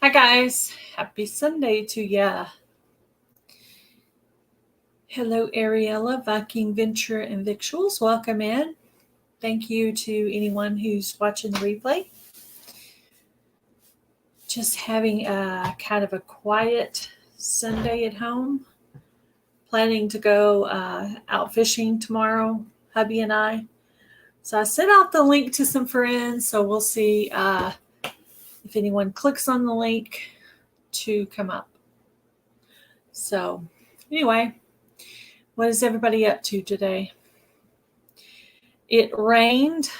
Hi guys, happy Sunday to ya. Hello Ariella, Viking Venture and Victuals, welcome in. Thank you to anyone who's watching the replay. Just having a kind of a quiet Sunday at home. Planning to go out fishing tomorrow, hubby and I. So I sent out the link to some friends, so we'll see if anyone clicks on the link to come up. So anyway, what is everybody up to today? It rained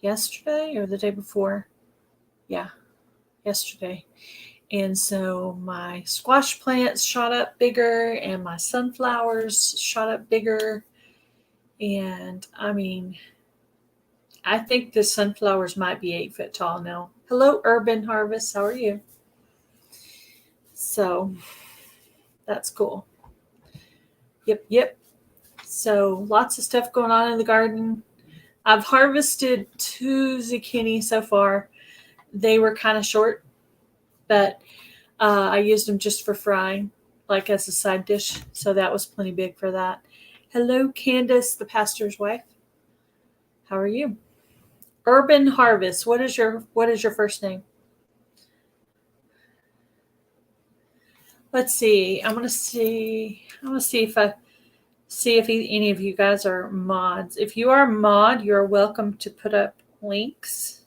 yesterday or the day before. Yeah, yesterday. And so my squash plants shot up bigger and my sunflowers shot up bigger. And I mean, I think the sunflowers might be 8 foot tall now. Hello, Urban Harvest. How are you? So that's cool. Yep. So lots of stuff going on in the garden. I've harvested 2 zucchini so far. They were kind of short, but I used them just for frying, like as a side dish. So that was plenty big for that. Hello, Candace, the pastor's wife. How are you? Urban Harvest. What is your first name? Let's see. I'm gonna see if any of you guys are mods. If you are a mod, you're welcome to put up links.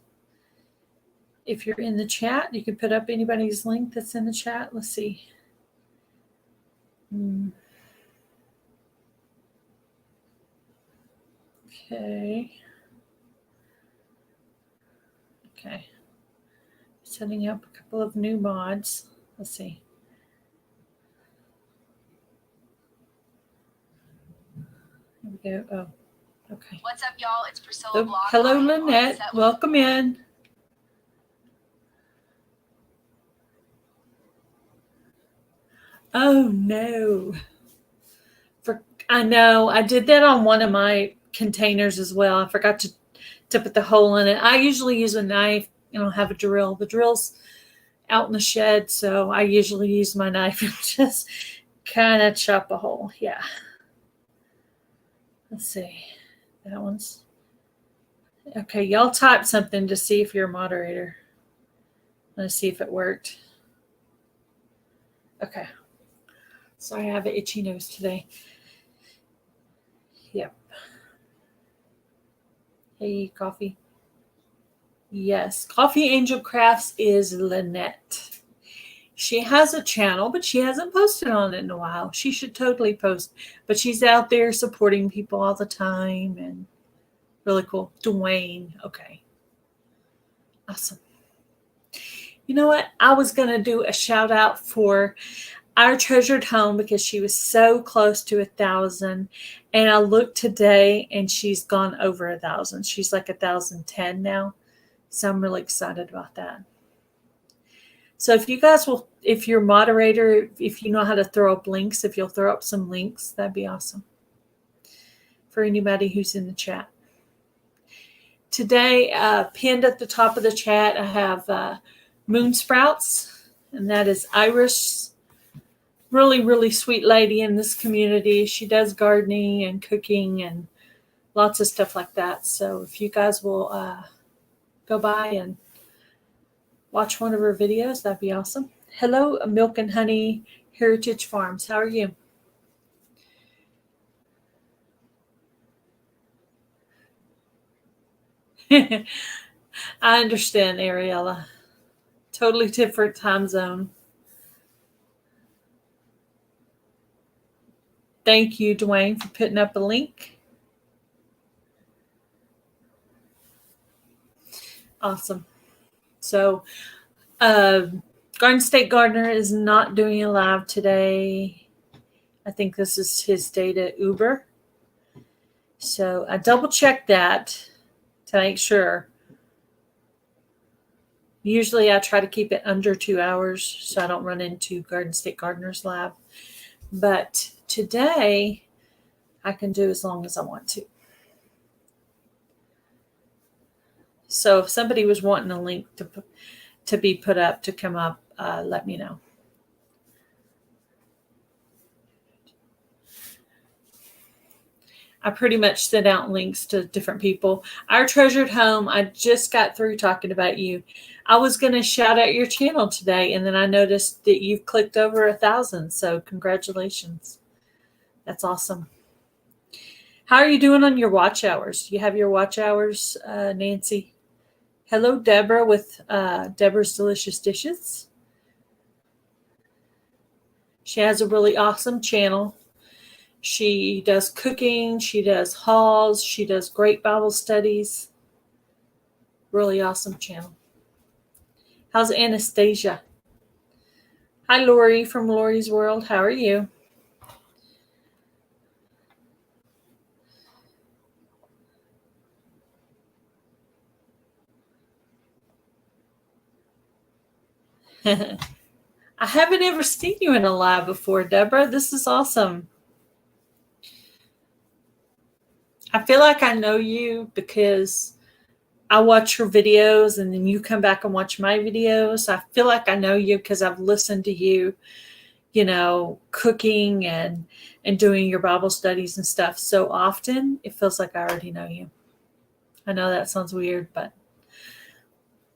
If you're in the chat, you can put up anybody's link that's in the chat. Let's see. Okay. Setting up a couple of new mods. Let's see. Here we go. Oh, okay. What's up, y'all? It's Priscilla Block. Hello, Lynette. Welcome in. Oh, no. I know. I did that on one of my containers as well. I forgot to put the hole in it. I usually use a knife. I don't have a drill. The drill's out in the shed, so I usually use my knife and just kind of chop a hole. Yeah. Let's see. That one's okay. Y'all type something to see if you're a moderator. Let's see if it worked. Okay. Sorry, I have an itchy nose today. Yep. Hey, Coffee. Yes, Coffee Angel Crafts is Lynette. She has a channel, but she hasn't posted on it in a while. She should totally post, but she's out there supporting people all the time and really cool. Dwayne. Okay. Awesome. You know what? I was going to do a shout out for our treasured home because she was so close to 1,000. And I looked today and she's gone over 1,000. She's like 1,010 now. So I'm really excited about that. So if you guys will, if you're a moderator, if you know how to throw up links, if you'll throw up some links, that'd be awesome for anybody who's in the chat. Today, pinned at the top of the chat, I have Moon Sprouts, and that is Irish. Really, really sweet lady in this community. She does gardening and cooking and lots of stuff like that. So if you guys will go by and watch one of her videos, that'd be awesome. Hello, Milk and Honey Heritage Farms. How are you? I understand, Ariella. Totally different time zone. Thank you, Dwayne, for putting up a link. Awesome. So, Garden State Gardener is not doing a live today. I think this is his day to Uber. So I double checked that to make sure. Usually I try to keep it under 2 hours so I don't run into Garden State Gardener's live. But today I can do as long as I want to. So if somebody was wanting a link to be put up to come up, let me know. I pretty much sent out links to different people. Our treasured home, I just got through talking about you. I was going to shout out your channel today, and then I noticed that you've clicked over 1,000. So congratulations. That's awesome. How are you doing on your watch hours? You have your watch hours, Nancy? Hello, Deborah with Deborah's Delicious Dishes. She has a really awesome channel. She does cooking, she does hauls, she does great Bible studies. Really awesome channel. How's Anastasia? Hi, Lori from Lori's World. How are you? I haven't ever seen you in a live before, Deborah. This is awesome. I feel like I know you because I watch your videos and then you come back and watch my videos. I feel like I know you because I've listened to you, you know, cooking and doing your Bible studies and stuff so often. It feels like I already know you. I know that sounds weird, but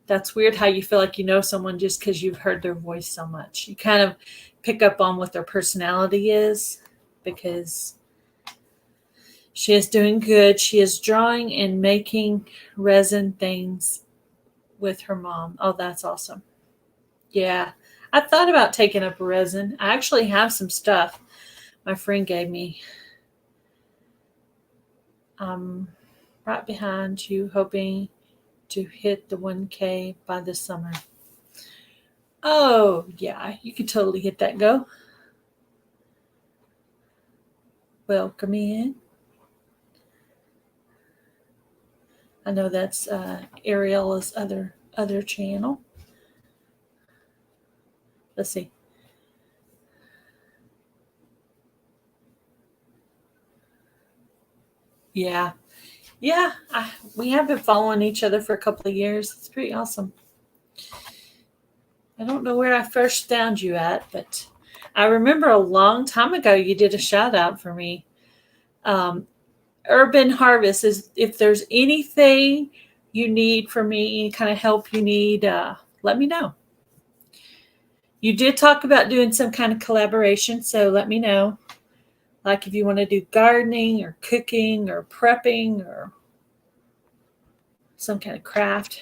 that's weird how you feel like you know someone just because you've heard their voice so much. You kind of pick up on what their personality is because she is doing good. She is drawing and making resin things with her mom. Oh, that's awesome. Yeah. I thought about taking up resin. I actually have some stuff my friend gave me. I'm right behind you, hoping to hit the 1K by this summer. Oh, yeah. You could totally hit that go. Welcome in. I know that's Ariela's other channel. Let's see. Yeah. Yeah. We have been following each other for a couple of years. It's pretty awesome. I don't know where I first found you at, but I remember a long time ago you did a shout out for me. Urban Harvest is if there's anything you need from me, any kind of help you need, let me know. You did talk about doing some kind of collaboration, so let me know. Like if you want to do gardening or cooking or prepping or some kind of craft.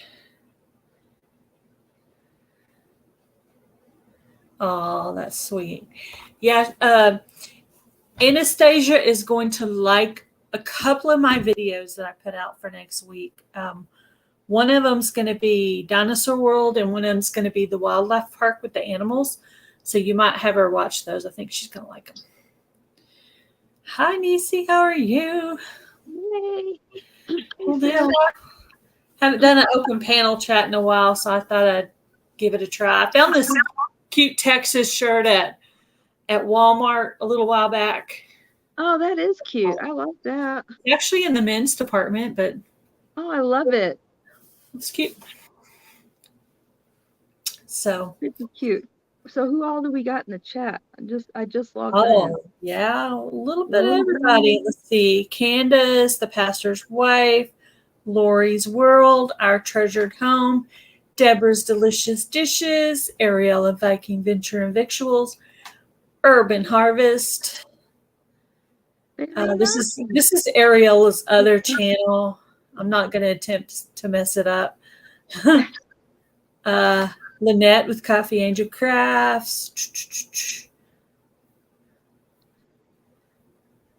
Oh, that's sweet. Yeah, Anastasia is going to like a couple of my videos that I put out for next week. One of them's going to be Dinosaur World, and one of them's going to be the wildlife park with the animals. So you might have her watch those. I think she's going to like them. Hi, Nisi. How are you? Yay. Cool deal. Haven't done an open panel chat in a while, so I thought I'd give it a try. I found this cute Texas shirt at Walmart a little while back. Oh, that is cute. I love that. Actually in the men's department, but oh, I love it. It's cute. So It's cute. So who all do we got in the chat? I just logged in. Oh, yeah, a little bit of everybody. Let's see. Candace, the pastor's wife, Lori's World, Our Treasured Home, Deborah's Delicious Dishes, Ariella Viking Venture and Victuals, Urban Harvest. This is Ariella's other channel. I'm not going to attempt to mess it up. Lynette with Coffee Angel Crafts.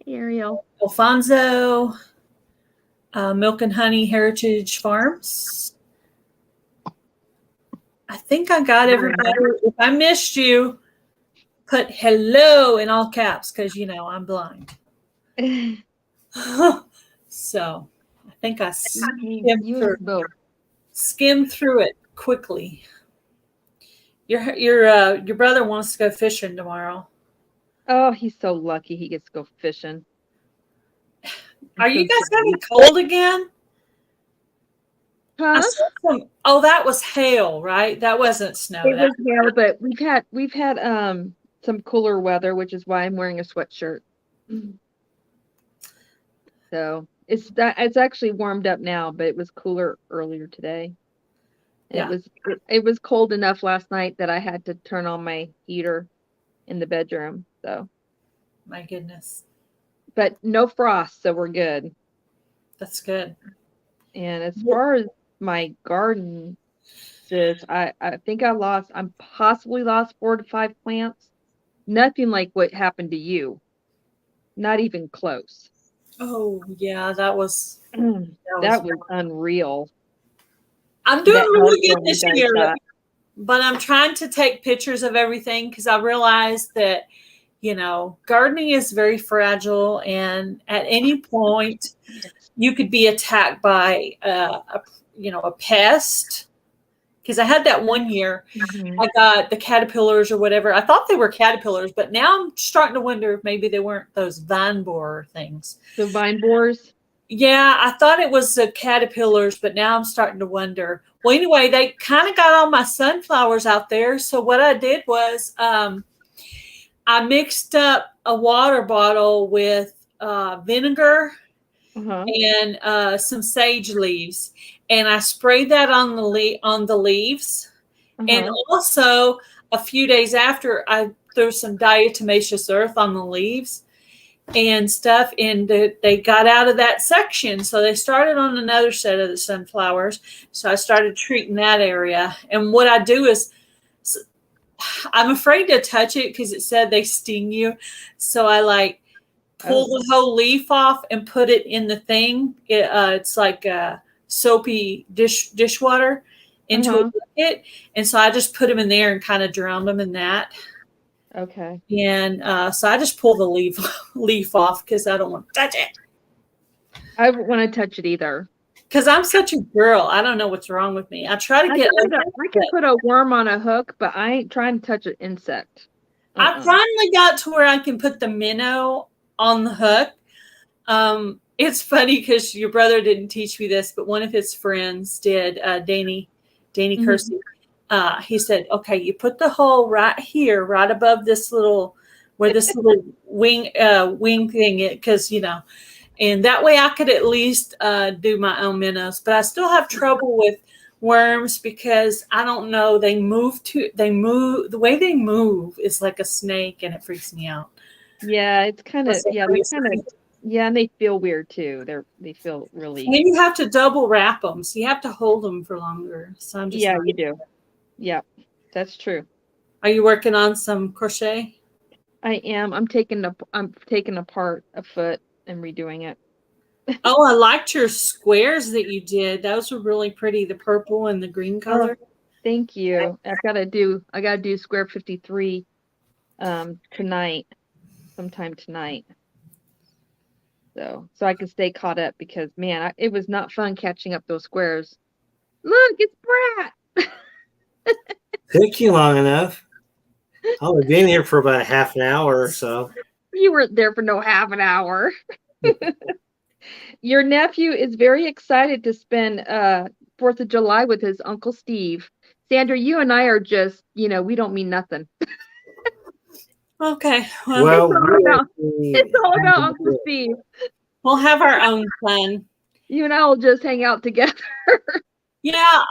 Ariel. Alfonso. Milk and Honey Heritage Farms. I think I got everybody. If I missed you, put hello in all caps because, you know, I'm blind. So I think I skimmed through it quickly. Your brother wants to go fishing tomorrow. Oh, he's so lucky he gets to go fishing. Are you guys having a cold again? I Huh? saw some, oh, that was hail, right? That wasn't snow. It was hail, but we've had some cooler weather, which is why I'm wearing a sweatshirt. So it's actually warmed up now, but it was cooler earlier today. Yeah. It was cold enough last night that I had to turn on my heater in the bedroom. So, My goodness. but no frost, so we're good. That's good. And as far as my garden, sis, I think I possibly lost 4 to 5 plants. Nothing like what happened to you. Not even close. Oh, yeah, that was That was unreal. I'm doing That really good hailstorm you this guys year, got. but I'm trying to take pictures of everything because I realized that, gardening is very fragile, and at any point you could be attacked by a pest. Because I had that one year, I got the caterpillars or whatever. I thought they were caterpillars, but now I'm starting to wonder if maybe they weren't those vine borer things. The vine borers? Yeah, I thought it was the caterpillars, but now I'm starting to wonder. Well, anyway, they kind of got all my sunflowers out there. So what I did was I mixed up a water bottle with vinegar and some sage leaves, and I sprayed that on the leaves. And also, a few days after, I threw some diatomaceous earth on the leaves and stuff, and they got out of that section. So they started on another set of the sunflowers. So I started treating that area. And what I do is, I'm afraid to touch it because it said they sting you. So I pull the whole leaf off and put it in the thing. It's like soapy dishwater into a bucket. And so I just put them in there and kind of drowned them in that. Okay. And so I just pull the leaf off because I don't want to touch it. I don't want to touch it either. Because I'm such a girl. I don't know what's wrong with me. I try to get. I can put a worm on a hook, but I ain't trying to touch an insect. I finally got to where I can put the minnow on the hook. It's funny because your brother didn't teach me this, but one of his friends did. Danny Kersey. He said, "Okay, you put the hole right here, right above this little, where this little wing thing is, because and that way I could at least do my own minnows. But I still have trouble with worms because I don't know. They move. The way they move is like a snake, and it freaks me out. Yeah, it's kind of and they feel weird too. They feel really. And you have to double wrap them, so you have to hold them for longer. So I'm just you do. Yeah, that's true. Are you working on some crochet? I am. I'm taking apart a foot and redoing it. Oh, I liked your squares that you did. Those were really pretty. The purple and the green color. Oh, thank you. I gotta do square 53 tonight, sometime tonight. So I can stay caught up because man, it was not fun catching up those squares. Look, it's Brat. Took you long enough. I'll have been here for about a half an hour or so. You weren't there for no half an hour. Your nephew is very excited to spend 4th of July with his Uncle Steve. Sandra, you and I are just, we don't mean nothing. Okay. Well, it's all about Uncle Steve. We'll have our own fun. You and I will just hang out together. Yeah.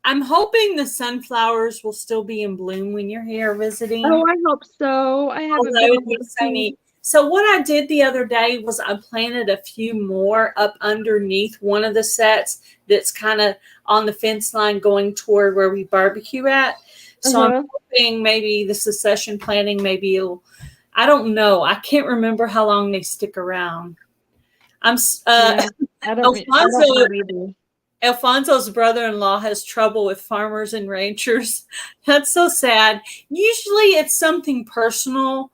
I'm hoping the sunflowers will still be in bloom when you're here visiting. Oh, I hope so. I haven't been able to see. So what I did the other day was I planted a few more up underneath one of the sets that's kind of on the fence line going toward where we barbecue at. So I'm hoping maybe the succession planting, maybe I don't know. I can't remember how long they stick around. Alfonso's brother-in-law has trouble with farmers and ranchers. That's so sad. Usually it's something personal.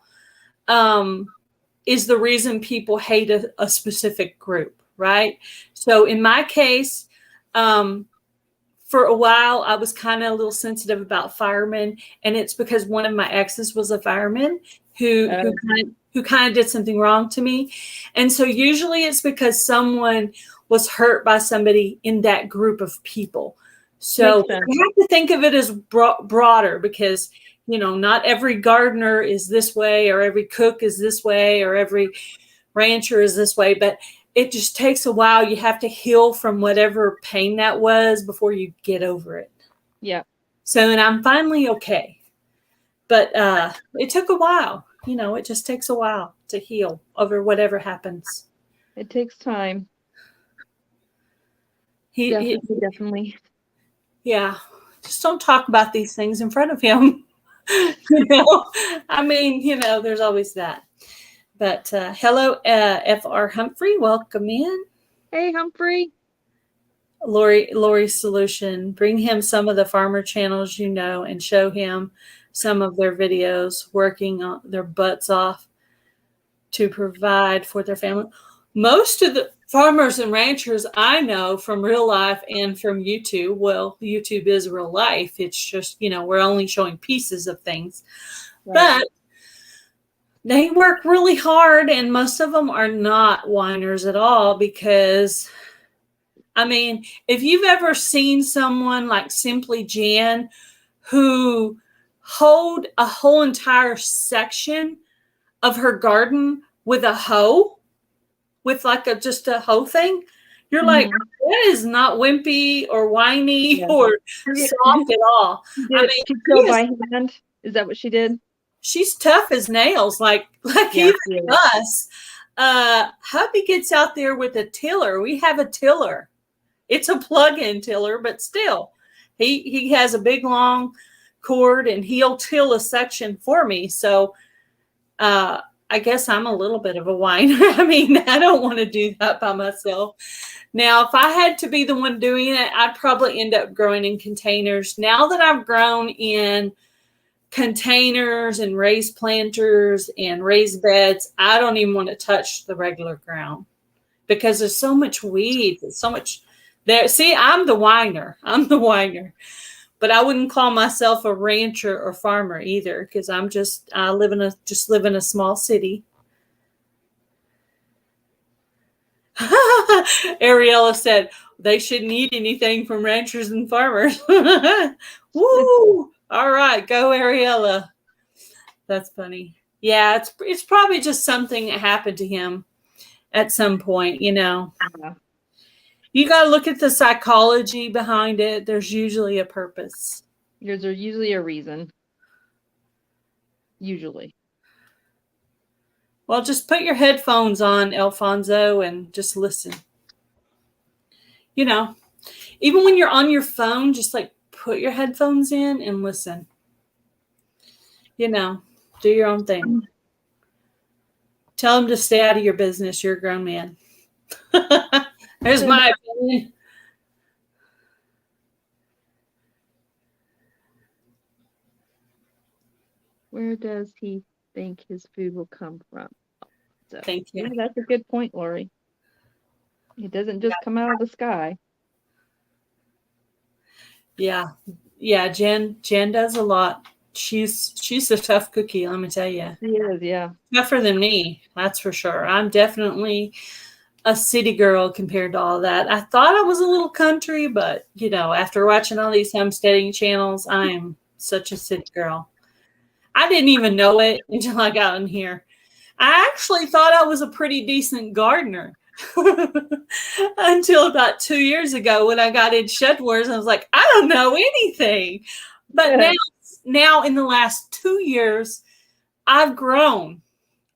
Is the reason people hate a specific group, right? So in my case, for a while, I was kind of a little sensitive about firemen, and it's because one of my exes was a fireman who who kind of did something wrong to me. And so usually it's because someone was hurt by somebody in that group of people. So you have to think of it as broader, because, you know, not every gardener is this way, or every cook is this way, or every rancher is this way, but it just takes a while. You have to heal from whatever pain that was before you get over it. Yeah. So, and I'm finally okay. But it took a while. You know, it just takes a while to heal over whatever happens. It takes time. Definitely. Yeah. Just don't talk about these things in front of him. You know, I mean, you know, there's always that. But hello, F.R. Humphrey. Welcome in. Hey, Humphrey. Lori's solution. Bring him some of the farmer channels you know and show him some of their videos working on their butts off to provide for their family. Most of the farmers and ranchers I know from real life and from YouTube, well, YouTube is real life. It's just, you know, we're only showing pieces of things. Right. But they work really hard, and most of them are not whiners at all, because, I mean, if you've ever seen someone like Simply Jan who hoed a whole entire section of her garden with a hoe, with like just a hoe thing, you're like, that is not wimpy or whiny or soft at all. I mean, she go by hand. Is that what she did? She's tough as nails, like even us. Hubby gets out there with a tiller. We have a tiller. It's a plug-in tiller, but still, he has a big long cord, and he'll till a section for me. So I guess I'm a little bit of a whiner. I mean, I don't want to do that by myself. Now, if I had to be the one doing it, I'd probably end up growing in containers. Now that I've grown in containers and raised planters and raised beds, I don't even want to touch the regular ground, because there's so much weeds. There's so much there. See, I'm the whiner. But I wouldn't call myself a rancher or farmer either, because I live in a small city. Ariella said they shouldn't eat anything from ranchers and farmers. Woo! All right, go Ariella. That's funny. Yeah, it's probably just something that happened to him at some point, you know. Yeah. You got to look at the psychology behind it. There's usually a purpose. There's usually a reason. Usually. Well, just put your headphones on, Alfonso, and just listen. You know, even when you're on your phone, just like put your headphones in and listen. You know, do your own thing. Tell them to stay out of your business. You're a grown man. There's my opinion. Where does he think his food will come from? So, thank you. Yeah, that's a good point, Lori. It doesn't just come out of the sky. Yeah. Jen does a lot. She's a tough cookie, let me tell you. She is, yeah. Tougher than me, that's for sure. I'm definitely a city girl compared to all that. I thought I was a little country, but, you know, after watching all these homesteading channels, I am such a city girl. I didn't even know it until I got in here. I actually thought I was a pretty decent gardener until about 2 years ago when I got in Shed Wars. I was like, I don't know anything. But now in the last 2 years, I've grown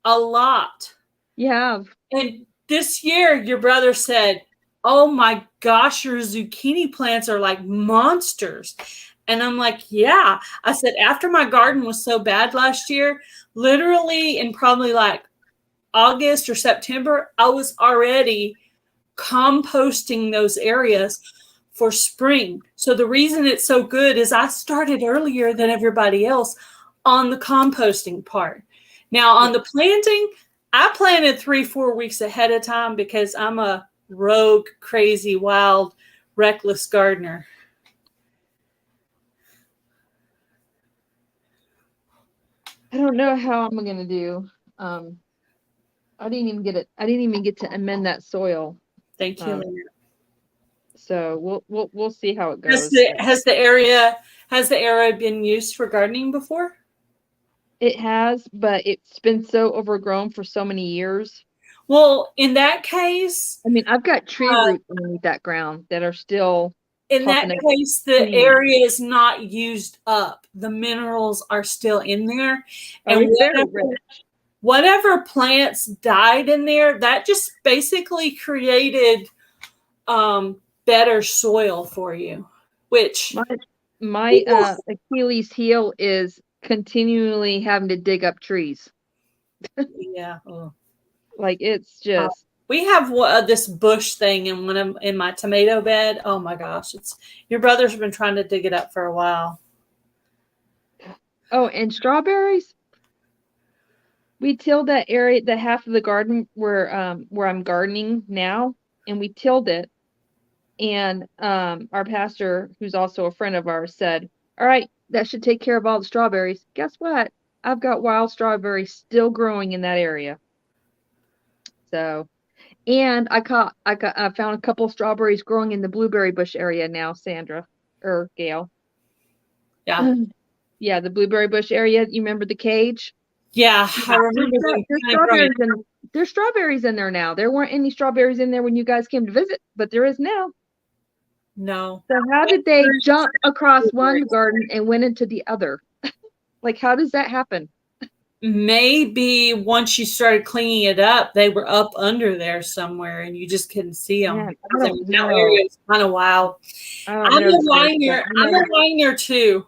a lot. You have. And this year, your brother said, oh my gosh, your zucchini plants are like monsters. And I'm like, yeah. I said, after my garden was so bad last year, literally in probably like August or September, I was already composting those areas for spring. So the reason it's so good is I started earlier than everybody else on the composting part. Now on the planting, I planted 3-4 weeks ahead of time because I'm a rogue, crazy, wild, reckless gardener. I don't know how I'm going to do I didn't even get it. I didn't even get to amend that soil. Thank you, Um, Lynette. So we'll see how it Has goes. the area been used for gardening before? It has, but it's been so overgrown for so many years. Well, in that case, I mean, I've got tree roots underneath that ground that are still in that popping up. case, the Green. area is not used up. The minerals are still in there, Oh, and it's very rich. whatever plants died in there, that just basically created better soil for you. Which My Achilles heel is continually having to dig up trees. yeah. Oh. Like it's just We have this bush thing in my tomato bed. Oh my gosh, it's your brother's been trying to dig it up for a while. oh, and strawberries. We tilled that area, the half of the garden where I'm gardening now, and we tilled it. And our pastor, who's also a friend of ours, said, "All right, that should take care of all the strawberries." Guess what? I've got wild strawberries still growing in that area. So, and I found a couple of strawberries growing in the blueberry bush area now, Sandra or Gail. Yeah. Yeah, the blueberry bush area. You remember the cage? Yeah, I remember There's strawberries in there now. There weren't any strawberries in there when you guys came to visit, but there is now. No. So how did they jump across one garden and went into the other? Like, how does that happen? Maybe once you started cleaning it up, they were up under there somewhere, and you just couldn't see them. Man, That area is kind of wild. I'm a whiner too,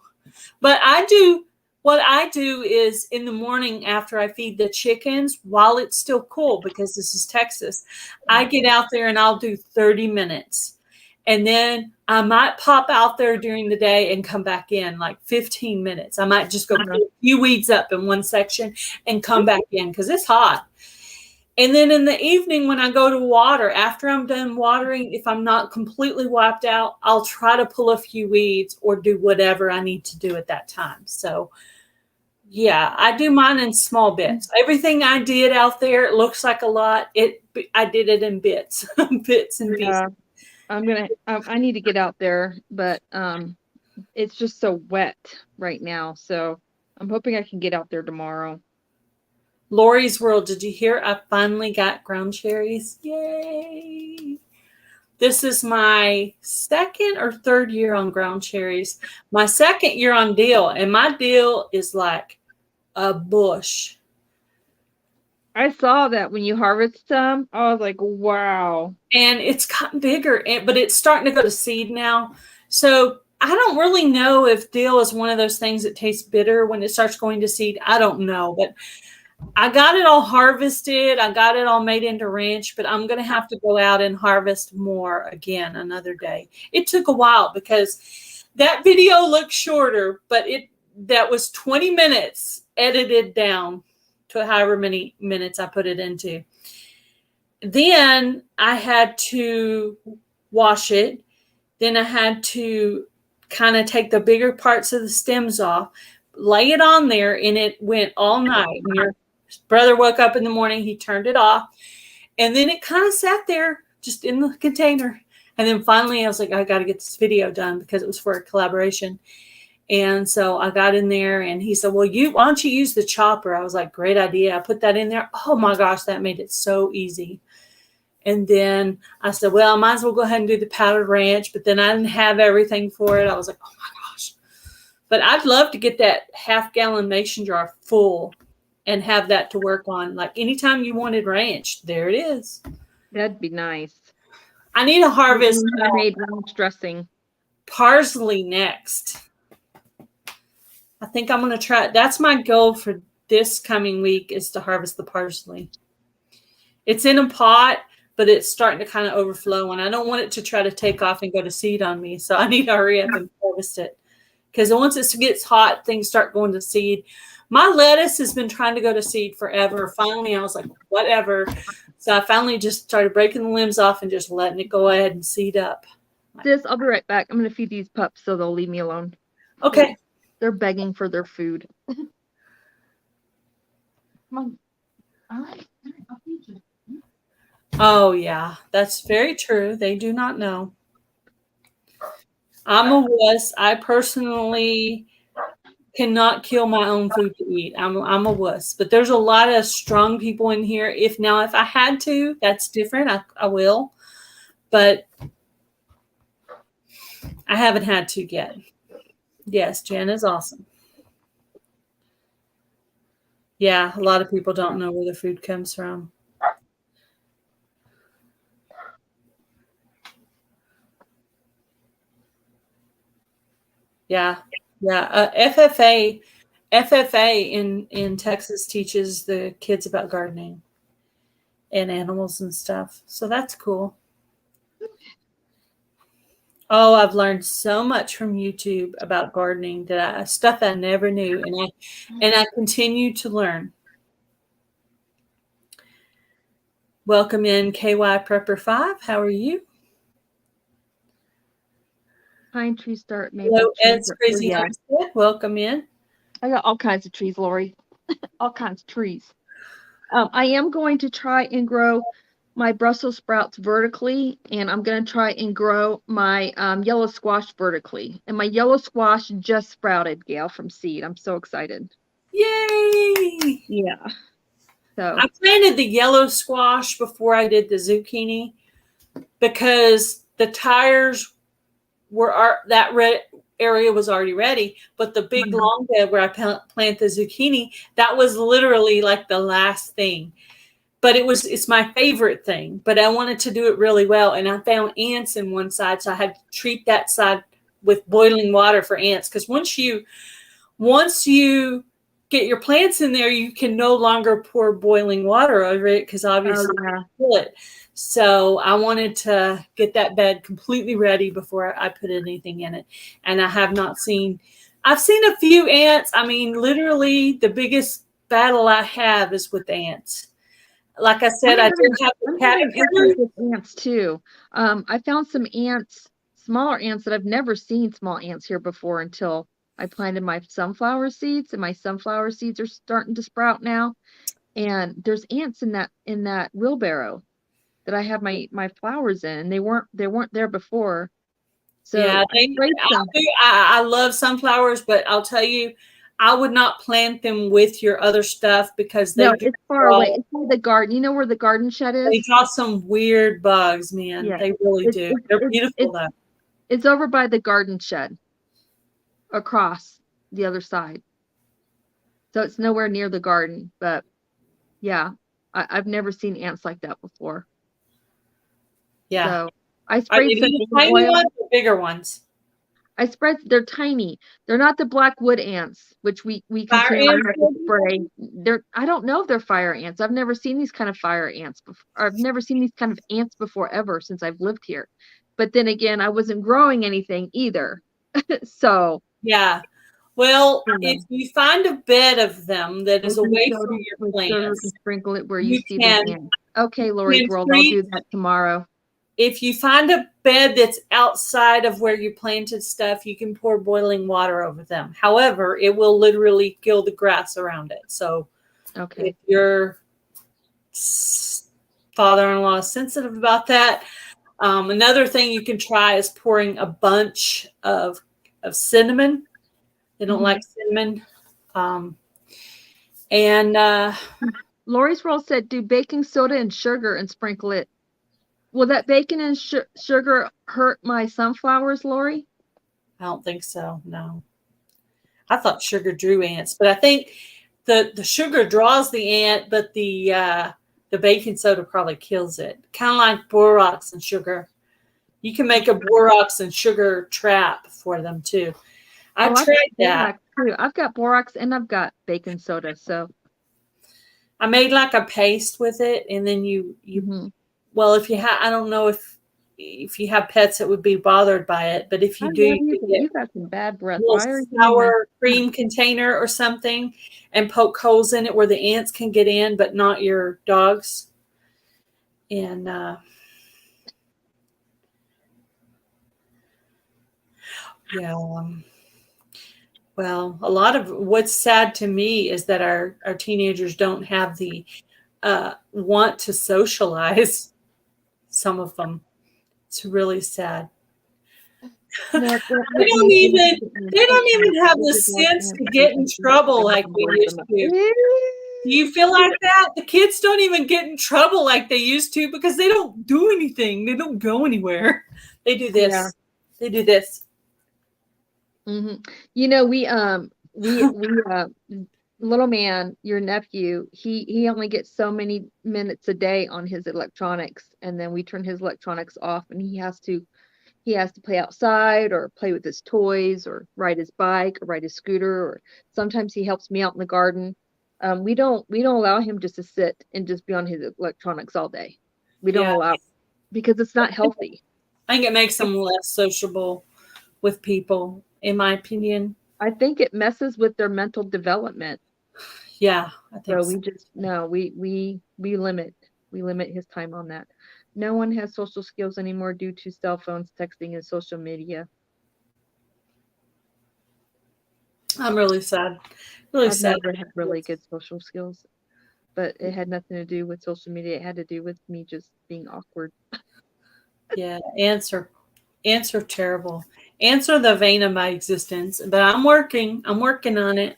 but what I do is in the morning after I feed the chickens, while it's still cool, because this is Texas, I get out there and I'll do 30 minutes. And then I might pop out there during the day and come back in like 15 minutes. I might just go put a few weeds up in one section and come back in because it's hot. And then in the evening when I go to water, after I'm done watering, if I'm not completely wiped out, I'll try to pull a few weeds or do whatever I need to do at that time. So yeah, I do mine in small bits. Everything I did out there, it looks like a lot. I did it in bits, bits and pieces. I need to get out there, but it's just so wet right now. So I'm hoping I can get out there tomorrow. Lori's World, did you hear? I finally got ground cherries. Yay! This is my second or third year on ground cherries. My second year on dill, and my dill is like a bush. I saw that when you harvest them. I was like, wow. And it's gotten bigger, but it's starting to go to seed now. So I don't really know if dill is one of those things that tastes bitter when it starts going to seed. I don't know, but I got it all harvested. I got it all made into ranch, but I'm going to have to go out and harvest more again another day. It took a while because that video looked shorter, but that was 20 minutes edited down to however many minutes I put it into. Then I had to wash it. Then I had to kind of take the bigger parts of the stems off, lay it on there, and it went all night. And your brother woke up in the morning, he turned it off, and then it kind of sat there just in the container. And then finally I was like, I got to get this video done because it was for a collaboration. And so I got in there and he said, well, why don't you use the chopper? I was like, great idea. I put that in there. Oh my gosh, that made it so easy. And then I said, well, I might as well go ahead and do the powdered ranch. But then I didn't have everything for it. I was like, oh my gosh. But I'd love to get that half-gallon mason jar full and have that to work on. Like anytime you wanted ranch, there it is. That'd be nice. I need to harvest made ranch dressing. Parsley next. I think I'm going to try. That's my goal for this coming week is to harvest the parsley. It's in a pot, but it's starting to kind of overflow, and I don't want it to try to take off and go to seed on me. So I need to hurry up and harvest it because once it gets hot, things start going to seed. My lettuce has been trying to go to seed forever. Finally, I was like, whatever. So I finally just started breaking the limbs off and just letting it go ahead and seed up. Sis, I'll be right back. I'm going to feed these pups so they'll leave me alone. All right. I'll feed you. Oh, yeah, that's very true. They do not know. I'm a wuss. I personally cannot kill my own food to eat. I'm a wuss. But there's a lot of strong people in here. If I had to, that's different. I will. But I haven't had to yet. Yes, Jen is awesome. Yeah, a lot of people don't know where the food comes from. Yeah, yeah. FFA in Texas teaches the kids about gardening and animals and stuff. So that's cool. Oh, I've learned so much from YouTube about gardening stuff I never knew, and I continue to learn. Welcome in KY Prepper 5. How are you? Pine tree start Hello, maple Ed's trees. Crazy Yeah. Homestead. Welcome in. I got all kinds of trees, Lori. All kinds of trees. I am going to try and grow my Brussels sprouts vertically, and I'm going to try and grow my yellow squash vertically. And my yellow squash just sprouted, Gail, from seed. I'm so excited. Yay! Yeah. So I planted the yellow squash before I did the zucchini because the tires that red area was already ready, but the big long bed where I plant the zucchini, that was literally like the last thing. But it's my favorite thing, but I wanted to do it really well. And I found ants in one side, so I had to treat that side with boiling water for ants. Because once you get your plants in there, you can no longer pour boiling water over it because obviously you kill it. So I wanted to get that bed completely ready before I put anything in it. And I have not seen, I've seen a few ants. I mean, literally the biggest battle I have is with ants. Like I said, I did have the caterpillars with ants too. I found some ants, smaller ants that I've never seen small ants here before until I planted my sunflower seeds, and my sunflower seeds are starting to sprout now. And there's ants in that wheelbarrow that I have my flowers in, and they weren't there before. So yeah, I love sunflowers, but I'll tell you, I would not plant them with your other stuff because it's far away. It's by the garden. You know where the garden shed is? They draw some weird bugs, man. Yeah, they really do. They're beautiful though. It's over by the garden shed, across the other side. So it's nowhere near the garden, but yeah, I've never seen ants like that before. Yeah. So I sprayed some tiny ones or bigger ones. They're tiny. They're not the black wood ants, which we continue to spray. I don't know if they're fire ants. I've never seen these kind of fire ants before. I've never seen these kind of ants before ever since I've lived here. But then again, I wasn't growing anything either. So yeah. Well, if you find a bed of them that is away from your plants, sprinkle it where you see them. Okay, Lori's World, I'll do that tomorrow. If you find a bed that's outside of where you planted stuff, you can pour boiling water over them. However, it will literally kill the grass around it. So if your father-in-law is sensitive about that, another thing you can try is pouring a bunch of cinnamon. They don't like cinnamon. Lori's World said, do baking soda and sugar and sprinkle it. Will that bacon and sugar hurt my sunflowers, Lori? I don't think so, no. I thought sugar drew ants, but I think the sugar draws the ant, but the baking soda probably kills it. Kind of like borax and sugar. You can make a borax and sugar trap for them too. I tried that. Too. I've got borax and I've got baking soda, so I made like a paste with it, and then you well, if you have, I don't know if you have pets that would be bothered by it, but if you do, you got some bad breath. Sour cream container or something, and poke holes in it where the ants can get in, but not your dogs. And well, a lot of what's sad to me is that our teenagers don't have the want to socialize. Some of them. It's really sad. No, They don't even have the sense to get in trouble like we used to. Do you feel like that? The kids don't even get in trouble like they used to because they don't do anything. They don't go anywhere. They do this. Yeah. They do this. Mm-hmm. You know, we little man, your nephew, he only gets so many minutes a day on his electronics, and then we turn his electronics off, and he has to play outside or play with his toys or ride his bike or ride his scooter, or sometimes he helps me out in the garden. We don't allow him just to sit and just be on his electronics all day. We don't allow, because it's not healthy. I think it makes them less sociable with people, in my opinion. I think it messes with their mental development. Yeah, I think So we just we limit his time on that. No one has social skills anymore due to cell phones, texting, and social media. I'm really sad. Really I've sad. never had really good social skills, but it had nothing to do with social media. It had to do with me just being awkward. Yeah, answer terrible. Answer the vein of my existence. But I'm working on it.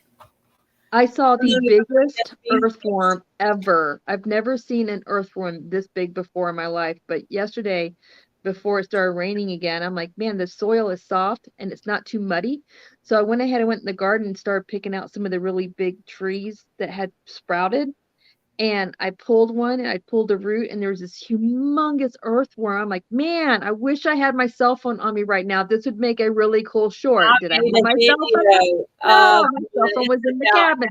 I saw the biggest earthworm ever. I've never seen an earthworm this big before in my life, but yesterday, before it started raining again, I'm like, man, the soil is soft and it's not too muddy. So I went ahead and went in the garden and started picking out some of the really big trees that had sprouted. And I pulled one and I pulled a root, and there was this humongous earthworm. I'm like, man, I wish I had my cell phone on me right now. This would make a really cool short. Did I have my cell phone? No, my cell phone was in the cabin.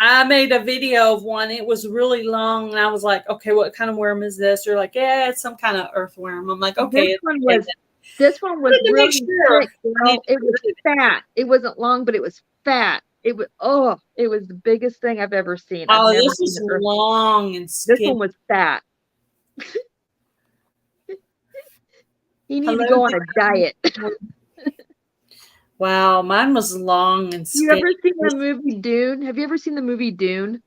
I made a video of one. It was really long, and I was like, okay, what kind of worm is this? You're like, yeah, it's some kind of earthworm. I'm like, okay. This one was really thick. It was fat. It wasn't long, but it was fat. It was the biggest thing I've ever seen. This was long and skinny. This one was fat. You need to go on a diet. Wow, mine was long and skinny. You ever seen the movie Dune? Have you ever seen the movie Dune?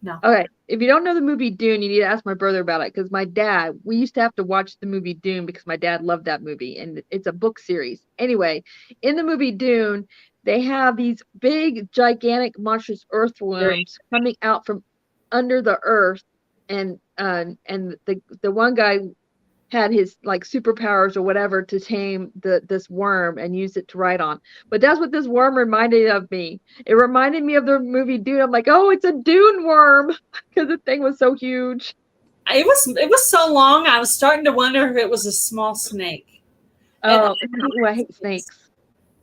No. Okay, if you don't know the movie Dune, you need to ask my brother about it, because my dad, we used to have to watch the movie Dune because my dad loved that movie, and it's a book series. Anyway, in the movie Dune, they have these big, gigantic, monstrous earthworms coming out from under the earth, and the one guy had his like superpowers or whatever to tame this worm and use it to ride on. But that's what this worm reminded of me. It reminded me of the movie Dune. I'm like, oh, it's a dune worm, because the thing was so huge. It was so long. I was starting to wonder if it was a small snake. Oh, I hate snakes.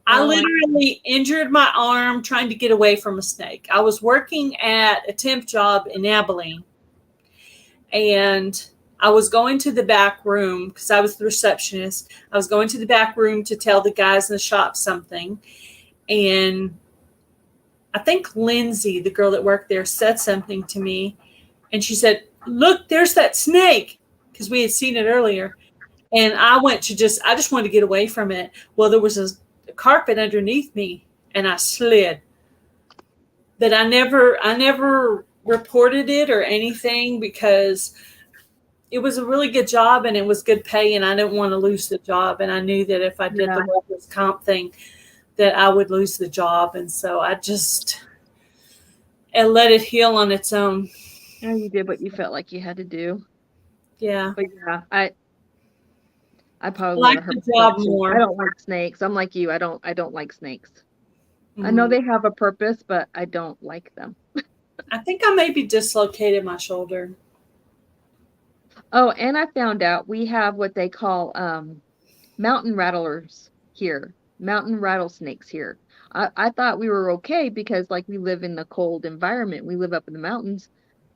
I literally injured my arm trying to get away from a snake. I was working at a temp job in Abilene, and I was going to the back room because I was the receptionist. I was going to the back room to tell the guys in the shop something. And I think Lindsay, the girl that worked there, said something to me. And she said, look, there's that snake, because we had seen it earlier. And I just wanted to get away from it. Well, there was a carpet underneath me, and I slid. But I never reported it or anything, because it was a really good job and it was good pay, and I didn't want to lose the job. And I knew that if I did the workers' comp thing, that I would lose the job. And so I just let it heal on its own. Yeah, you did what you felt like you had to do. Yeah. But yeah, I probably like the job more. I don't like snakes. I'm like you. I don't like snakes. Mm-hmm. I know they have a purpose, but I don't like them. I think I maybe dislocated my shoulder. Oh, and I found out we have what they call mountain rattlers here, mountain rattlesnakes here. I thought we were okay because, like, we live in the cold environment. We live up in the mountains.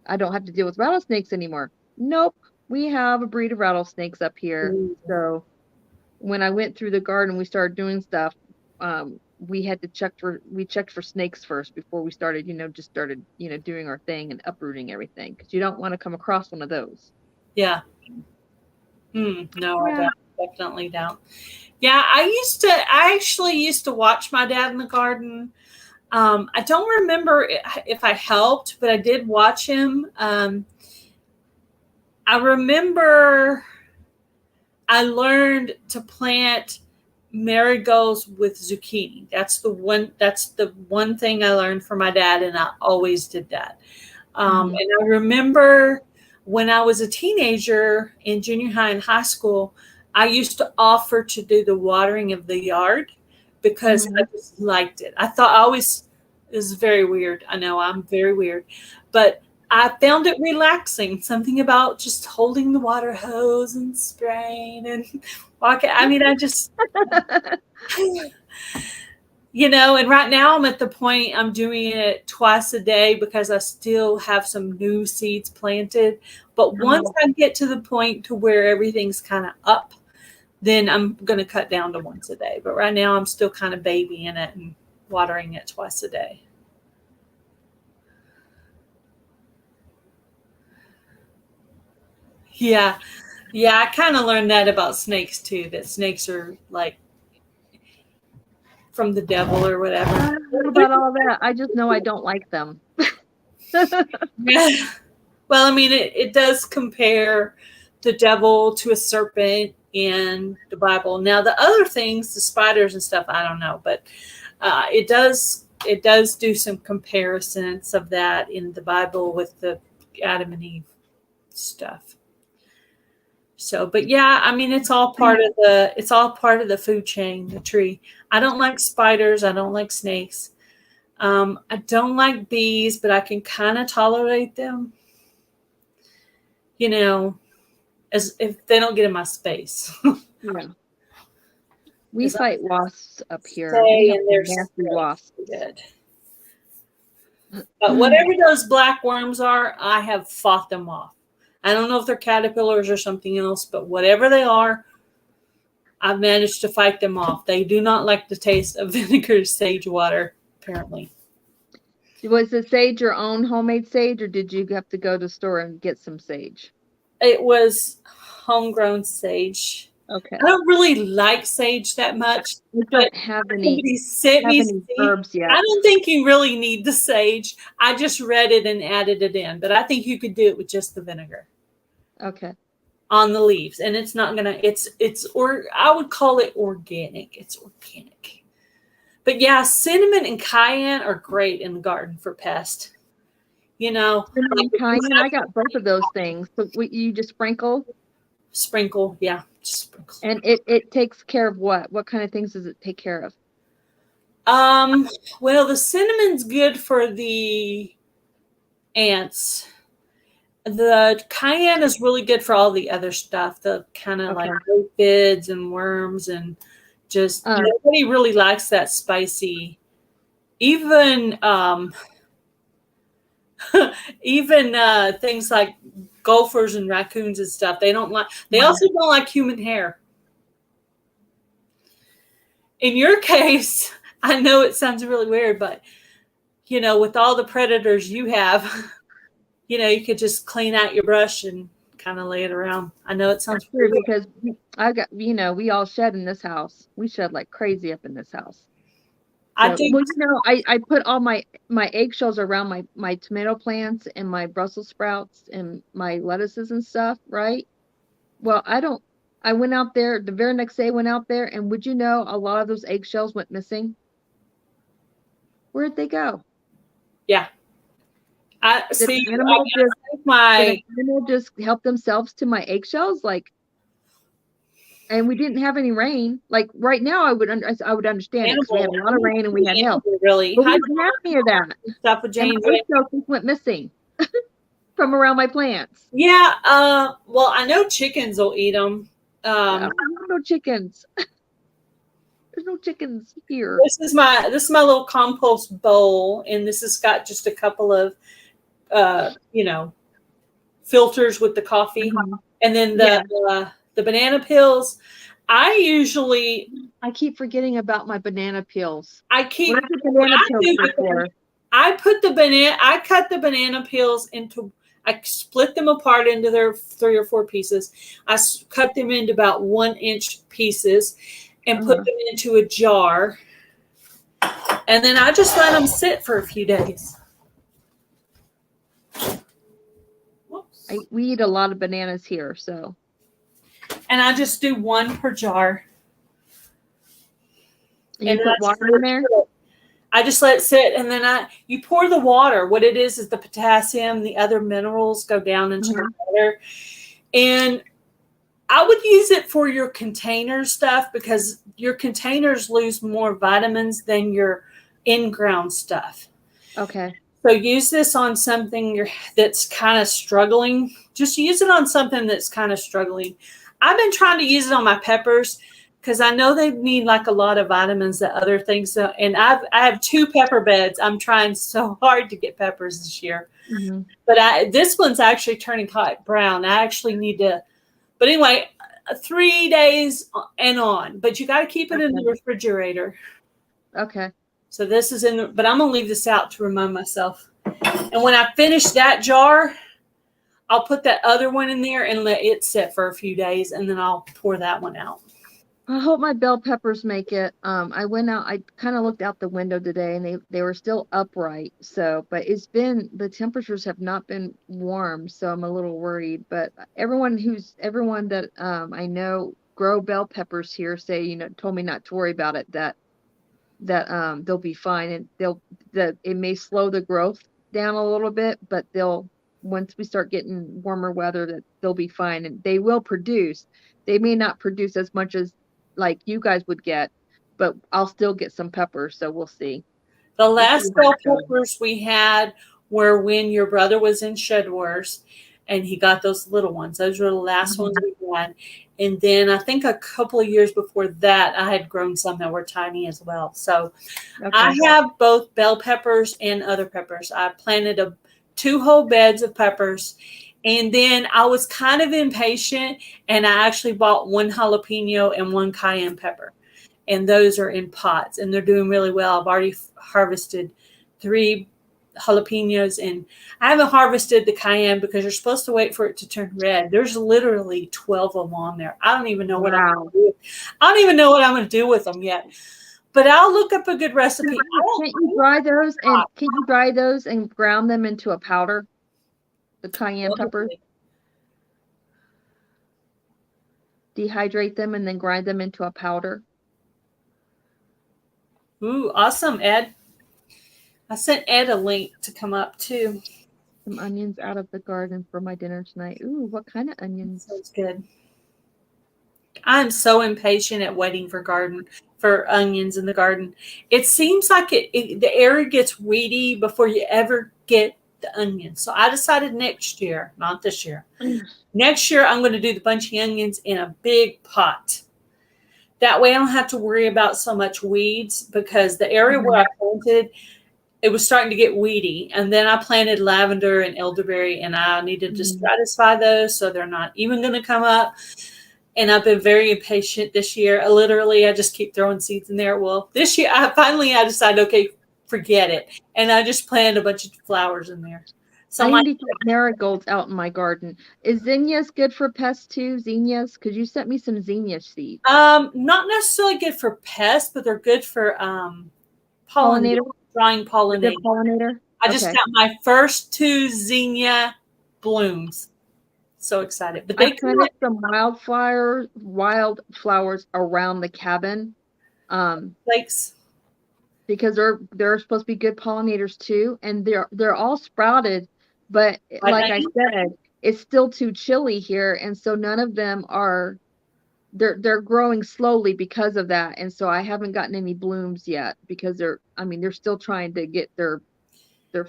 I don't have to deal with rattlesnakes anymore. Nope. We have a breed of rattlesnakes up here. Ooh. So when I went through the garden, we started doing stuff. We had to checked for snakes first before we started, doing our thing and uprooting everything, because you don't want to come across one of those. Yeah. No, yeah. I definitely don't. Yeah, I actually used to watch my dad in the garden. I don't remember if I helped, but I did watch him. I remember I learned to plant marigolds with zucchini. That's the one thing I learned from my dad, and I always did that. And I remember when I was a teenager in junior high and high school, I used to offer to do the watering of the yard because I just liked it. I thought it was very weird. I know I'm very weird, but I found it relaxing. Something about just holding the water hose and spraying and walking. I mean, I just, and right now I'm at the point I'm doing it twice a day because I still have some new seeds planted. But once I get to the point to where everything's kind of up, then I'm going to cut down to once a day. But right now I'm still kind of babying it and watering it twice a day. Yeah. Yeah, I kind of learned that about snakes too, that snakes are like from the devil or whatever. I don't know about all that. I just know I don't like them. Yeah. Well, I mean, it does compare the devil to a serpent in the Bible. Now, the other things, the spiders and stuff, I don't know, but it does do some comparisons of that in the Bible with the Adam and Eve stuff. So, but yeah, I mean, it's all part of the food chain, the tree. I don't like spiders. I don't like snakes. I don't like bees, but I can kind of tolerate them, as if they don't get in my space. Yeah. We fight wasps up here. And they're nasty wasps. good. But whatever those black worms are, I have fought them off. I don't know if they're caterpillars or something else, but whatever they are, I've managed to fight them off. They do not like the taste of vinegar sage water, apparently. Was the sage your own homemade sage, or did you have to go to the store and get some sage? It was homegrown sage. Okay. I don't really like sage that much. We don't have any herbs yet. I don't think you really need the sage. I just read it and added it in, but I think you could do it with just the vinegar. Okay. On the leaves, and it's not gonna. I would call it organic. It's organic. But yeah, cinnamon and cayenne are great in the garden for pests. Cinnamon and cayenne. I got both of those things. So you just sprinkle. Sprinkle, yeah. Just sprinkle. And it takes care of what? What kind of things does it take care of? Well, the cinnamon's good for the ants. The cayenne is really good for all the other stuff, the kind of like aphids and worms, and just nobody really likes that spicy. Even things like gophers and raccoons and stuff, they don't like. They also don't like human hair. In your case, I know it sounds really weird, but with all the predators you have, you could just clean out your brush and kind of lay it around. I know it sounds weird because I got, we all shed in this house. We shed like crazy up in this house. So, I put all my eggshells around my tomato plants and my Brussels sprouts and my lettuces and stuff, right? Well, I went out there the very next day, and would you know, a lot of those eggshells went missing. Where'd they go? Yeah. Did the animal just help themselves to my eggshells? And we didn't have any rain. Like right now, I would understand it because we had a lot of rain and we had hail. Really, but we didn't have any of that. Stuff with Jane. And my eggshells just went missing from around my plants. Yeah. Well, I know chickens will eat them. No chickens. There's no chickens here. This is my little compost bowl, and this has got just a couple of filters with the coffee, and then the banana peels. I keep forgetting about my banana peels. I cut the banana peels into. I split them apart into their 3 or 4 pieces. I cut them into about 1-inch pieces and put them into a jar. And then I just let them sit for a few days. Whoops. We eat a lot of bananas here, so. And I just do one per jar. You And put water in there? I just let it sit, and then you pour the water. What it is the potassium, the other minerals go down into the water. And I would use it for your container stuff because your containers lose more vitamins than your in-ground stuff. Okay. So use this on something that's kind of struggling. Just use it on something that's kind of struggling. I've been trying to use it on my peppers because I know they need like a lot of vitamins that other things. And I have 2 pepper beds. I'm trying so hard to get peppers this year. Mm-hmm. But this one's actually turning brown. I actually need to. But anyway, 3 days and on. But you got to keep it in the refrigerator. Okay. So this is but I'm going to leave this out to remind myself. And when I finish that jar, I'll put that other one in there and let it sit for a few days. And then I'll pour that one out. I hope my bell peppers make it. I went out, I kind of looked out the window today and they were still upright. So, but the temperatures have not been warm. So I'm a little worried, but everyone that I know grow bell peppers here say, told me not to worry about it, that they'll be fine, and it may slow the growth down a little bit, but once we start getting warmer weather, that they'll be fine, and they will produce. They may not produce as much as like you guys would get, but I'll still get some peppers, so we'll see. The last bell peppers we had were when your brother was in Shed Wars, and he got those little ones. Those were the last ones we had. And then I think a couple of years before that, I had grown some that were tiny as well. So I have both bell peppers and other peppers. I planted 2 whole beds of peppers. And then I was kind of impatient, and I actually bought 1 jalapeno and 1 cayenne pepper. And those are in pots, and they're doing really well. I've already harvested 3 jalapenos, and I haven't harvested the cayenne because you're supposed to wait for it to turn red. There's literally 12 of them on there. I don't even know what I'm going to do. I don't even know what I'm going to do with them yet. But I'll look up a good recipe. Can't you dry those and ground them into a powder? The cayenne pepper. Dehydrate them and then grind them into a powder. Ooh, awesome, Ed. I sent Ed a link to come up too. Some onions out of the garden for my dinner tonight. Ooh, what kind of onions? Sounds good. I'm so impatient at waiting for onions in the garden. It seems like the area gets weedy before you ever get the onions. So I decided next year, not this year. Next year, I'm going to do the bunchy onions in a big pot. That way I don't have to worry about so much weeds, because the area where I planted, it was starting to get weedy. And then I planted lavender and elderberry, and I needed to stratify those so they're not even going to come up. And I've been very impatient this year. I just keep throwing seeds in there. Well, this year, I decided, okay, forget it. And I just planted a bunch of flowers in there. So I need to get marigolds out in my garden. Is zinnias good for pests too? Zinnias? Because you sent me some zinnia seeds. Not necessarily good for pests, but they're good for pollinator. Drying pollinator. I just got my first 2 zinnia blooms. So excited. But they planted some wildflowers around the cabin. Thanks. Because they're supposed to be good pollinators too, and they're all sprouted, but like I said, it's still too chilly here, and so none of them are. They're growing slowly because of that, and so I haven't gotten any blooms yet because they're still trying to get their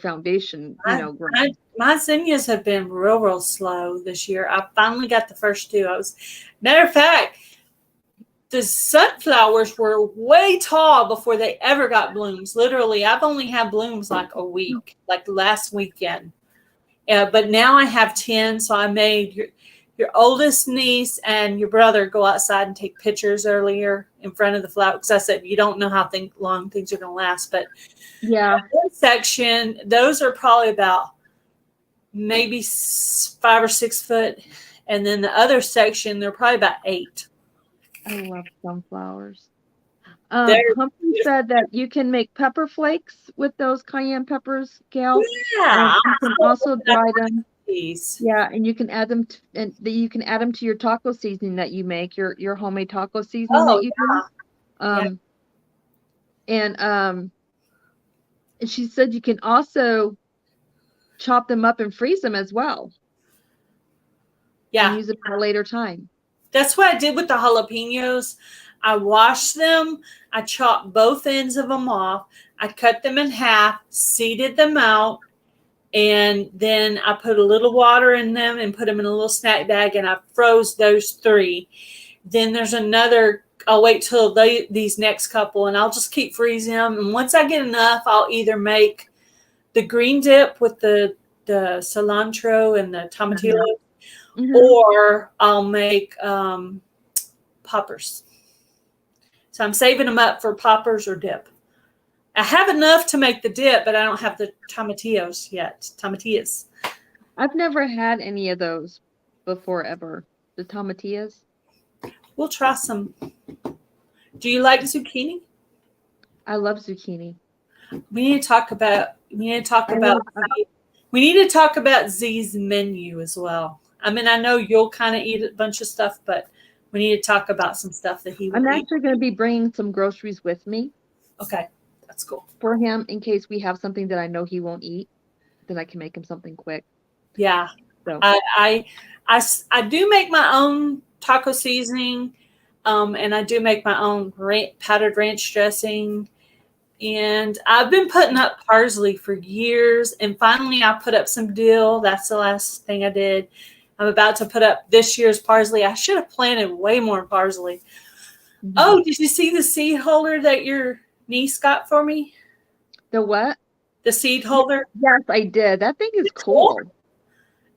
foundation, growing. My zinnias have been real slow this year. I finally got the first 2. Matter of fact, the sunflowers were way tall before they ever got blooms. Literally, I've only had blooms like a week, like last weekend. But now I have 10, so I made your oldest niece and your brother go outside and take pictures earlier in front of the flower, because I said you don't know how long things are going to last. But yeah, one section, those are probably about maybe 5 or 6 foot, and then the other section, they're probably about 8. I love sunflowers. Humphrey said that you can make pepper flakes with those cayenne peppers, Gail. Yeah, And you can also dry them. these. Yeah, and you can add them you can add them to your taco seasoning that you make, your homemade taco seasoning Oh that you do. yeah. And she said you can also chop them up and freeze them as well. Yeah. And use them at a later time. That's what I did with the jalapenos. I washed them. I chopped both ends of them off. I cut them in half, seeded them out, and then I put a little water in them and put them in a little snack bag, and I froze those 3. Then there's another. I'll wait till these next couple, and I'll just keep freezing them. And once I get enough, I'll either make the green dip with the cilantro and the tomatillo, or I'll make poppers. So I'm saving them up for poppers or dip. I have enough to make the dip, but I don't have the tomatillos yet. Tomatillas. I've never had any of those before ever. The tomatillas. We'll try some. Do you like zucchini? I love zucchini. We need to talk about Z's menu as well. I mean, I know you'll kind of eat a bunch of stuff, but we need to talk about some stuff that he will I'm eat. actually going to be bringing some groceries with me. Okay, that's cool. For him, in case we have something that I know he won't eat, then I can make him something quick. Yeah. So I do make my own taco seasoning, and I do make my own powdered ranch dressing. And I've been putting up parsley for years, and finally I put up some dill. That's the last thing I did. I'm about to put up this year's parsley. I should have planted way more parsley. Mm-hmm. Oh, did you see the seed holder that your niece got for me? The what? The seed holder? Yes, I did. That thing is cool.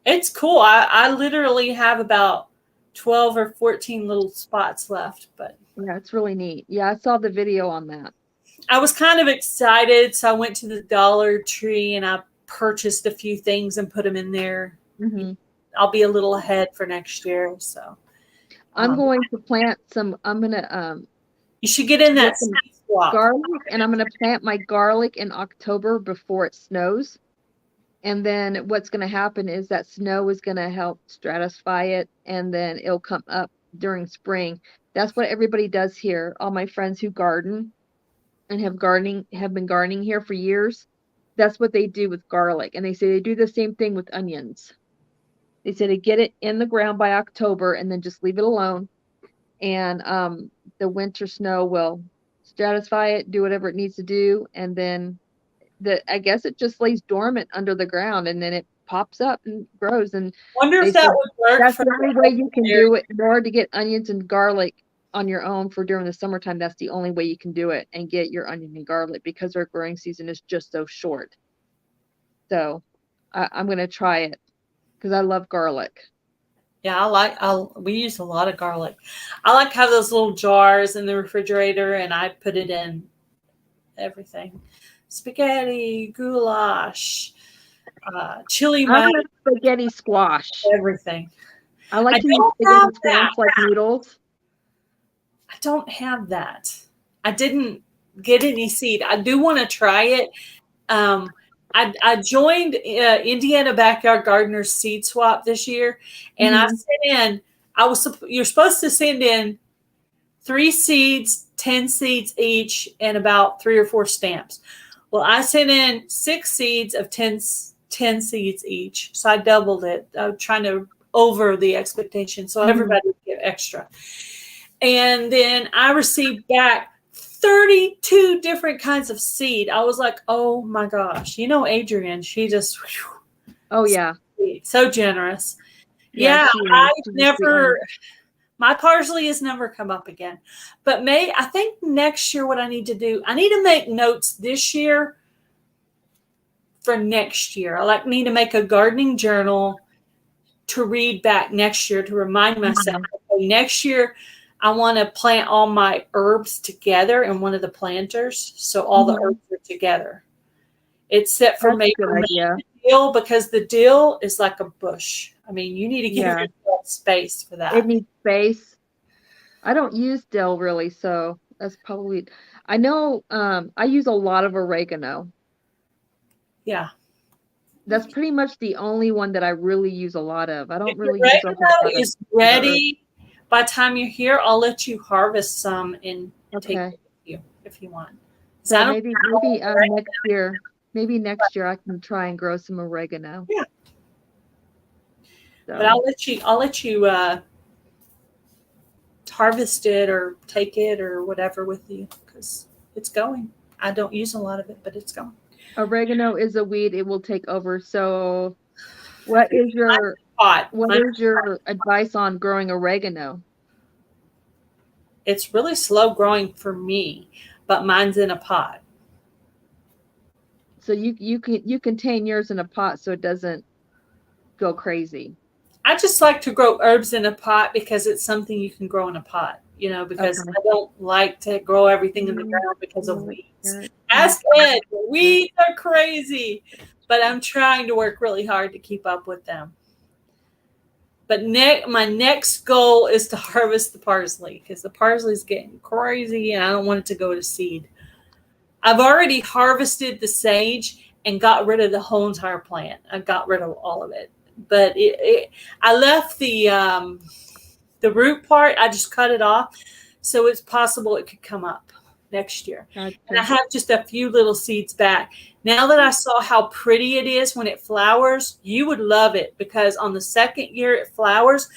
It's cool. I literally have about 12 or 14 little spots left, but yeah, it's really neat. Yeah, I saw the video on that. I was kind of excited, so I went to the Dollar Tree and I purchased a few things and put them in there. Mm-hmm. I'll be a little ahead for next year, so I'm going to plant some. I'm gonna you should get in that swap. Garlic, and I'm gonna plant my garlic in October before it snows. And then what's gonna happen is that snow is gonna help stratify it, and then it'll come up during spring. That's what everybody does here. All my friends who garden and have been gardening here for years. That's what they do with garlic, and they say they do the same thing with onions. They say to get it in the ground by October and then just leave it alone. And the winter snow will stratify it, do whatever it needs to do. And then I guess it just lays dormant under the ground, and then it pops up and grows. And wonder if that would work. That's the only way you can do it. In order to get onions and garlic on your own for during the summertime, that's the only way you can do it and get your onion and garlic, because our growing season is just so short. So I'm going to try it, because I love garlic. Yeah, we use a lot of garlic. I like to have those little jars in the refrigerator, and I put it in everything. Spaghetti, goulash, chili. Spaghetti squash. Everything. I like to use spaghetti squash like noodles. I don't have that. I didn't get any seed. I do want to try it. I joined Indiana Backyard Gardeners Seed Swap this year, and I sent in. You're supposed to send in 3 seeds, 10 seeds each, and about 3 or 4 stamps. Well, I sent in 6 seeds of 10 seeds each, so I doubled it. I'm trying to over the expectation, so everybody would get extra. And then I received back 32 different kinds of seed. I was like, oh my gosh. You know, Adrienne, she just, oh yeah, so generous. Yeah, my parsley has never come up again. But I think next year what I need to do, I need to make notes this year for next year. I need to make a gardening journal to read back next year to remind myself, okay, next year I want to plant all my herbs together in one of the planters, so all the herbs are together. It's set for dill, because the dill is like a bush. I mean, you need to give yourself space for that. It needs space. I don't use dill really, so That's probably, I know, I use a lot of oregano. Yeah. That's pretty much the only one that I really use a lot of. I If don't your really use a whole lot oregano of is ready, by the time you're here, I'll let you harvest some and take okay. it with you if you want. So So I don't maybe next year I can try and grow some oregano. Yeah. So But I'll let you harvest it or take it or whatever with you because it's going. I don't use a lot of it, but it's going. oregano is a weed, it will take over. So what is your Pot. advice on growing oregano? It's really slow growing for me, but mine's in a pot. So you contain yours in a pot so it doesn't go crazy. I just like to grow herbs in a pot because it's something you can grow in a pot, because Okay. I don't like to grow everything in the ground because of weeds. Carrot. Ask Ed, weeds are crazy, but I'm trying to work really hard to keep up with them. But my next goal is to harvest the parsley because the parsley is getting crazy and I don't want it to go to seed. I've already harvested the sage and got rid of the whole entire plant. I got rid of all of it. But I left the root part. I just cut it off, so it's possible it could come up next year. Gotcha. And I have just a few little seeds back. Now that I saw how pretty it is when it flowers, you would love it because on the second year it flowers,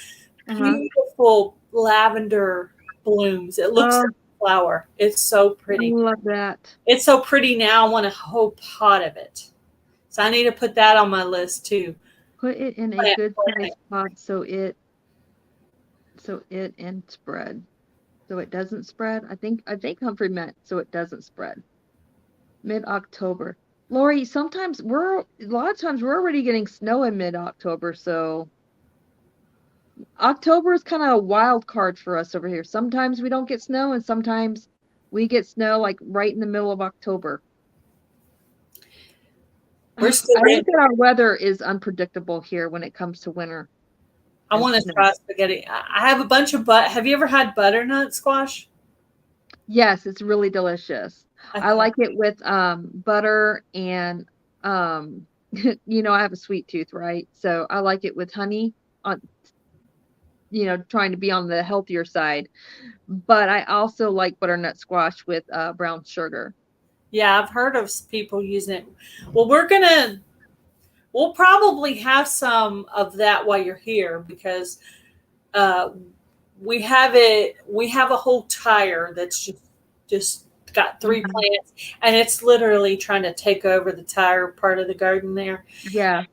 beautiful lavender blooms. It looks like a flower. It's so pretty. I love that. It's so pretty now. I want a whole pot of it. So I need to put that on my list too. Put it in a good sized pot so it and spread. So it doesn't spread. I think Humphrey meant so it doesn't spread. Mid-October. Lori, a lot of times we're already getting snow in mid-October, so October is kind of a wild card for us over here. Sometimes we don't get snow and sometimes we get snow like right in the middle of October. I think that our weather is unpredictable here when it comes to winter. I want to try spaghetti. I have a bunch of have you ever had butternut squash? Yes, it's really delicious. I like it with butter and I have a sweet tooth, right? So I like it with honey on trying to be on the healthier side. But I also like butternut squash with brown sugar. Yeah, I've heard of people using it. Well, we'll probably have some of that while you're here because we have a whole tire that's just got 3 plants and it's literally trying to take over the tire part of the garden there. Yeah.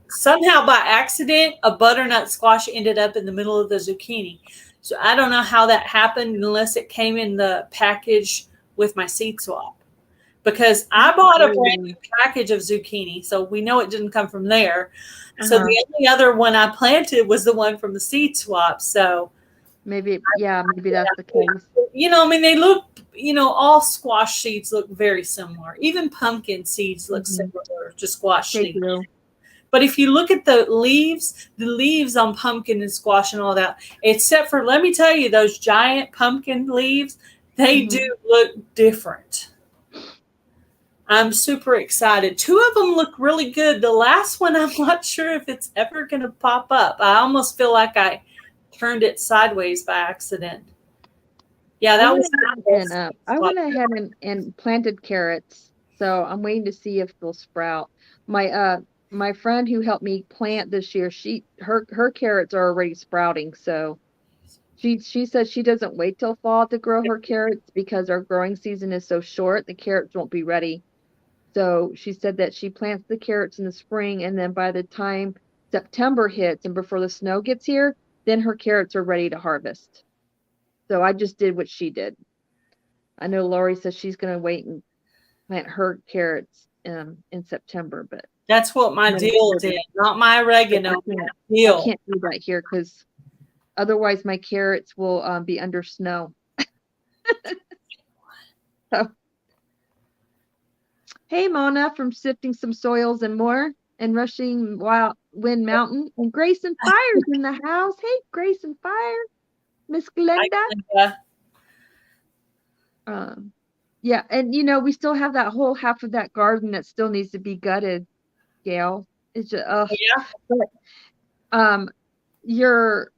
Somehow by accident, a butternut squash ended up in the middle of the zucchini. So I don't know how that happened unless it came in the package with my seed swap. Because I bought a brand new package of zucchini, so we know it didn't come from there. So the only other one I planted was the one from the seed swap. So maybe that's the case. They look, all squash seeds look very similar. Even pumpkin seeds look similar to squash seeds. But if you look at the leaves on pumpkin and squash and all that, except for, let me tell you, those giant pumpkin leaves, they do look different. I'm super excited. 2 of them look really good. The last one, I'm not sure if it's ever going to pop up. I almost feel like I turned it sideways by accident. Yeah, that was. I went ahead and planted carrots, so I'm waiting to see if they'll sprout. My friend who helped me plant this year, her carrots are already sprouting, so she said she doesn't wait till fall to grow her carrots because our growing season is so short, the carrots won't be ready. So she said that she plants the carrots in the spring, and then by the time September hits and before the snow gets here, then her carrots are ready to harvest. So I just did what she did. I know Lori says she's going to wait and plant her carrots in September, but that's what my deal did, not my oregano. I can't do that here because otherwise my carrots will be under snow. So. Hey, Mona from Sifting Some Soils and More and Rushing Wind Mountain. And Grace and Fire's in the house. Hey, Grace and Fire. Miss Glenda. Hi, Glenda. Yeah, and we still have that whole half of that garden that still needs to be gutted, Gail. It's just, Yeah. but your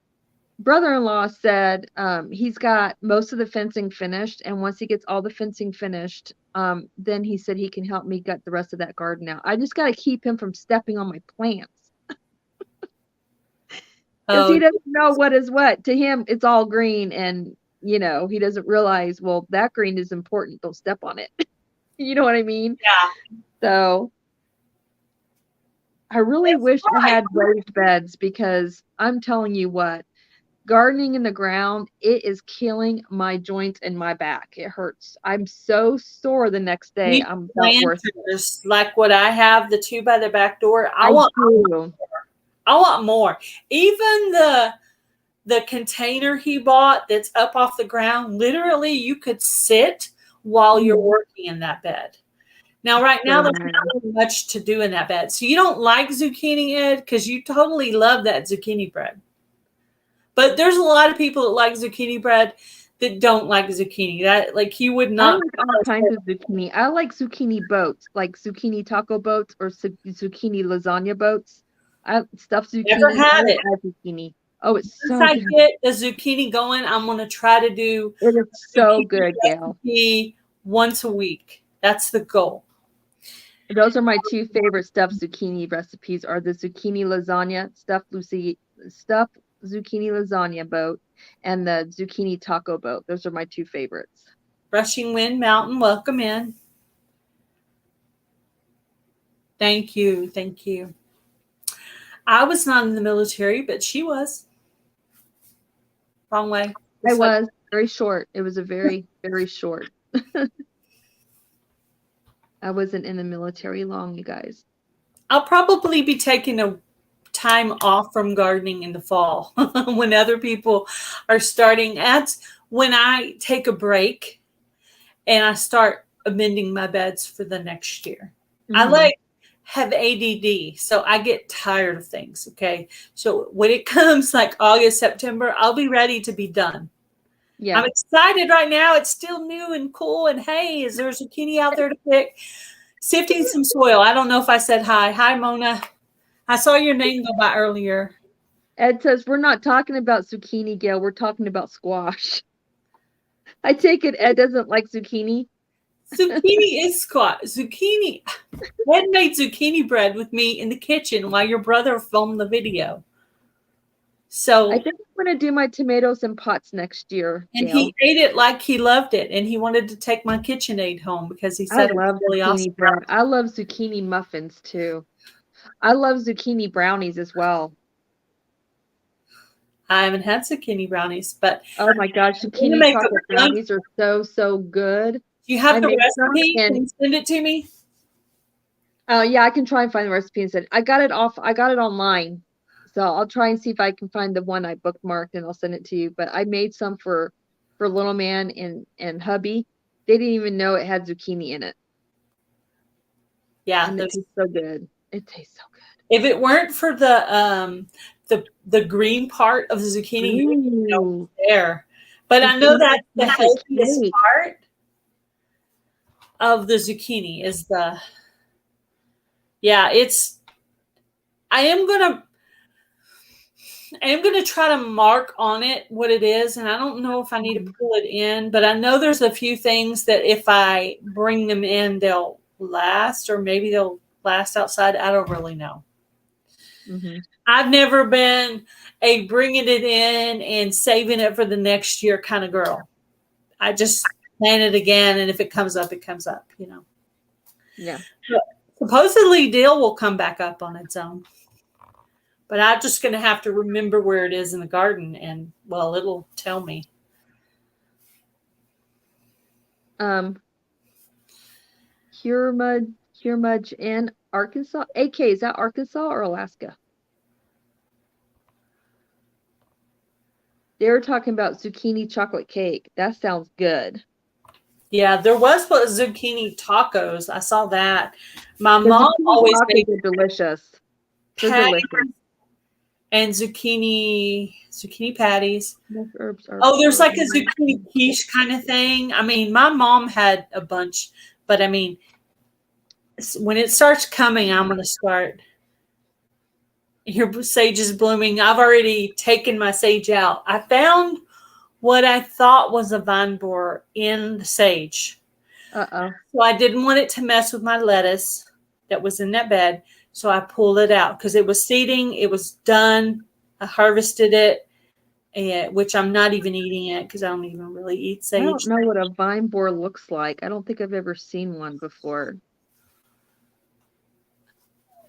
brother-in-law said he's got most of the fencing finished, and once he gets all the fencing finished, then he said he can help me gut the rest of that garden out. I just got to keep him from stepping on my plants. Because he doesn't know what is what. To him, it's all green, and he doesn't realize, well, that green is important. Don't step on it. You know what I mean? Yeah. So I really wish I had raised beds, because I'm telling you what, gardening in the ground, it is killing my joints and my back. It hurts. I'm so sore the next day. I'm not worth it. Like what I have, the 2 by the back door. I want more. Even the container he bought that's up off the ground, literally you could sit while you're working in that bed. Now, right now, there's not much to do in that bed. So you don't like zucchini, Ed, because you totally love that zucchini bread. But there's a lot of people that like zucchini bread that don't like zucchini. That, like, he would not. I like all kinds of zucchini. I like zucchini boats, like zucchini taco boats or zucchini lasagna boats. Stuffed zucchini. Never had it. Zucchini. Oh, it's so Once I good. get the zucchini going, I'm going to try to do it is so good, Gail. Once a week. That's the goal. Those are my 2 favorite stuffed zucchini recipes, are the zucchini lasagna, stuffed zucchini lasagna boat, and the zucchini taco boat. Those are my 2 favorites. Rushing Wind Mountain, welcome in. Thank you. Thank you. I was not in the military, but she was. Wrong way. I was very short. It was a very, very short. I wasn't in the military long, you guys. I'll probably be taking a time off from gardening in the fall when other people are starting. That's when I take a break and I start amending my beds for the next year. I have ADD, so I get tired of things. Okay. So when it comes like August, September, I'll be ready to be done. Yeah. I'm excited right now. It's still new and cool. And hey, is there a zucchini out there to pick? Sifting some soil. I don't know if I said hi. Hi, Mona. I saw your name go by earlier. Ed says, we're not talking about zucchini, Gail. We're talking about squash. I take it Ed doesn't like zucchini. Zucchini is squash. Zucchini. Ed made zucchini bread with me in the kitchen while your brother filmed the video. So I think I'm going to do my tomatoes in pots next year. And Gail. He ate it like he loved it. And he wanted to take my KitchenAid home because he said it was really awesome. Bread. I love zucchini muffins too. I love zucchini brownies as well. I haven't had zucchini brownies, but oh my gosh, zucchini chocolate brownies are so good. You have the recipe? Can you send it to me? Yeah, I can try and find the recipe and send it. I got it online. So I'll try and see if I can find the one I bookmarked and I'll send it to you. But I made some for little man and hubby. They didn't even know it had zucchini in it. Yeah, and it tastes so good. It tastes so good. If it weren't for the green part of the zucchini, you wouldn't know it's there. But I know that's the healthiest part of the zucchini is the. Yeah, I am gonna try to mark on it what it is, and I don't know if I need to pull it in, but I know there's a few things that if I bring them in, they'll last, or maybe they'll last outside. I don't really know. Mm-hmm. I've never been a bringing it in and saving it for the next year kind of girl. I just plant it again, and if it comes up, it comes up, Yeah. But supposedly dill will come back up on its own. But I'm just going to have to remember where it is in the garden, and, well, it'll tell me. Curmudge in Arkansas. AK, is that Arkansas or Alaska? They were talking about zucchini chocolate cake. That sounds good. Yeah, there was zucchini tacos. I saw that. My mom always made delicious. They're delicious. and zucchini patties. Most herbs are. Oh, there's like a zucchini quiche kind of thing. I mean, my mom had a bunch, but I mean, when it starts coming, I'm going to start. Your sage is blooming. I've already taken my sage out. I found what I thought was a vine borer in the sage. Uh-oh. So I didn't want it to mess with my lettuce that was in that bed. So I pulled it out because it was seeding. It was done. I harvested it, which I'm not even eating it because I don't even really eat sage. I don't know what a vine borer looks like. I don't think I've ever seen one before.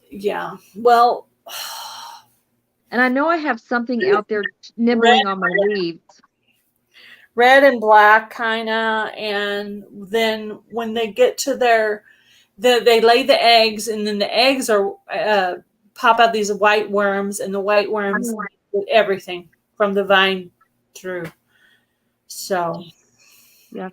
Yeah. Well, and I know I have something out there nibbling on my leaves. Red and black kind of, and then when they get to they lay the eggs, and then the eggs are pop out these white worms, and the white worms eat everything from the vine through. So, yeah.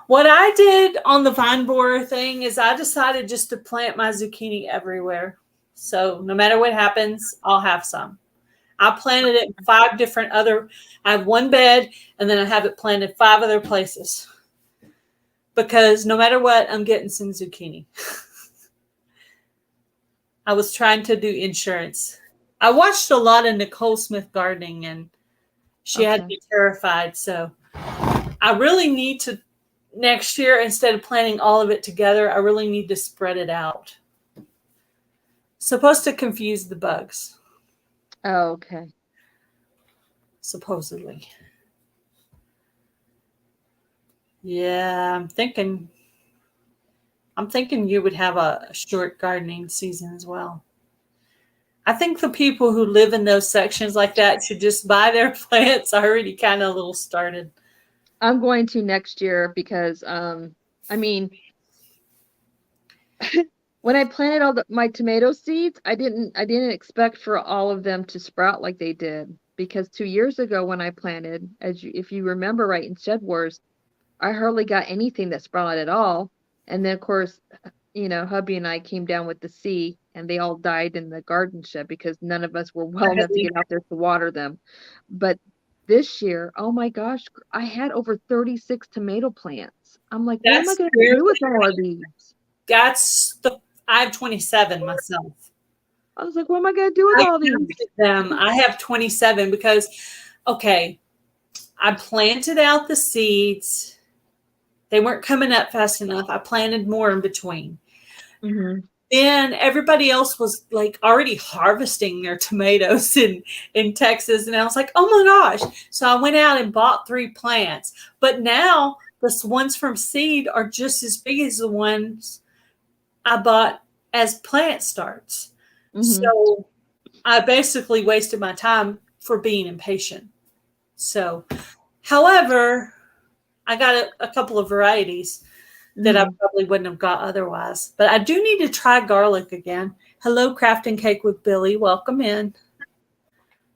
What I did on the vine borer thing is I decided just to plant my zucchini everywhere. So no matter what happens, I'll have some. I planted it in 5 different I have one bed, and then I have it planted 5 other places. Because no matter what, I'm getting some zucchini. I was trying to do insurance. I watched a lot of Nicole Smith gardening, and she had me terrified. So I really need to, next year, instead of planting all of it together, I really need to spread it out. Supposed to confuse the bugs. Oh, okay. Supposedly. Yeah, I'm thinking you would have a short gardening season as well. I think the people who live in those sections like that should just buy their plants already kind of a little started. I'm going to next year because, I mean, when I planted all my tomato seeds, I didn't expect for all of them to sprout like they did, because 2 years ago when I planted, if you remember right, in Shed Wars, I hardly got anything that sprouted at all. And then of course, hubby and I came down with the sea, and they all died in the garden shed because none of us were well enough to get out there to water them. But this year, oh my gosh, I had over 36 tomato plants. I'm like, what am I going to do with all of these? I have 27 myself. I was like, what am I going to do with all these? I have 27 because, I planted out the seeds. They weren't coming up fast enough. I planted more in between. Mm-hmm. Then everybody else was like already harvesting their tomatoes in Texas. And I was like, oh my gosh. So I went out and bought 3 plants. But now the ones from seed are just as big as the ones I bought as plant starts. Mm-hmm. So I basically wasted my time for being impatient. So, however, I got a couple of varieties that I probably wouldn't have got otherwise. But I do need to try garlic again. Hello, Crafting Cake with Billy. Welcome in.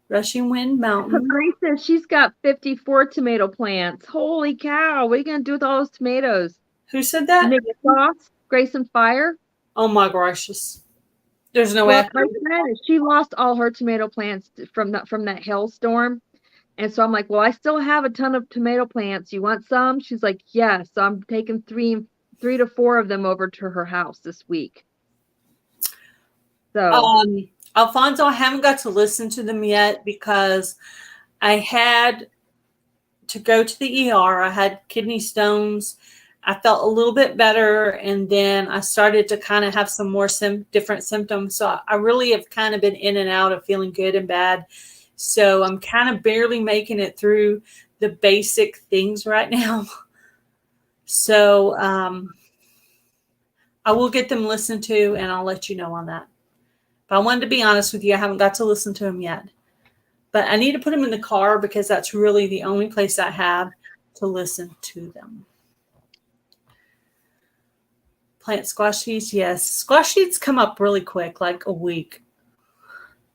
Rushing Wind Mountain. Grace says she's got 54 tomato plants. Holy cow. What are you going to do with all those tomatoes? Who said that? Make a sauce? Grace and Fire? Oh my gracious. There's no way. She lost all her tomato plants from that hailstorm. And so I'm like, well, I still have a ton of tomato plants. You want some? She's like, yes. So I'm taking 3 to 4 of them over to her house this week. So Alfonso, I haven't got to listen to them yet because I had to go to the ER. I had kidney stones. I felt a little bit better, and then I started to kind of have some more different symptoms. So I really have kind of been in and out of feeling good and bad. So I'm kind of barely making it through the basic things right now. So I will get them listened to, and I'll let you know on that. But I wanted to be honest with you. I haven't got to listen to them yet. But I need to put them in the car because that's really the only place I have to listen to them. Plant squash seeds, yes. Squash seeds come up really quick, like a week,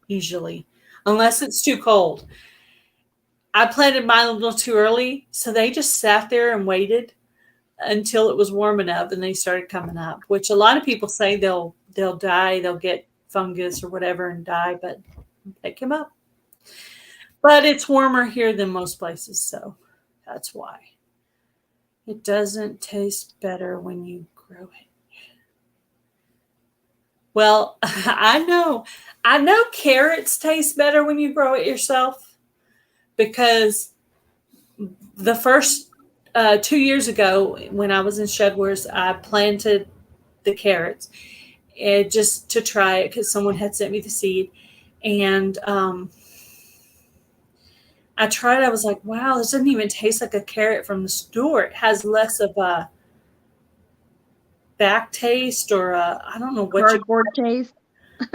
usually, unless it's too cold. I planted mine a little too early, so they just sat there and waited until it was warm enough, and they started coming up, which a lot of people say they'll die, they'll get fungus or whatever and die, but they came up. But it's warmer here than most places, so that's why. It doesn't taste better when you grow it. Well, I know carrots taste better when you grow it yourself, because the first 2 years ago when I was in Shedwars, I planted the carrots just to try it because someone had sent me the seed. And I tried it. I was like, wow, this doesn't even taste like a carrot from the store. It has less of a back taste, or I don't know what Cardboard taste.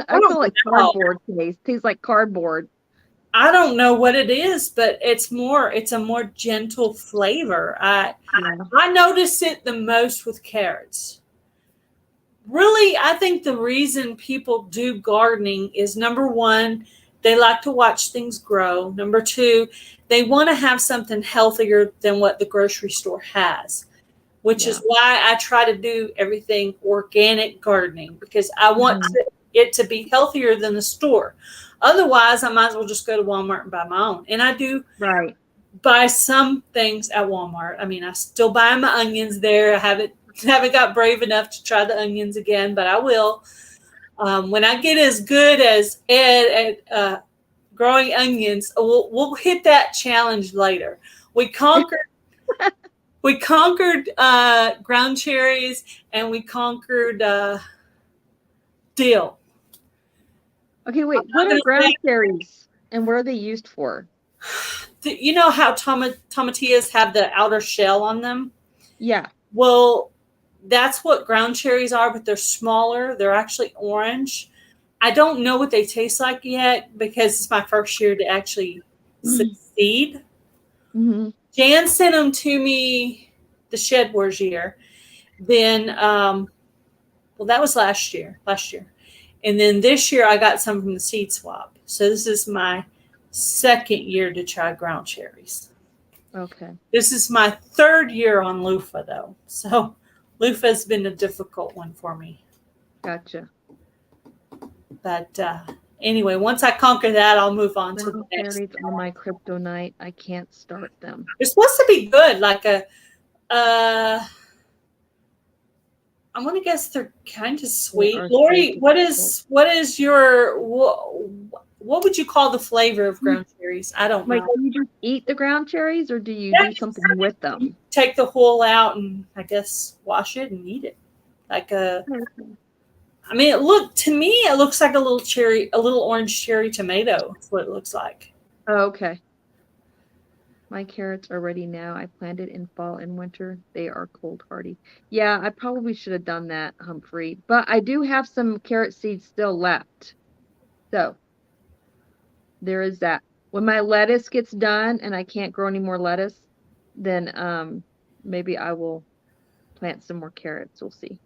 I call it cardboard taste. Tastes like cardboard. I don't know what it is, but it's a more gentle flavor. I notice it the most with carrots. Really, I think the reason people do gardening is, number one, they like to watch things grow. Number two, they want to have something healthier than what the grocery store has, which is why I try to do everything organic gardening, because I want it to be healthier than the store. Otherwise, I might as well just go to Walmart and buy my own. And I do buy some things at Walmart. I mean, I still buy my onions there. I haven't got brave enough to try the onions again, but I will. When I get as good as Ed at growing onions, we'll hit that challenge later. We conquered ground cherries, and we conquered dill. Okay, wait. What are ground cherries, and what are they used for? You know how tomatillas have the outer shell on them? Yeah. Well, that's what ground cherries are, but they're smaller. They're actually orange. I don't know what they taste like yet, because it's my first year to actually succeed. Mm-hmm. Jan sent them to me the Shedwars year. Then, well, that was last year. And then this year I got some from the seed swap. So this is my second year to try ground cherries. Okay. This is my third year on loofah, though. So loofah has been a difficult one for me. Gotcha. But anyway, once I conquer that, I'll move on to the next. Cherries on my kryptonite. I can't start them. They're supposed to be good, like I'm gonna guess they're kind of sweet. Lori, what is your what would you call the flavor of ground cherries? I don't know. Do you just eat the ground cherries, or do you do something with them? You take the hull out and I guess wash it and eat it. Like I mean, it looks like a little orange cherry tomato. That's what it looks like. Oh, okay. My carrots are ready now. I planted in fall and winter. They are cold hardy. Yeah, I probably should have done that, Humphrey. But I do have some carrot seeds still left. So there is that. When my lettuce gets done and I can't grow any more lettuce, then maybe I will plant some more carrots. We'll see.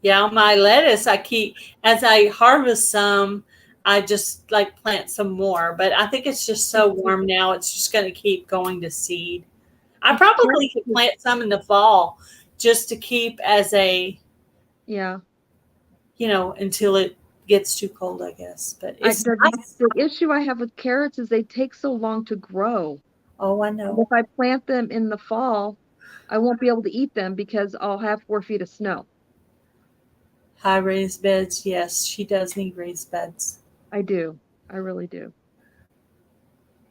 Yeah, my lettuce, as I harvest some, I just like plant some more, but I think it's just so warm now. It's just going to keep going to seed. I probably could plant some in the fall just to keep as a, until it gets too cold, I guess. But the issue I have with carrots is they take so long to grow. Oh, I know. And if I plant them in the fall, I won't be able to eat them because I'll have 4 feet of snow. High raised beds. Yes, she does need raised beds. I do. I really do.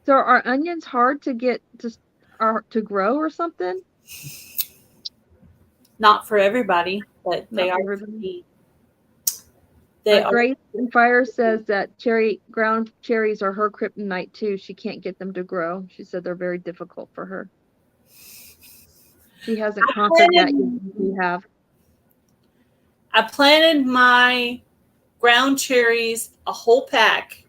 So are onions hard to get to grow or something? Not for everybody, but they are. Grace and Fire says that ground cherries are her kryptonite too. She can't get them to grow. She said they're very difficult for her. She hasn't conquered that yet. We have. I planted my ground cherries, a whole pack.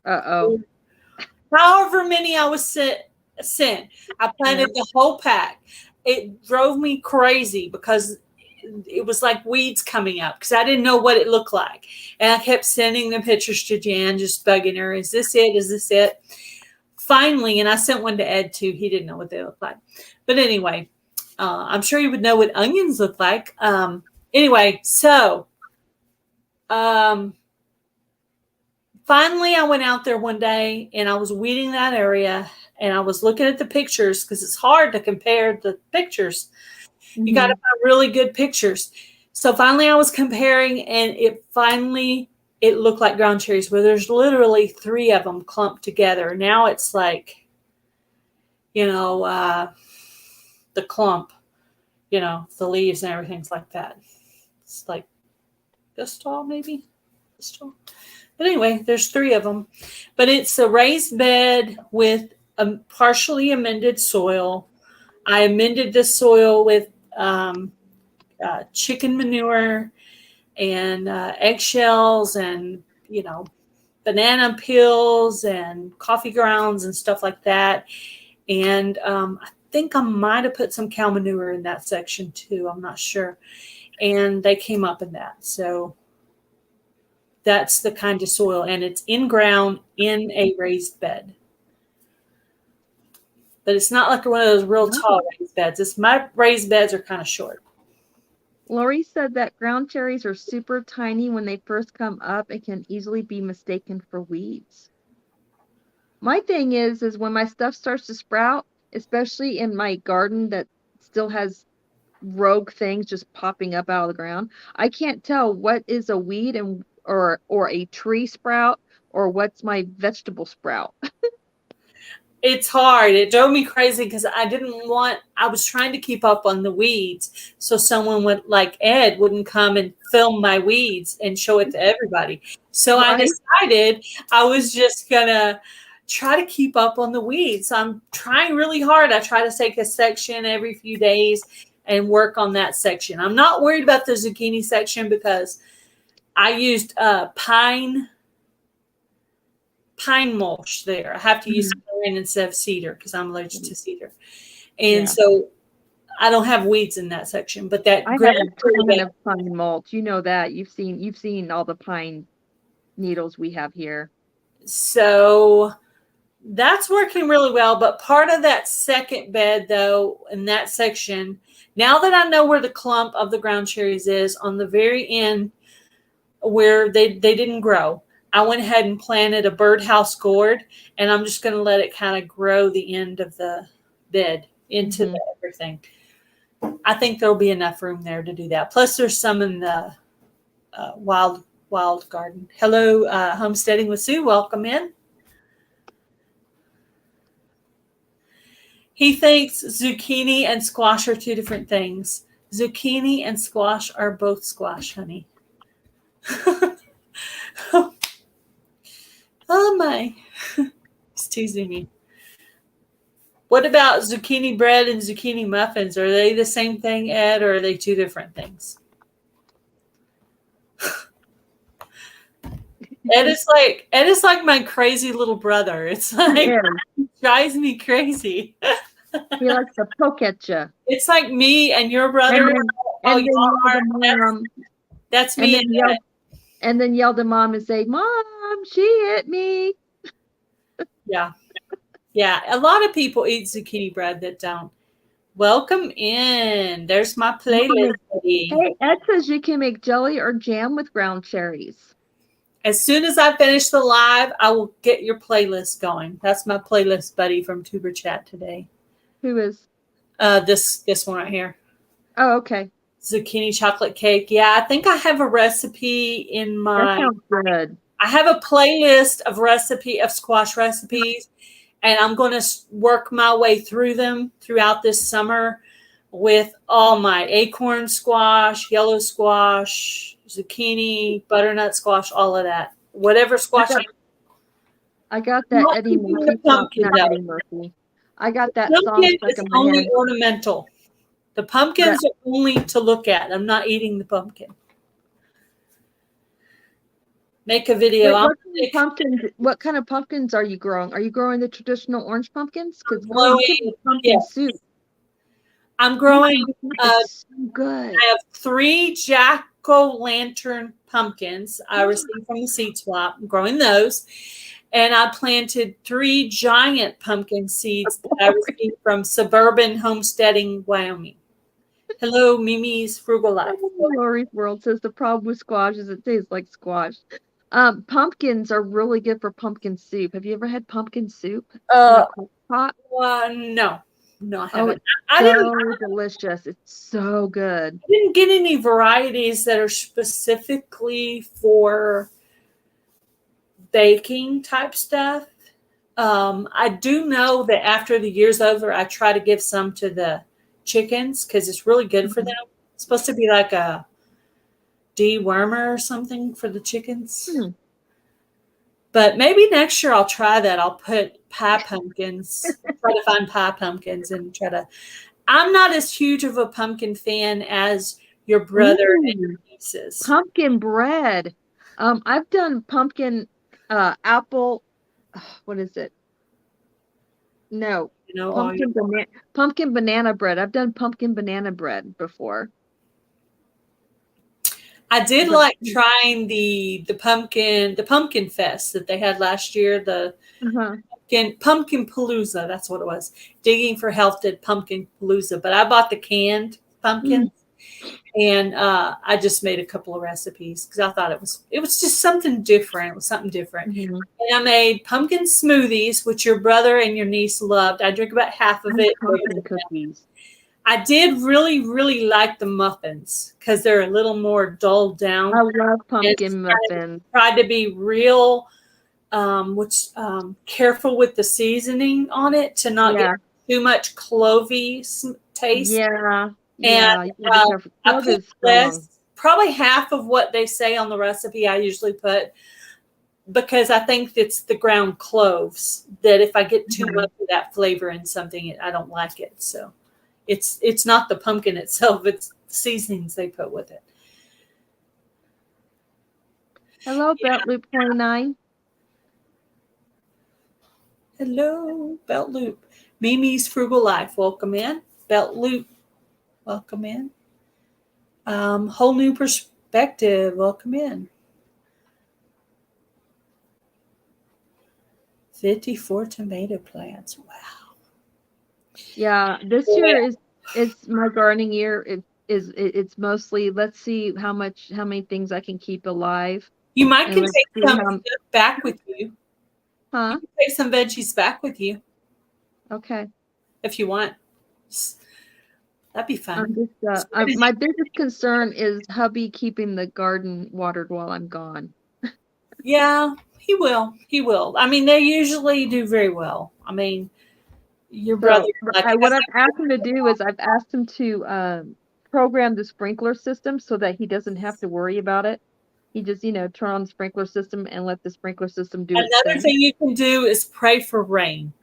However many I was sent. I planted the whole pack. It drove me crazy because it was like weeds coming up because I didn't know what it looked like. And I kept sending the pictures to Jan, just bugging her. Is this it? Is this it? Finally, and I sent one to Ed too. He didn't know what they looked like. But anyway, I'm sure he would know what onions look like. Anyway, so finally, I went out there one day and I was weeding that area and I was looking at the pictures because it's hard to compare the pictures. You got to find really good pictures. So finally I was comparing and it looked like ground cherries where there's literally 3 of them clumped together. Now it's like, the clump, the leaves and everything's like that. It's like this tall, maybe this tall. But anyway, there's 3 of them. But it's a raised bed with a partially amended soil. I amended the soil with chicken manure and eggshells and, banana peels and coffee grounds and stuff like that. And I think I might have put some cow manure in that section too. I'm not sure. And they came up in that. So that's the kind of soil. And it's in ground in a raised bed. But it's not like one of those real tall raised beds. My raised beds are kind of short. Lori said that ground cherries are super tiny when they first come up and can easily be mistaken for weeds. My thing is when my stuff starts to sprout, especially in my garden that still has rogue things just popping up out of the ground, I can't tell what is a weed or a tree sprout or what's my vegetable sprout. It's hard. It drove me crazy because I was trying to keep up on the weeds. So someone like Ed wouldn't come and film my weeds and show it to everybody. So I decided I was just going to try to keep up on the weeds. I'm trying really hard. I try to take a section every few days and work on that section. I'm not worried about the zucchini section because I used pine mulch there. I have to use pine instead of cedar because I'm allergic to cedar. And so I don't have weeds in that section, but that I have a ton of pine mulch. You know that. You've seen all the pine needles we have here. So that's working really well. But part of that second bed, though, in that section, now that I know where the clump of the ground cherries is on the very end where they didn't grow, I went ahead and planted a birdhouse gourd, and I'm just going to let it kind of grow the end of the bed into everything. I think there'll be enough room there to do that. Plus, there's some in the wild garden. Hello, Homesteading with Sue. Welcome in. He thinks zucchini and squash are 2 different things. Zucchini and squash are both squash, honey. Oh my. He's teasing me. What about zucchini bread and zucchini muffins? Are they the same thing, Ed, or are they 2 different things? Ed is like my crazy little brother. It's like it drives me crazy. He likes to poke at you. It's like me and your brother. That's me. And then yell to mom and say, "Mom, she hit me." Yeah. Yeah. A lot of people eat zucchini bread that don't. Welcome in. There's my playlist. Hey, Ed says you can make jelly or jam with ground cherries. As soon as I finish the live, I will get your playlist going. That's my playlist buddy from Tuber Chat today. Who is? This one right here. Oh, okay. Zucchini chocolate cake. Yeah, I think I have a recipe in my. That sounds good. I have a playlist of squash recipes, and I'm going to work my way through them throughout this summer with all my acorn squash, yellow squash, zucchini, butternut squash, all of that. Whatever squash. I got that Eddie Murphy. Eddie Murphy. I got that song stuck in my only head. Ornamental. The pumpkins are only to look at. I'm not eating the pumpkin. Make a video. What kind of pumpkins are you growing? Are you growing the traditional orange pumpkins? Because pumpkin soup. I'm growing. So good. I have 3 jack-o'-lantern pumpkins I received from the seed swap. I'm growing those. And I planted 3 giant pumpkin seeds that I received from Suburban Homesteading, Wyoming. Hello, Mimi's Frugal Life. Lori's World says the problem with squash is it tastes like squash. Pumpkins are really good for pumpkin soup. Have you ever had pumpkin soup in Uh, a crock pot? no, I Oh, haven't. it's I so didn't. delicious. It's so good. I didn't get any varieties that are specifically for baking type stuff. I do know that after the year's over, I try to give some to the chickens because it's really good for Mhm. them. It's supposed to be like a dewormer or something for the chickens. Hmm. But maybe next year I'll try that. I'll put pie pumpkins, try to find pie pumpkins and try to. I'm not as huge of a pumpkin fan as your brother and your Ooh, nieces. pumpkin bread. I've done pumpkin apple. What is it? No, You know, all your pumpkin banana bread. I've done pumpkin banana bread before. I did But like trying the pumpkin fest that they had last year. The uh-huh. pumpkin palooza. That's what it was. Digging for Health did pumpkin palooza, but I bought the canned pumpkins and I just made a couple of recipes because I thought it was just something different. It was something different. Mm-hmm. And I made pumpkin smoothies, which your brother and your niece loved. I drink about half of it. Pumpkin cookies. I did really, really like the muffins because they're a little more dulled down. I love pumpkin It's muffins. Tried to be real, careful with the seasoning on it to not Yeah. get too much clovey taste. Yeah. And You gotta be careful. I Clove put is strong. probably half of what they say on the recipe. I usually put because I think it's the ground cloves that if I get too Mhm. much of that flavor in something, I don't like it. So it's not the pumpkin itself; it's the seasonings they put with it. Hello, Belt Loop 29. Hello, Belt Loop. Mimi's Frugal Life. Welcome in. Belt Loop. Welcome in. Whole new perspective. Welcome in. 54 tomato plants. Wow. Yeah, this year is my gardening year. It's mostly let's see how many things I can keep alive, You might and can let's take see some how stuff back with you. You huh? can take some veggies back with you Okay. if you want. That'd be fun. I'm just my biggest concern is hubby keeping the garden watered while I'm gone. Yeah, he will. He will. I mean, they usually do very well. I mean, your brother. So what I've asked him to do is I've asked him to program the sprinkler system so that he doesn't have to worry about it. He just, turn on the sprinkler system and let the sprinkler system do its Another thing. thing you can do is pray for rain.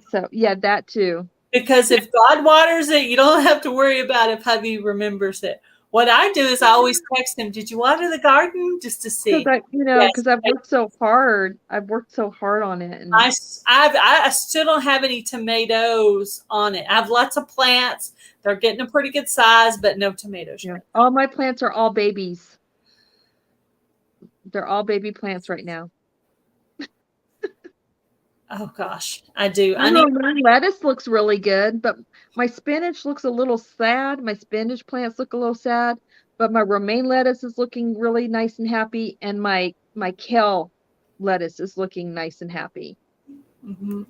So yeah, that too. Because if God waters it, you don't have to worry about if hubby remembers it. What I do is I always text him, "Did you water the garden?" Just to see. Yes. Because I've worked so hard. I've worked so hard on it, and I still don't have any tomatoes on it. I have lots of plants. They're getting a pretty good size, but no tomatoes yet. all my plants are all babies. They're all baby plants right now. Oh gosh, I do. I know my lettuce looks really good, but my spinach looks a little sad. My spinach plants look a little sad, but my romaine lettuce is looking really nice and happy, and my kale lettuce is looking nice and happy.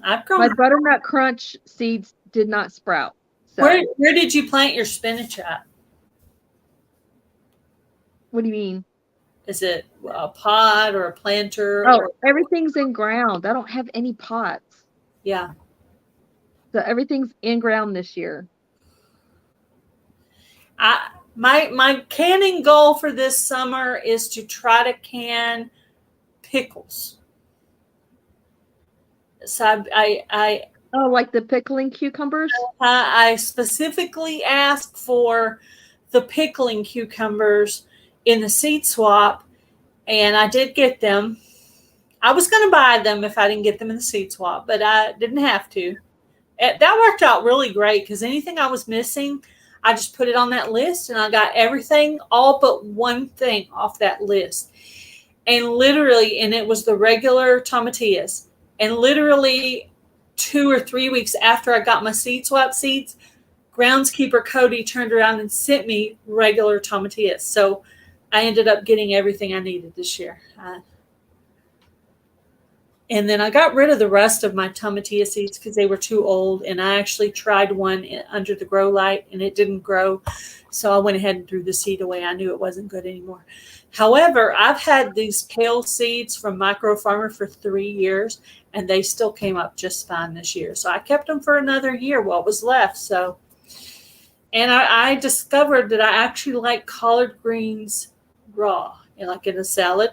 I've grown. My butternut crunch seeds did not sprout. So Where did you plant your spinach at? what do you mean? Is it a pot or a planter? Oh, everything's in ground. I don't have any pots. Yeah. So everything's in ground this year. My canning goal for this summer is to try to can pickles. So I like the pickling cucumbers? I specifically asked for the pickling cucumbers in the seed swap, and I did get them. I was going to buy them if I didn't get them in the seed swap, but I didn't have to. That worked out really great because anything I was missing, I just put it on that list, and I got everything, all but one thing off that list. And it was the regular tomatillas. And literally 2 or 3 weeks after I got my seed swap seeds, groundskeeper Cody turned around and sent me regular tomatillas. So I ended up getting everything I needed this year. And then I got rid of the rest of my tomatillo seeds because they were too old. And I actually tried one under the grow light and it didn't grow. So I went ahead and threw the seed away. I knew it wasn't good anymore. However, I've had these kale seeds from Micro Farmer for 3 years, and they still came up just fine this year. So I kept them for another year, what was left. So, and I discovered that I actually like collard greens raw, like in a salad,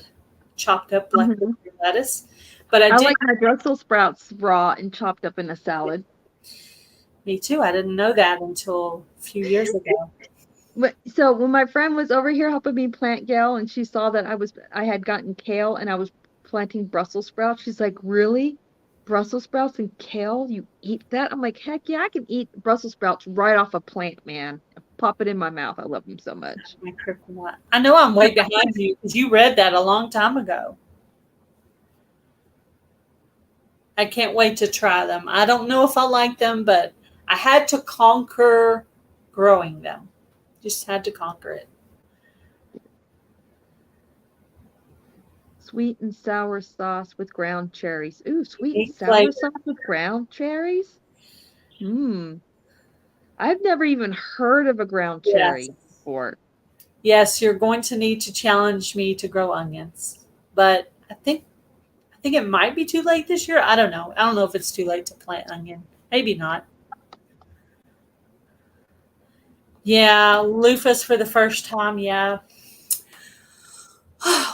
chopped up like lettuce. But I like my Brussels sprouts raw and chopped up in a salad. Me too. I didn't know that until a few years ago. So when my friend was over here helping me plant, Gail, and she saw that I had gotten kale and I was planting Brussels sprouts, she's like, "Really? Brussels sprouts and kale? You eat that?" I'm like, "Heck yeah, I can eat Brussels sprouts right off a plant, man. Pop it in my mouth. I love them so much." I know I'm way behind you because you read that a long time ago. I can't wait to try them. I don't know if I like them, but I had to conquer growing them. Just had to conquer it. Sweet and sour sauce with ground cherries. Ooh, sweet and sour sauce with ground cherries? I've never even heard of a ground cherry before. Yes, you're going to need to challenge me to grow onions. But I think it might be too late this year. I don't know. I don't know if it's too late to plant onion. Maybe not. Yeah, loofahs for the first time. Yeah.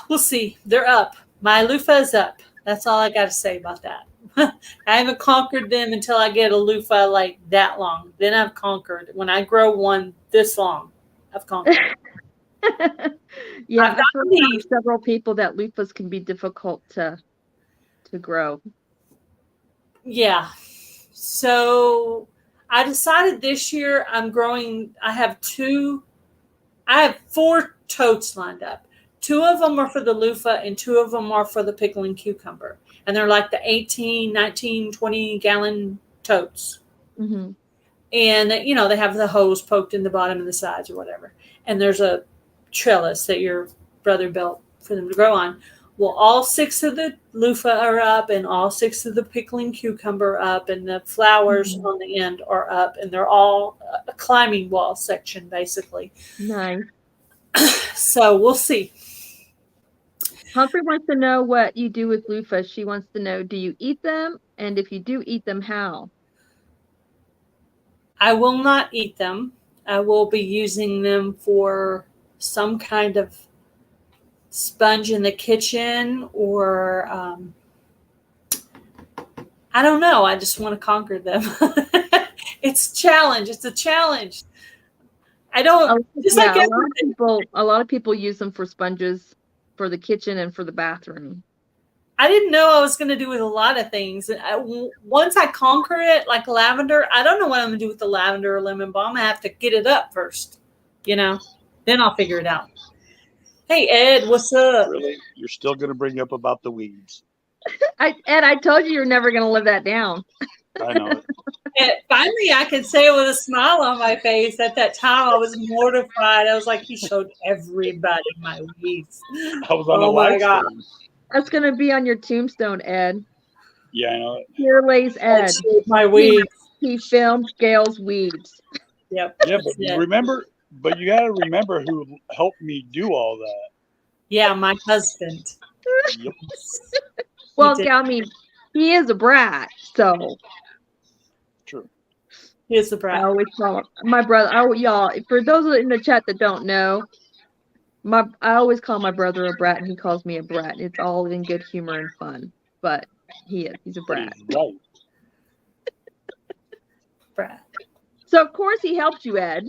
We'll see. They're up. My loofah is up. That's all I got to say about that. I haven't conquered them until I get a loofah like that long. Then I've conquered. When I grow one this long, I've conquered. Yeah, I've heard from several people that loofahs can be difficult to grow. Yeah. So I decided this year I'm growing. I have 4 totes lined up. 2 of them are for the loofah and 2 of them are for the pickling cucumber. And they're like the 18, 19, 20 gallon totes. Mm-hmm. And, they have the hose poked in the bottom and the sides or whatever. And there's a trellis that your brother built for them to grow on. Well, all 6 of the loofah are up and all 6 of the pickling cucumber up and the flowers on the end are up. And they're all a climbing wall section, basically. Nice. So we'll see. Humphrey wants to know what you do with loofahs. She wants to know, do you eat them? And if you do eat them, how? I will not eat them. I will be using them for some kind of sponge in the kitchen or I don't know. I just want to conquer them. It's a challenge. It's a challenge. I don't just like a lot of people use them for sponges for the kitchen and for the bathroom. I didn't know I was going to do with a lot of things. Once I conquer it, like lavender, I don't know what I'm going to do with the lavender or lemon balm. I have to get it up first, then I'll figure it out. Hey, Ed, what's up? Really? You're still going to bring up about the weeds. Ed, I told you you're never going to live that down. I know it. And finally, I could say it with a smile on my face. At that time, I was mortified. I was like, he showed everybody my weeds. I was on the live stream. That's going to be on your tombstone, Ed. Yeah, I know it. Here lays Ed. My weeds. He filmed Gail's weeds. Yep. Yeah, but you got to remember who helped me do all that. Yeah, my husband. Yep. Well, I mean, he is a brat, so. True. He is a brat. I always call him my brother. Y'all, for those in the chat that don't know, I always call my brother a brat, and he calls me a brat. It's all in good humor and fun, but he's a brat. Right. Brat. So of course he helped you, Ed.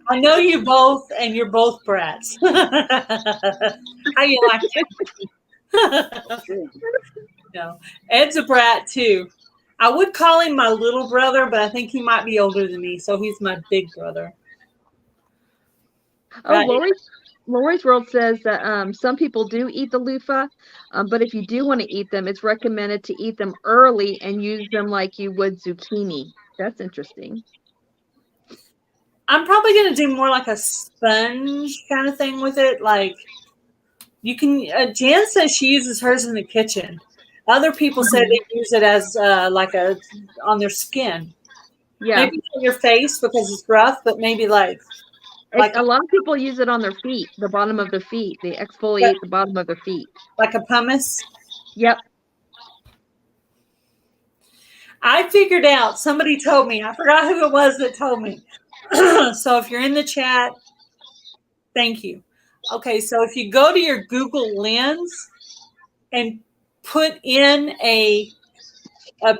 I know you both, and you're both brats. How you like it? No, Ed's a brat too. I would call him my little brother, but I think he might be older than me, so he's my big brother. Oh, Lori's World says that some people do eat the loofah, but if you do want to eat them, it's recommended to eat them early and use them like you would zucchini. That's interesting. I'm probably going to do more like a sponge kind of thing with it. Like you can, Jan says she uses hers in the kitchen. Other people say they use it as like on their skin. Yeah. Maybe on your face because it's rough, but maybe like A lot of people use it on their feet, the bottom of their feet. They exfoliate the bottom of their feet. a pumice. Yep. I figured out, somebody told me, I forgot who it was that told me. So if you're in the chat, thank you. Okay, so if you go to your Google Lens and put in a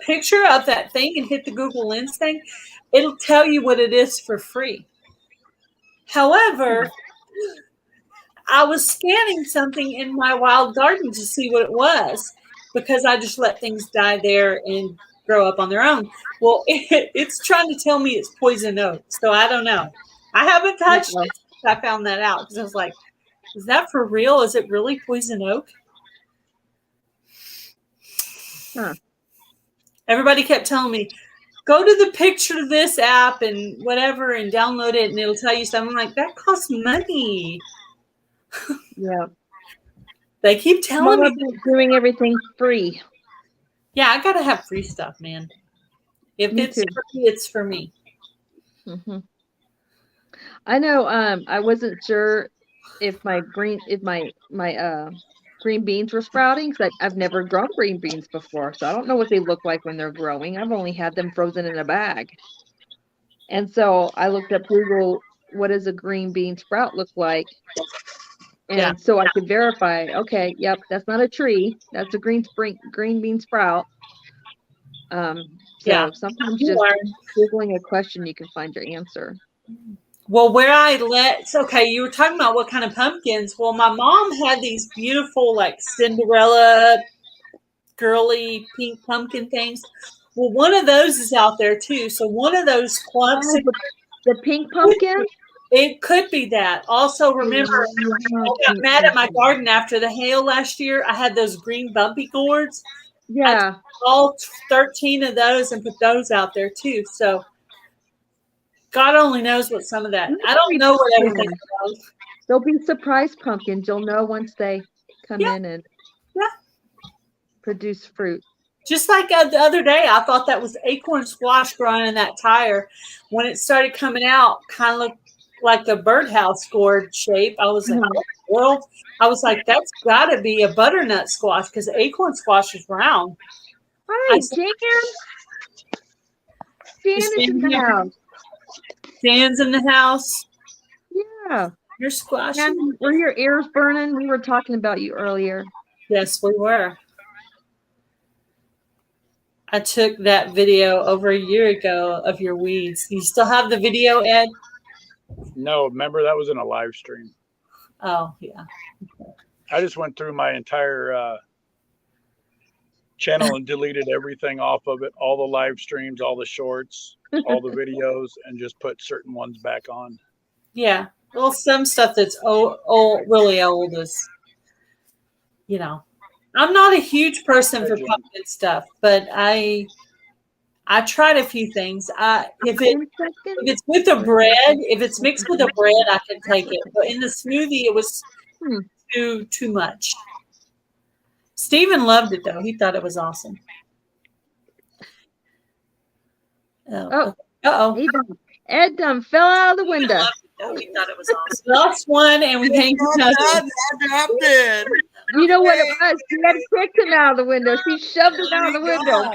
picture of that thing and hit the Google Lens thing, it'll tell you what it is for free. However, I was scanning something in my wild garden to see what it was because I just let things die there and grow up on their own. Well, it's trying to tell me it's poison oak, so I don't know. I haven't touched it. I found that out because I was like, is that for real? Is it really poison oak? Huh. Everybody kept telling me, go to the picture of this app and whatever and download it and it'll tell you something. I'm like, that costs money. Yeah. They keep telling me. Doing everything free. Yeah, I got to have free stuff, man. If Me it's too. free, it's for me. Mm-hmm. I know. I wasn't sure if my green beans were sprouting because I've never grown green beans before, so I don't know what they look like when they're growing. I've only had them frozen in a bag, and so I looked up Google. What does a green bean sprout look like? And so I could verify. Okay, yep, that's not a tree. That's a green bean sprout. So sometimes just Googling a question, you can find your answer. Well, okay, you were talking about what kind of pumpkins. Well, my mom had these beautiful, like Cinderella, girly pink pumpkin things. Well, one of those is out there too. So one of those clumps. The pink pumpkin? It could be that. Also, remember, I got mad at my garden after the hail last year. I had those green bumpy gourds. Yeah. I took all 13 of those and put those out there too. So God only knows what some of that. I don't know what everything is. There'll be surprise pumpkins. You'll know once they come in and produce fruit. Just like the other day, I thought that was acorn squash growing in that tire. When it started coming out, kind of looked like the birdhouse gourd shape. I was like, well, I was like, that's got to be a butternut squash because acorn squash is round. Hi, Jan. Jan is in the house. Dan's in the house. Yeah. You're squashing. Were your ears burning? We were talking about you earlier. Yes, we were. I took that video over a year ago of your weeds. You still have the video, Ed? No, remember that was in a live stream. Oh, yeah. I just went through my entire channel and deleted everything off of it, all the live streams, all the shorts, all the videos, and just put certain ones back on. Yeah. Well, some stuff that's really old is, I'm not a huge person for pumpkin stuff, but I tried a few things. If it's with a bread, if it's mixed with a bread, I can take it. But in the smoothie, it was too much. Steven loved it though. He thought it was awesome. Ed fell out of the window. He thought it was awesome. Lost one, and we hanged another. You know what it was? She had kicked him out of the window. She shoved him out of the window.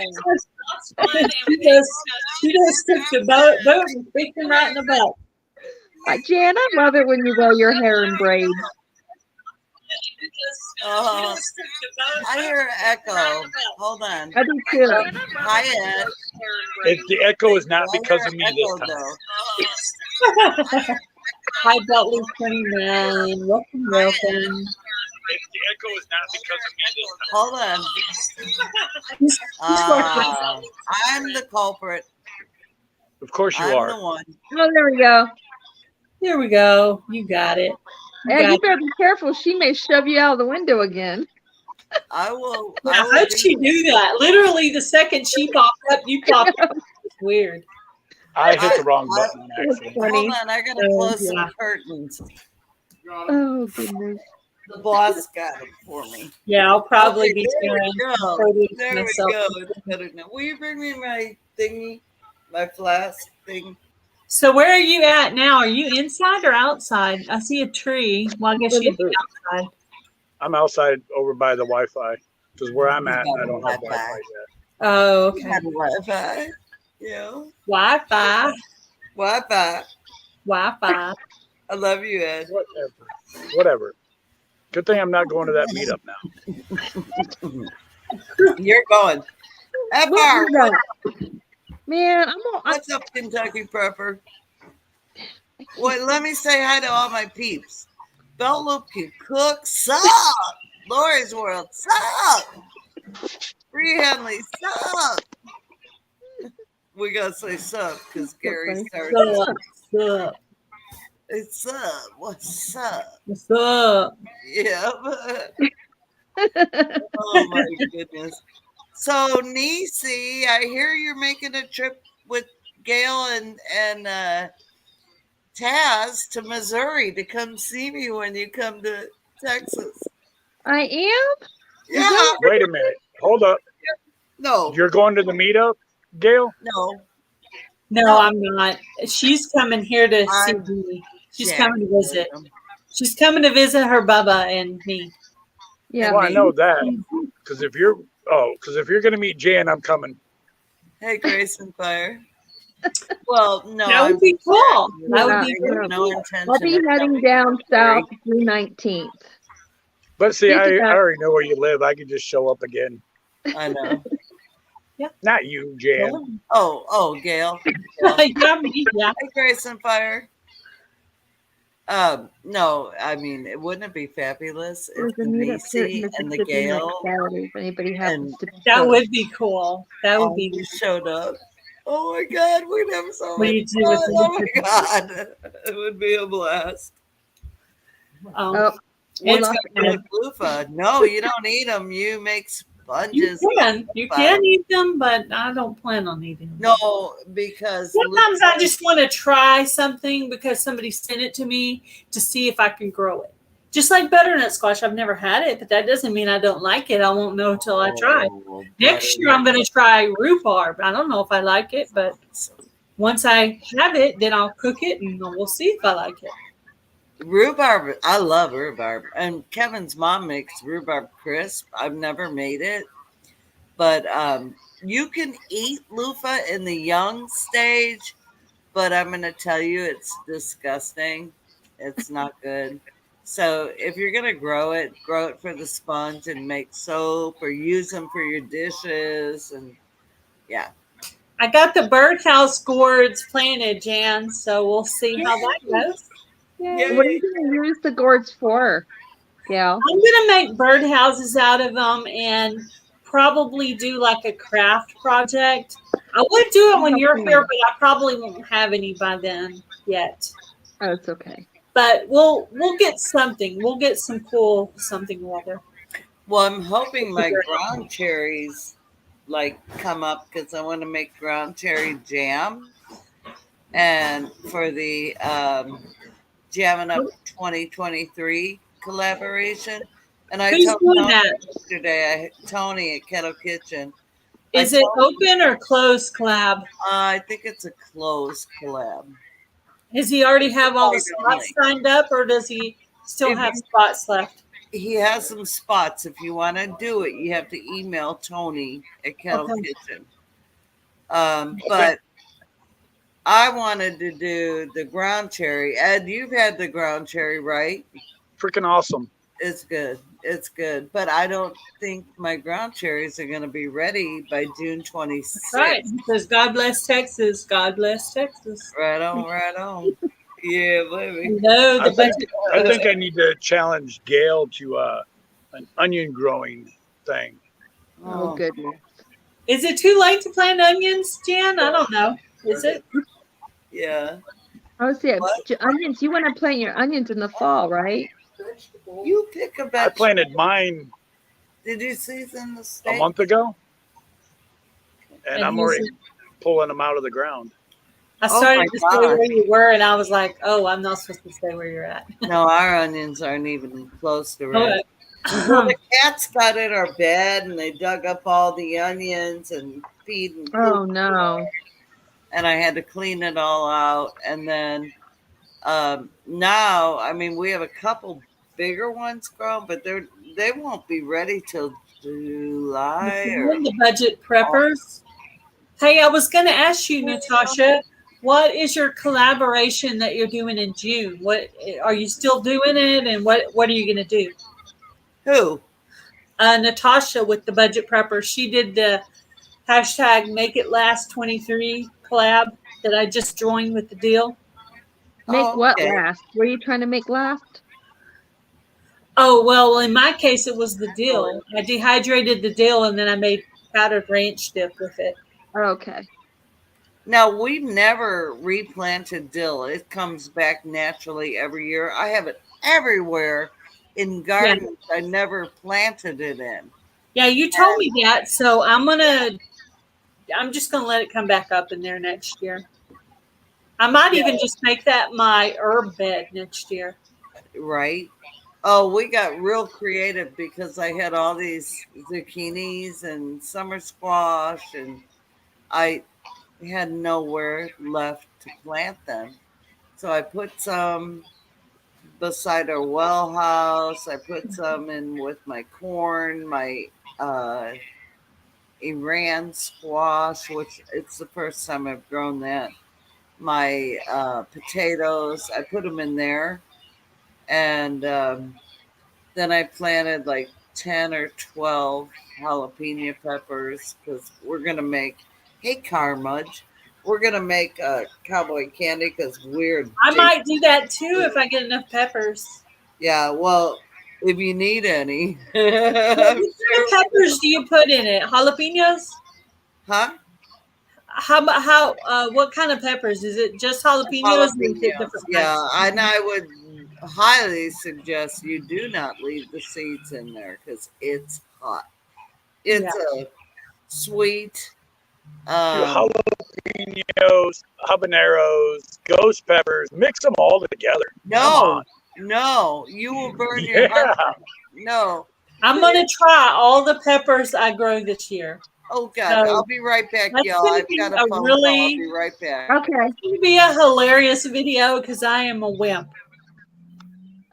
She just took the boat and kicked him right in the butt. Jan, I love it when you wear your hair in braids. I hear an echo. Hold on. I do too. Hi, Ed. The echo is not because of me this time. Hi, Butler 29. Welcome. The echo is not because of me this time. Hold on. I'm the culprit. Of course you I'm are. the one. Oh, there we go. There we go. You got it. You better be careful. She may shove you out of the window again. I will. How'd she do that? Literally, the second she popped up, you popped up. It's weird. I hit the wrong button on accident. Hold on. I got to close some curtains. Oh, goodness. The boss got them for me. Yeah, I'll probably be there sharing we go. produce There we myself. go. It's better now. Will you bring me my thingy, my flask thing? So where are you at now? Are you inside or outside? I see a tree. Well, I guess you'd be outside. I'm outside over by the Wi-Fi because where I'm He's at, got I don't have Wi-Fi. Wi-Fi yet. Oh, You okay. have Wi-Fi. Yeah. Wi-Fi. Wi-Fi. Wi-Fi. I love you, Ed. Whatever. Good thing I'm not going to that meetup now. You're going. FR, What is that? Man, what's up, Kentucky Prepper? Well, let me say hi to all my peeps. Bell Loop can cook. Sup? Lori's World. Sup? Free Henley. Sup? We gotta say sup because Gary started. What's up? It's up. What's up? What's up? Yeah. Oh my goodness. So Nisi, I hear you're making a trip with Gail and Taz to Missouri to come see me when you come to Texas. I am? Yeah. Wait a minute. Hold up. No. You're going to the meetup, Gail? No. No, I'm not. She's coming here to see I'm me. She's Jack coming to visit. William. She's coming to visit her Bubba and me. Yeah. Well, I know that because if you're going to meet Jan, I'm coming. Hey, Grace and Fire. Well, no. That would be cool. That would be Yeah. really no cool. intention. I'll be of heading coming down to Missouri. south June 19th. But see, Think I about- already know where you live. I could just show up again. I know. Not you, Jan. Oh, Gail. Yeah, me, yeah. Hey, Grace and Fire. No, I mean, wouldn't it be fabulous There's if a the meetup here in Macy and the Mississippi next Gail Saturday if anybody happens to be That close. would be cool. That would all be. just showed up? Oh my God, we'd have so What do you much do with fun. Oh my God, it would be a blast. Oh, What's lost going on with loofah? No, you don't eat them. You make You sponges. can. You can eat them, but I don't plan on eating them. No, because Sometimes I just want to try something because somebody sent it to me to see if I can grow it. Just like butternut squash. I've never had it, but that doesn't mean I don't like it. I won't know until I try. Next year, I'm going to try rhubarb. I don't know if I like it, but once I have it, then I'll cook it and we'll see if I like it. Rhubarb, I love rhubarb. And Kevin's mom makes rhubarb crisp. I've never made it. But you can eat loofah in the young stage, but I'm going to tell you it's disgusting. It's not good. So if you're going to grow it for the sponge and make soap or use them for your dishes. And yeah. I got the birdhouse gourds planted, Jan, so we'll see how that goes. Yay. what are you going to use the gourds for, Gail? I'm going to make birdhouses out of them and probably do like a craft project. I would do it when you're here, but I probably won't have any by then yet. Oh, it's okay. But we'll get something. We'll get some cool something together. Well, I'm hoping my ground cherries come up because I want to make ground cherry jam. And for the Jamming Up 2023 collaboration. And I Who's told doing Tony that? yesterday, Tony at Kettle Kitchen. Is it open or closed collab? I think it's a closed collab. Does he already have all the spots signed up, or does he still have spots left? He has some spots. If you want to do it, you have to email Tony at Kettle Kitchen. But I wanted to do the ground cherry. Ed, you've had the ground cherry, right? Freaking awesome. It's good. It's good. But I don't think my ground cherries are going to be ready by June 26th. Right. Because God bless Texas. God bless Texas. Right on, right on. Yeah, baby. No, I think I need to challenge Gail to an onion growing thing. Oh, goodness. Is it too late to plant onions, Jan? I don't know. Is it? Yeah. Oh, see, onions. You want to plant your onions in the fall, right? You pick a I vegetable. planted mine Did you season the steak? a month ago, and I'm he's- already pulling them out of the ground. I Oh started my to say gosh. where you were, and I was like, "Oh, I'm not supposed to say where you're at." No, our onions aren't even close to Oh, red. Well, the cats got in our bed and they dug up all the onions and feed and Oh poop, no. and I had to clean it all out. And then now, I mean, we have a couple bigger ones grown, but they won't be ready till July or the budget preppers. Hey, I was going to ask you, Natasha, what is your collaboration that you're doing in June? What are you still doing it, and what are you going to do? who? Natasha with the budget preppers. She did the hashtag Make It Last 23 collab that I just joined with the deal. Make Oh, what okay. last? What are you trying to make last? Oh, well, in my case, it was the dill. I dehydrated the dill, and then I made powdered ranch dip with it. Okay. Now, we've never replanted dill. It comes back naturally every year. I have it everywhere in gardens I never planted it in. Yeah, you told me that, so I'm just gonna let it come back up in there next year. I might even just make that my herb bed next year. Right? Oh, we got real creative because I had all these zucchinis and summer squash, and I had nowhere left to plant them. So I put some beside our well house. I put some in with my corn, my uh, Iran squash, which it's the first time I've grown that. My potatoes, I put them in there. And then I planted like 10 or 12 jalapeno peppers because we're going to make, hey, Carmudge, we're going to make cowboy candy because we're. I might do that too if I get enough peppers. Yeah, well, if you need any. What kind of peppers do you put in it? Jalapenos? Huh? What kind of peppers? Is it just jalapenos? Or is it different Yeah, types? and I would highly suggest you do not leave the seeds in there because it's hot. It's a sweet. Jalapenos, habaneros, ghost peppers, mix them all together. No, you will burn your heart out. No. I'm gonna try all the peppers I grow this year. Oh God, So I'll be right back, that's y'all. gonna I've be got a a phone call. really- I'll be right back. Okay. It's gonna be a hilarious video because I am a wimp.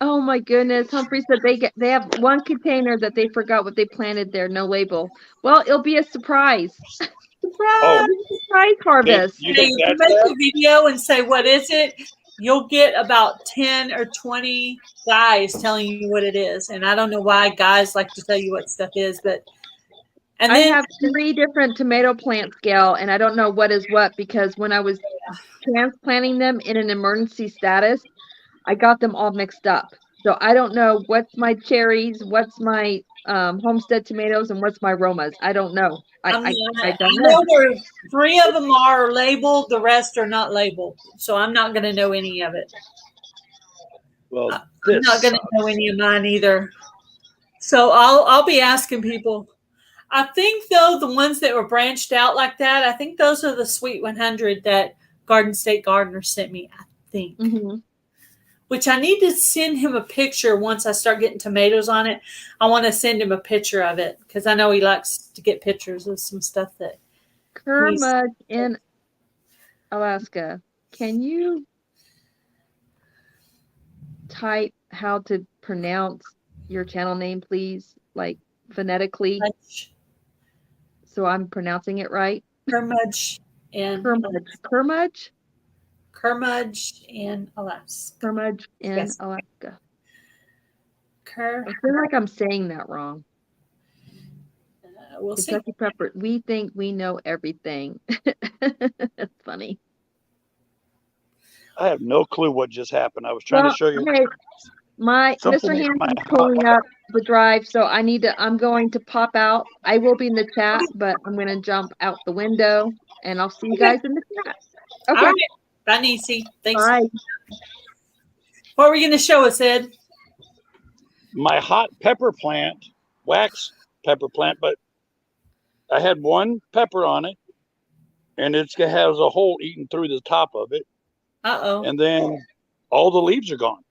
Oh my goodness. Humphrey said they have one container that they forgot what they planted there, no label. Well, it'll be a surprise. Oh, Surprise harvest. you Hey, think if you that's make bad? a video and say what is it, you'll get about 10 or 20 guys telling you what it is. And I don't know why guys like to tell you what stuff is, but and I then have 3 different tomato plants, Gail, and I don't know what is what because when I was transplanting them in an emergency status, I got them all mixed up. So I don't know what's my cherries, what's my homestead tomatoes, and what's my Romas. I don't know. I don't know. know 3 of them are labeled, the rest are not labeled. So I'm not going to know any of it. Well, I'm not going to know any of mine either. So I'll be asking people. I think though the ones that were branched out like that, I think those are the Sweet 100 that Garden State Gardener sent me. I think. Mm-hmm. Which I need to send him a picture once I start getting tomatoes on it. I want to send him a picture of it because I know he likes to get pictures of some stuff that. Kermud in Alaska. Can you type how to pronounce your channel name, please? Like phonetically, so I'm pronouncing it right. Kermudge and Kermudge in Alaska. Kermudge in Yes. Alaska. I feel like I'm saying that wrong. We'll see. Kentucky Pepper. We think we know everything. That's funny. I have no clue what just happened. I was trying to show you. Hey, Mr. Something in Hands my is pulling up the drive, so I'm going to pop out. I will be in the chat, but I'm going to jump out the window, and I'll see you guys in the chat. Okay. All right. Bye, Niecy. Thanks. Bye. What were you going to show us, Ed? My hot pepper plant, wax pepper plant, but I had one pepper on it, and it has a hole eaten through the top of it. Uh-oh. And then all the leaves are gone.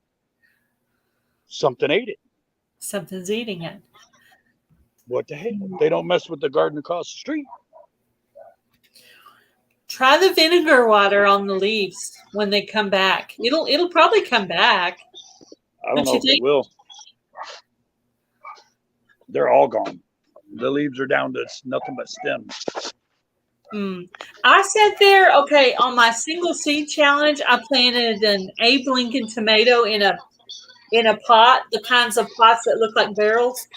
Something ate it. Something's eating it. What the heck? They don't mess with the garden across the street. Try the vinegar water on the leaves when they come back. It'll probably come back. I don't know if it will. They're all gone. The leaves are down to nothing but stems. I sat there, okay, on my single seed challenge, I planted an Abe Lincoln tomato in a pot, the kinds of pots that look like barrels.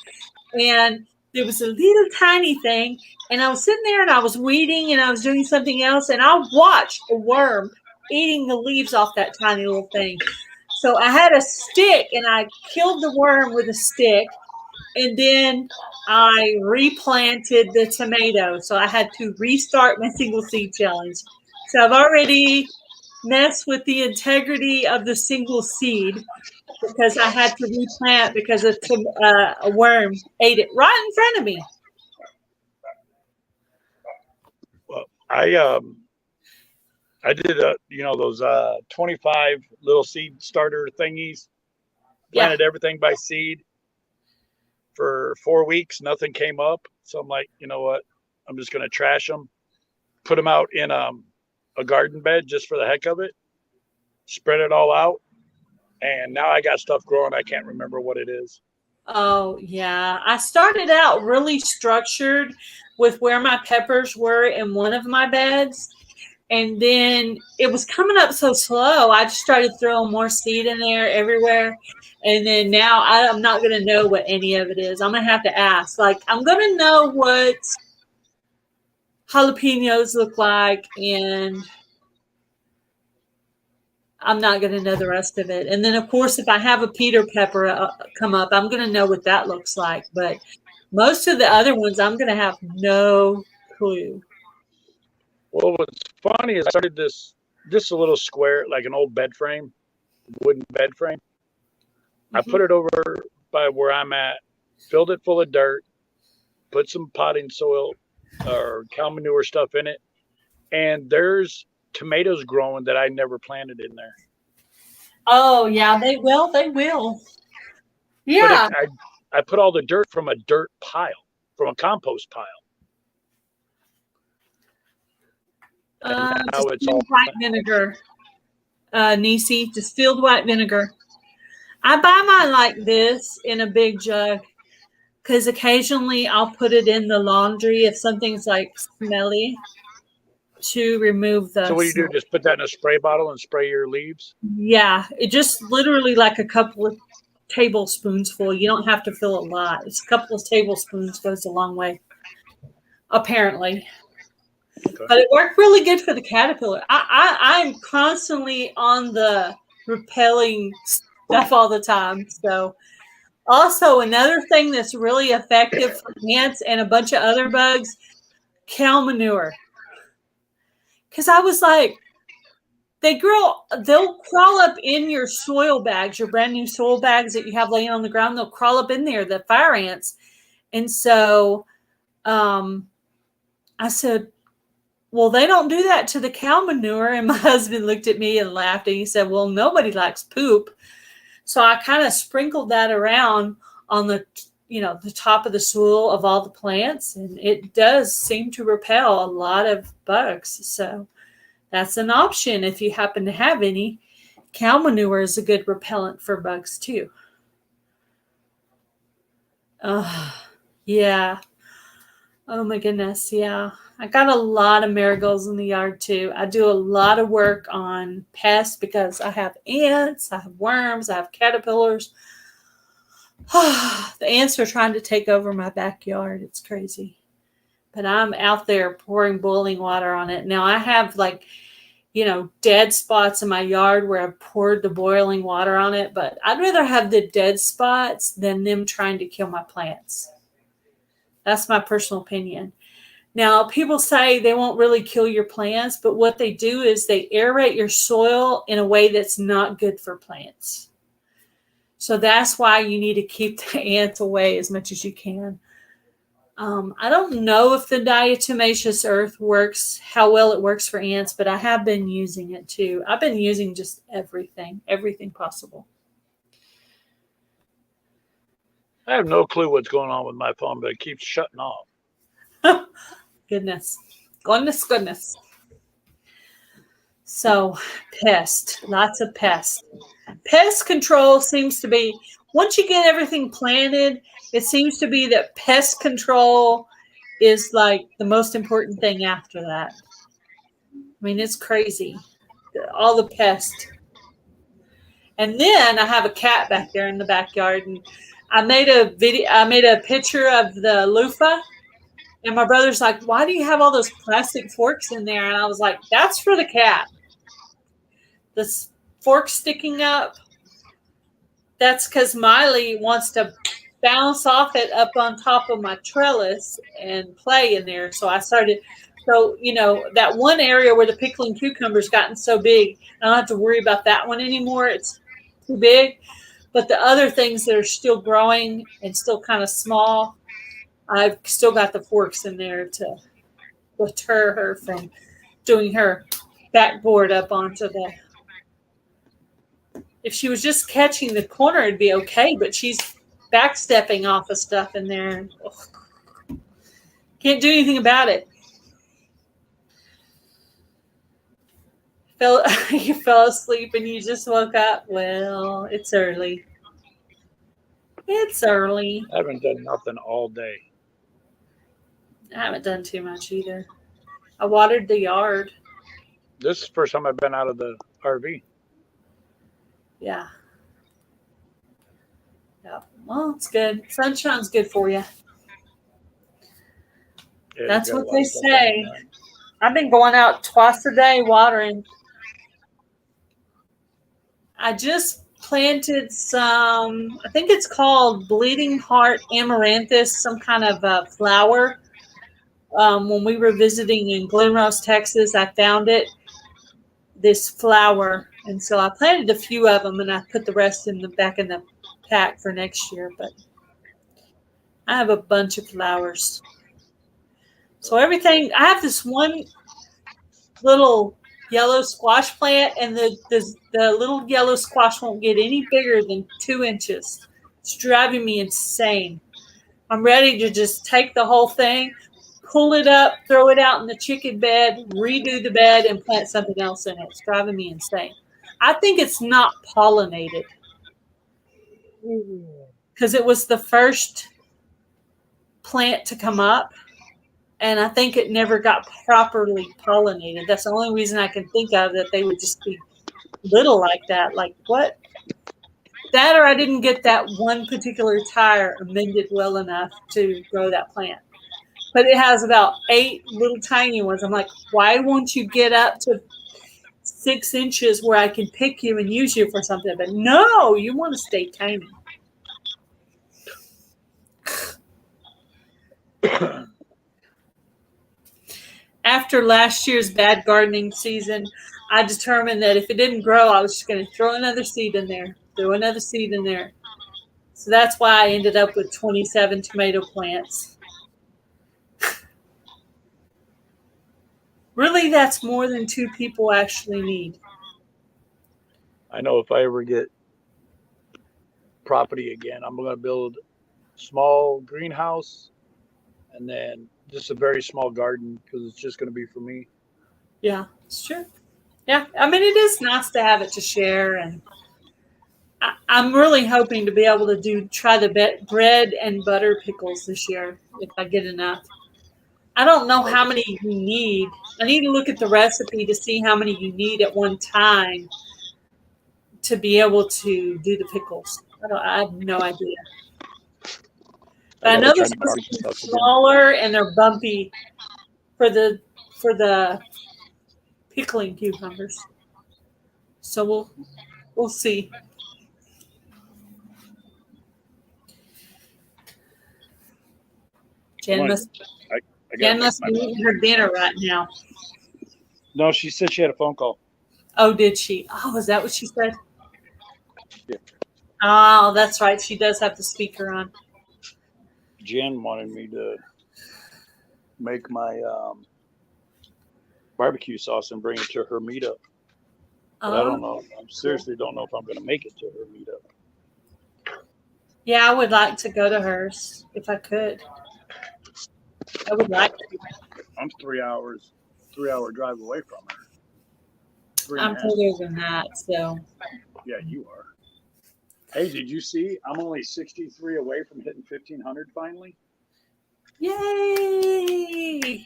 And there was a little tiny thing, and I was sitting there and I was weeding and I was doing something else, and I watched a worm eating the leaves off that tiny little thing. So I had a stick and I killed the worm with a stick, and then I replanted the tomato. So I had to restart my single seed challenge. So I've already messed with the integrity of the single seed because I had to replant because a worm ate it right in front of me. Well, I did those 25 little seed starter thingies. Planted everything by seed for 4 weeks. Nothing came up. So I'm like, you know what? I'm just going to trash them, put them out in a garden bed just for the heck of it, spread it all out. And now I got stuff growing. I can't remember what it is. Oh, yeah. I started out really structured with where my peppers were in one of my beds. And then it was coming up so slow. I just started throwing more seed in there everywhere. And then now I'm not going to know what any of it is. I'm going to have to ask. Like, I'm going to know what jalapenos look like, and I'm not going to know the rest of it. And then, of course, if I have a Peter pepper come up, I'm going to know what that looks like. But most of the other ones, I'm going to have no clue. Well, what's funny is I started this a little square, like an old bed frame, wooden bed frame. Mm-hmm. I put it over by where I'm at, filled it full of dirt, put some potting soil or cow manure stuff in it, and there's tomatoes growing that I never planted in there. Oh, yeah, they will. They will. Yeah. But I put all the dirt from a dirt pile, from a compost pile. Now it's all white vinegar, Nisi, distilled white vinegar. I buy mine like this in a big jug because occasionally I'll put it in the laundry if something's like smelly to remove the. So what do? Just put that in a spray bottle and spray your leaves? Yeah, it just literally like a couple of tablespoons full. You don't have to fill a lot. It's a couple of tablespoons goes a long way, apparently. Okay. But it worked really good for the caterpillar. I'm constantly on the repelling stuff all the time. So also another thing that's really effective for ants and a bunch of other bugs, cow manure. Because I was like, they'll crawl up in your soil bags, your brand new soil bags that you have laying on the ground. They'll crawl up in there, the fire ants. And so I said, well, they don't do that to the cow manure. And my husband looked at me and laughed, and he said, well, nobody likes poop. So I kind of sprinkled that around on the top of the soil of all the plants, and it does seem to repel a lot of bugs. So that's an option if you happen to have any. Cow manure is a good repellent for bugs too. Yeah. Oh my goodness, yeah. I got a lot of marigolds in the yard too. I do a lot of work on pests because I have ants, I have worms, I have caterpillars. The ants are trying to take over my backyard. It's crazy. But I'm out there pouring boiling water on it. Now I have dead spots in my yard where I've poured the boiling water on it, but I'd rather have the dead spots than them trying to kill my plants. That's my personal opinion. Now, people say they won't really kill your plants, but what they do is they aerate your soil in a way that's not good for plants. So that's why you need to keep the ants away as much as you can. I don't know if the diatomaceous earth works, how well it works for ants, but I have been using it too. I've been using just everything possible. I have no clue what's going on with my phone, but it keeps shutting off. Goodness. Goodness. So, lots of pest. Pest control seems to be, once you get everything planted, it seems to be that pest control is like the most important thing after that. I mean, it's crazy. All the pests. And then I have a cat back there in the backyard, and I made a picture of the loofah, and my brother's like, "Why do you have all those plastic forks in there?" And I was like, "That's for the cat. This fork sticking up, that's because Miley wants to bounce off it up on top of my trellis and play in there." So I started, that one area where the pickling cucumber's gotten so big, I don't have to worry about that one anymore. It's too big. But the other things that are still growing and still kind of small, I've still got the forks in there to deter her from doing her backboard up onto the. If she was just catching the corner, it'd be okay, but she's backstepping off of stuff in there. Ugh. Can't do anything about it. You fell asleep and you just woke up. Well, it's early. It's early. I haven't done nothing all day. I haven't done too much either. I watered the yard. This is the first time I've been out of the RV. Yeah. Yeah. Well, it's good. Sunshine's good for you. Yeah, That's got a what lot they of stuff say. going on. I've been going out twice a day watering. I just planted some, I think it's called bleeding heart amaranthus, some kind of flower. When we were visiting in Glen Rose, Texas, I found this flower. And so I planted a few of them and I put the rest back in the pack for next year. But I have a bunch of flowers. So everything, I have this one little yellow squash plant, and the little yellow squash won't get any bigger than 2 inches. It's driving me insane. I'm ready to just take the whole thing, pull it up, throw it out in the chicken bed, redo the bed, and plant something else in it. It's driving me insane. I think it's not pollinated because it was the first plant to come up. And I think it never got properly pollinated. That's the only reason I can think of, that they would just be little like that. Like what? That, or I didn't get that one particular tire amended well enough to grow that plant. But it has about 8 little tiny ones. I'm like, why won't you get up to 6 inches where I can pick you and use you for something? But no, you want to stay tiny. After last year's bad gardening season, I determined that if it didn't grow, I was just going to throw another seed in there. So that's why I ended up with 27 tomato plants. Really, that's more than 2 people actually need. I know if I ever get property again, I'm going to build a small greenhouse and then just a very small garden, because it's just going to be for me. Yeah, it's true. Yeah, I mean, it is nice to have it to share, and I'm really hoping to be able to try the bread and butter pickles this year if I get enough. I don't know how many you need. I need to look at the recipe to see how many you need at one time to be able to do the pickles. I have no idea. But I know they're supposed to be smaller and they're bumpy for the pickling cucumbers. So we'll see. Jen must be eating her dinner right now. No, she said she had a phone call. Oh, did she? Oh, is that what she said? Yeah. Oh, that's right. She does have the speaker on. Jen wanted me to make my barbecue sauce and bring it to her meetup. But I don't know. I seriously don't know if I'm going to make it to her meetup. Yeah, I would like to go to hers if I could. I would like to. I'm 3 hour drive away from her. I'm further than that, so. Yeah, you are. Hey, did you see? I'm only 63 away from hitting 1,500 finally. Yay!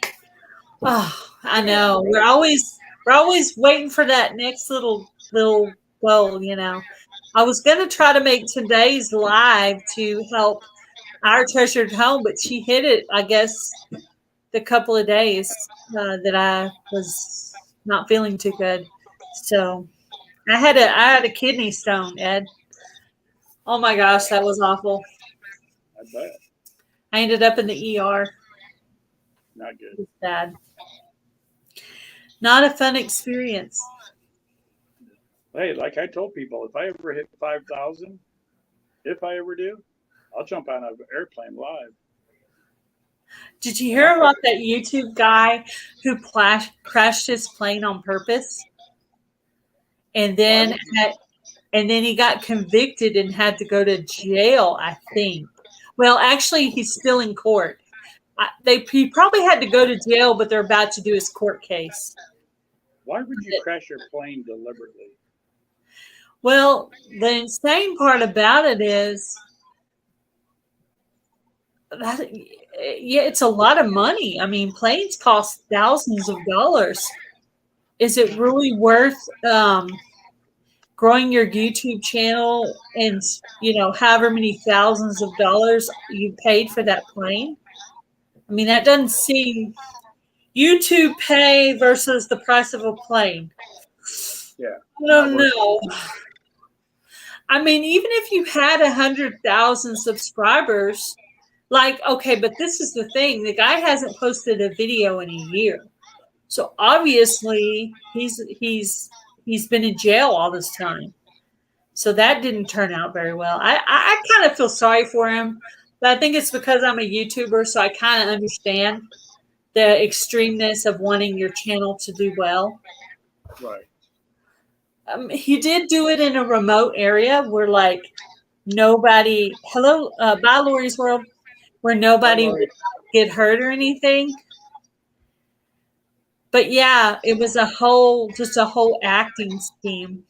Oh, I know. We're always waiting for that next little goal, you know. I was gonna try to make today's live to help our treasured home, but she hit it, I guess, the couple of days that I was not feeling too good. So I had a kidney stone, Ed. Oh my gosh, that was awful. I bet. I ended up in the ER. Not good. It was bad. Not a fun experience. Hey, like I told people, if I ever hit 5,000, if I ever do, I'll jump on an airplane live. Did you hear about that YouTube guy who crashed his plane on purpose? And then he got convicted and had to go to jail, I think. Well, actually, he's still in court. He probably had to go to jail, but they're about to do his court case. Why would you crash your plane deliberately? Well, the insane part about it is that, yeah, it's a lot of money. I mean, planes cost thousands of dollars. Is it really worth growing your YouTube channel and, you know, however many thousands of dollars you paid for that plane? I mean, that doesn't seem YouTube pay versus the price of a plane. Yeah. I don't know. I mean, even if you had 100,000 subscribers, like, okay, but this is the thing. The guy hasn't posted a video in a year. So obviously he's been in jail all this time. So that didn't turn out very well. I kind of feel sorry for him, but I think it's because I'm a YouTuber, so I kind of understand the extremeness of wanting your channel to do well. Right. He did do it in a remote area where, like, nobody. Hello, bye, Lori's World, where nobody would get hurt or anything. But yeah, it was just a whole acting scheme.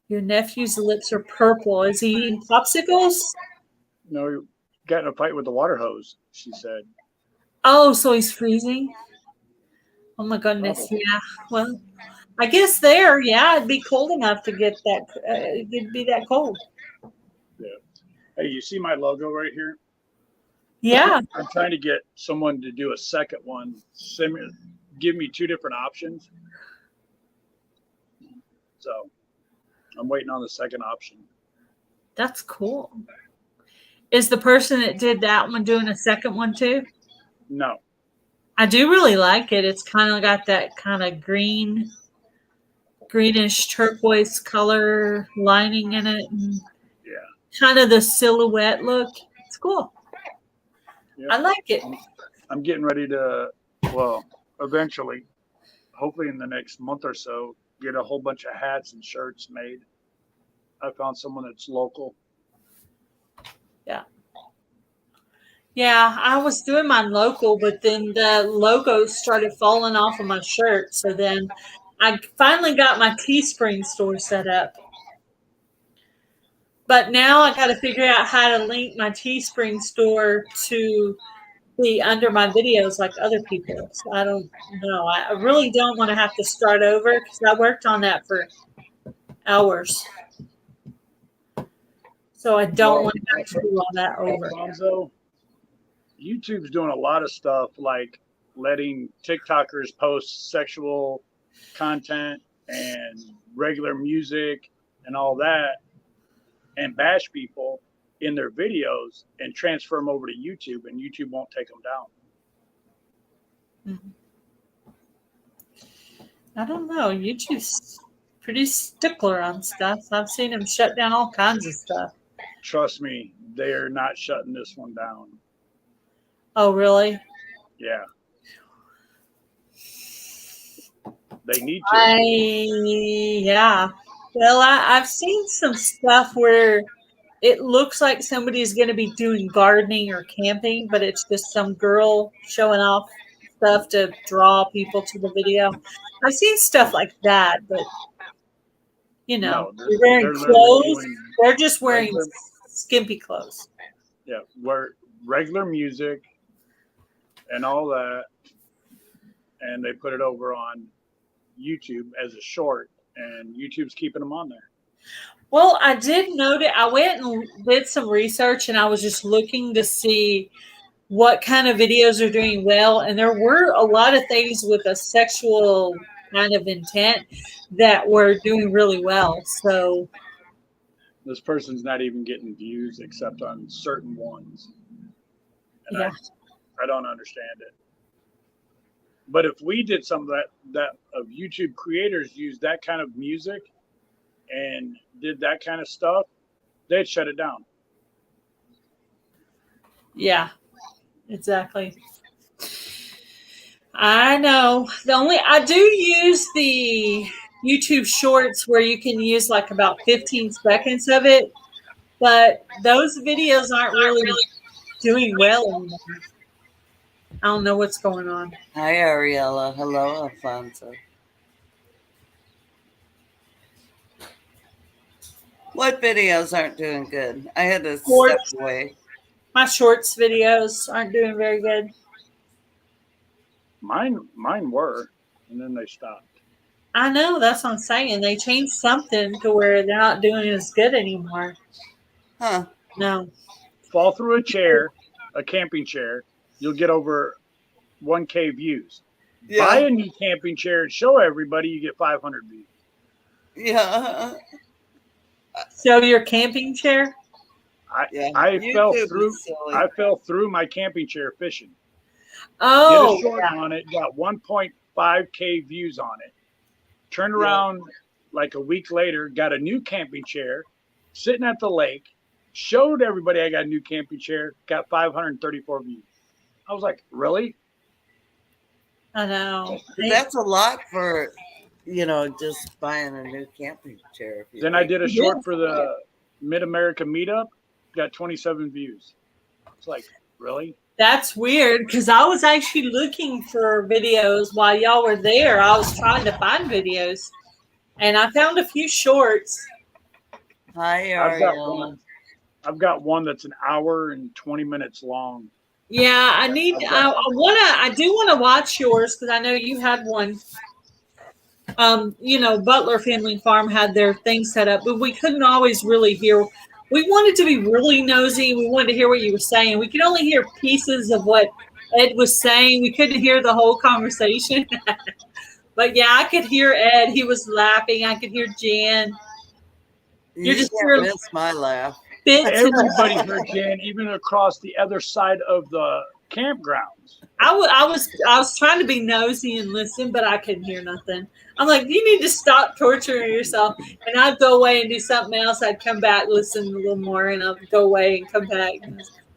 Your nephew's lips are purple. Is he eating popsicles? No, you got in a fight with the water hose, she said. Oh, so he's freezing? Oh my goodness, yeah. Well, I guess it'd be cold enough to get that, it'd be that cold. Yeah. Hey, you see my logo right here? Yeah. I'm trying to get someone to do a second one. Give me two different options. So I'm waiting on the second option. That's cool. Is the person that did that one doing a second one too? No. I do really like it. It's kind of got that kind of greenish turquoise color lining in it. And yeah. Kind of the silhouette look. It's cool. Yep. I like it. I'm getting ready to, eventually, hopefully in the next month or so, get a whole bunch of hats and shirts made. I found someone that's local. Yeah. Yeah, I was doing mine local, but then the logo started falling off of my shirt. So then I finally got my Teespring store set up. But now I got to figure out how to link my Teespring store to be under my videos like other people. So I don't know. I really don't want to have to start over because I worked on that for hours. So I don't want to have to do all that over. Alfonso, YouTube's doing a lot of stuff like letting TikTokers post sexual content and regular music and all that and bash people in their videos and transfer them over to YouTube, and YouTube won't take them down. I don't know. YouTube's pretty stickler on stuff. I've seen them shut down all kinds of stuff. Trust me, they're not shutting this one down. Oh, really? Yeah. They need to. Yeah. Well, I've seen some stuff where it looks like somebody's going to be doing gardening or camping, but it's just some girl showing off stuff to draw people to the video. I've seen stuff like that, but No, you're wearing they're literally clothes. doing They're just wearing regular, skimpy clothes. yeah, regular music and all that, and they put it over on YouTube as a short, and YouTube's keeping them on there. Well, I did notice. I went and did some research, and I was just looking to see what kind of videos are doing well, and there were a lot of things with a sexual kind of intent that were doing really well. So This person's not even getting views except on certain ones, and yeah, I don't understand it. But if we did some of that of YouTube creators use that kind of music and did that kind of stuff, they'd shut it down. yeah, exactly. I know. I do use the YouTube Shorts where you can use like about 15 seconds of it, but those videos aren't really doing well anymore. I don't know what's going on. Hi, Ariella. Hello, Alfonso. What videos aren't doing good? I had to step away. My Shorts videos aren't doing very good. Mine were, and then they stopped. I know, that's what I'm saying. They changed something to where they're not doing as good anymore. Huh. No. Fall through a chair, a camping chair, you'll get over 1K views. Yeah. Buy a new camping chair and show everybody, you get 500 views. Yeah. So your camping chair? I fell through my camping chair fishing. Oh, did a short on it, got 1.5K views on it. Turned around like a week later, got a new camping chair, sitting at the lake, showed everybody I got a new camping chair, got 534 views. I was like, really? I know. That's a lot for, just buying a new camping chair. Then I did a short for the Mid-America meetup, got 27 views. It's like, really? That's weird because I was actually looking for videos while y'all were there. I was trying to find videos, and I found a few shorts. Hi, Ariel. I've got one that's an hour and 20 minutes long. Yeah, I do want to watch yours because I know you had one. Butler Family Farm had their thing set up, but we couldn't always really hear. We wanted to be really nosy. We wanted to hear what you were saying. We could only hear pieces of what Ed was saying. We couldn't hear the whole conversation. But yeah, I could hear Ed. He was laughing. I could hear Jan. You just can't miss my laugh. Everybody heard Jan, even across the other side of the campgrounds. I was trying to be nosy and listen, but I couldn't hear nothing. I'm like, you need to stop torturing yourself. And I'd go away and do something else. I'd come back, listen a little more, and I'd go away and come back.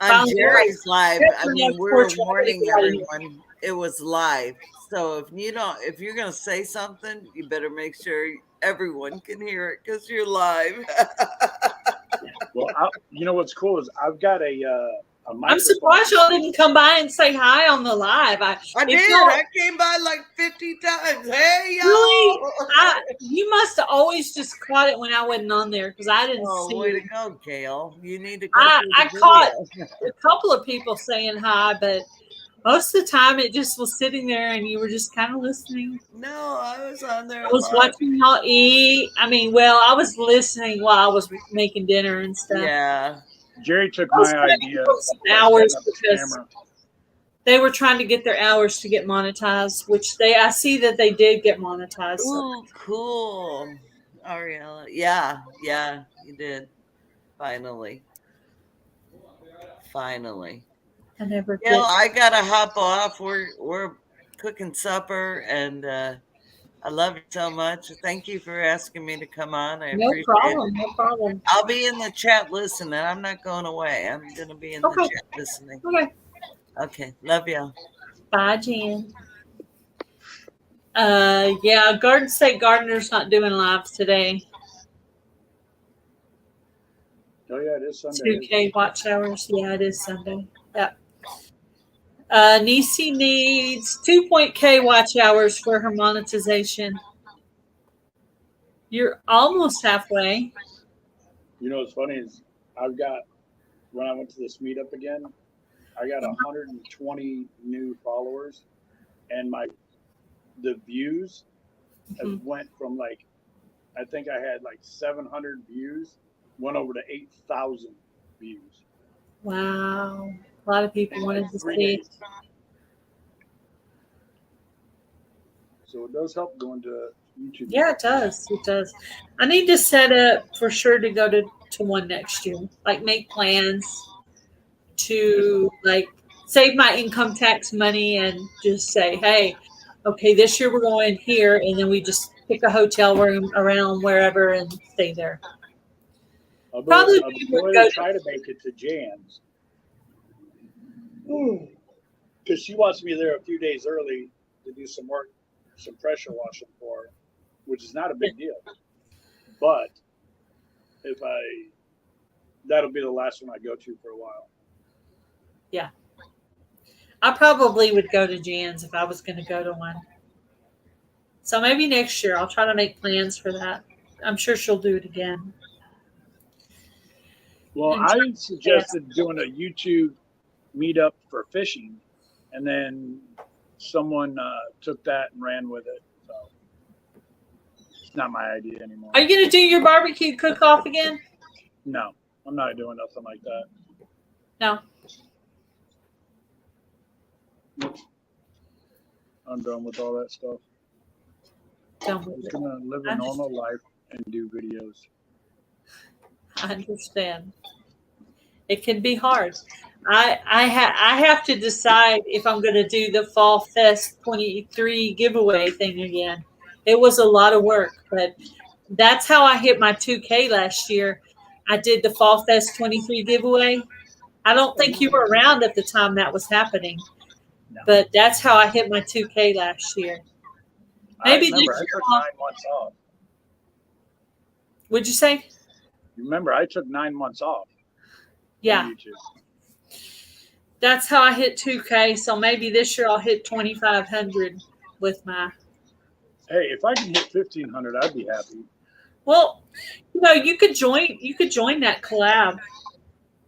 On Jerry's live, I mean, we're warning everyone it was live. So if you're gonna say something, you better make sure everyone can hear it because you're live. Well, you know what's cool is I've got a I'm surprised y'all didn't come by and say hi on the live. I did. I came by like 50 times. Hey, y'all. Really? You must have always just caught it when I wasn't on there because I didn't see way it. to go, Gail. You need to go. I caught a couple of people saying hi, but most of the time it just was sitting there and you were just kind of listening. No, I was on there. I was watching y'all eat. I was listening while I was making dinner and stuff. Yeah. Jerry took my idea. Hours because they were trying to get their hours to get monetized, which I see that they did get monetized. Ooh, cool. Ariella. Yeah, you did. Finally. I never did. Gail, I gotta hop off. We're cooking supper, and I love you so much. Thank you for asking me to come on. I appreciate it. No problem. I'll be in the chat listening. I'm not going away. I'm going to be in the chat listening. Okay. Okay. Love y'all. Bye, Jan. Yeah, Garden State Gardener's not doing lives today. Oh yeah, it is Sunday. 2K watch hours. Yeah, it is Sunday. Yep. Nisi needs 2.K watch hours for her monetization. You're almost halfway. You know what's funny is when I went to this meetup again, I got 120 new followers, and the views have went from like, I think I had like 700 views, went over to 8,000 views. Wow. A lot of people wanted to 3 see. days. So it does help going to YouTube. Yeah, it does. It does. I need to set up for sure to go to one next year. Like make plans to like save my income tax money and just say, hey, okay, this year we're going here, and then we just pick a hotel room around wherever and stay there. I'm Probably going we would to go try to make it to Jan's. Because she wants me there a few days early to do some work, some pressure washing for her, which is not a big deal. But that'll be the last one I go to for a while. Yeah. I probably would go to Jan's if I was going to go to one. So maybe next year I'll try to make plans for that. I'm sure she'll do it again. Well, I suggested doing a YouTube meetup for fishing, and then someone took that and ran with it. So it's not my idea anymore. Are you going to do your barbecue cook-off again? No, I'm not doing nothing like that. No. I'm done with all that stuff. Don't I'm just gonna live a normal life and do videos. I understand. It can be hard. I have to decide if I'm going to do the Fall Fest 23 giveaway thing again. It was a lot of work, but that's how I hit my 2K last year. I did the Fall Fest 23 giveaway. I don't think you were around at the time that was happening, but that's how I hit my 2K last year. Maybe I remember I took 9 months off. Would you say? Remember, I took 9 months off. Yeah. That's how I hit 2K. So maybe this year I'll hit 2,500 with my. Hey, if I can hit 1,500, I'd be happy. Well, you could join. You could join that collab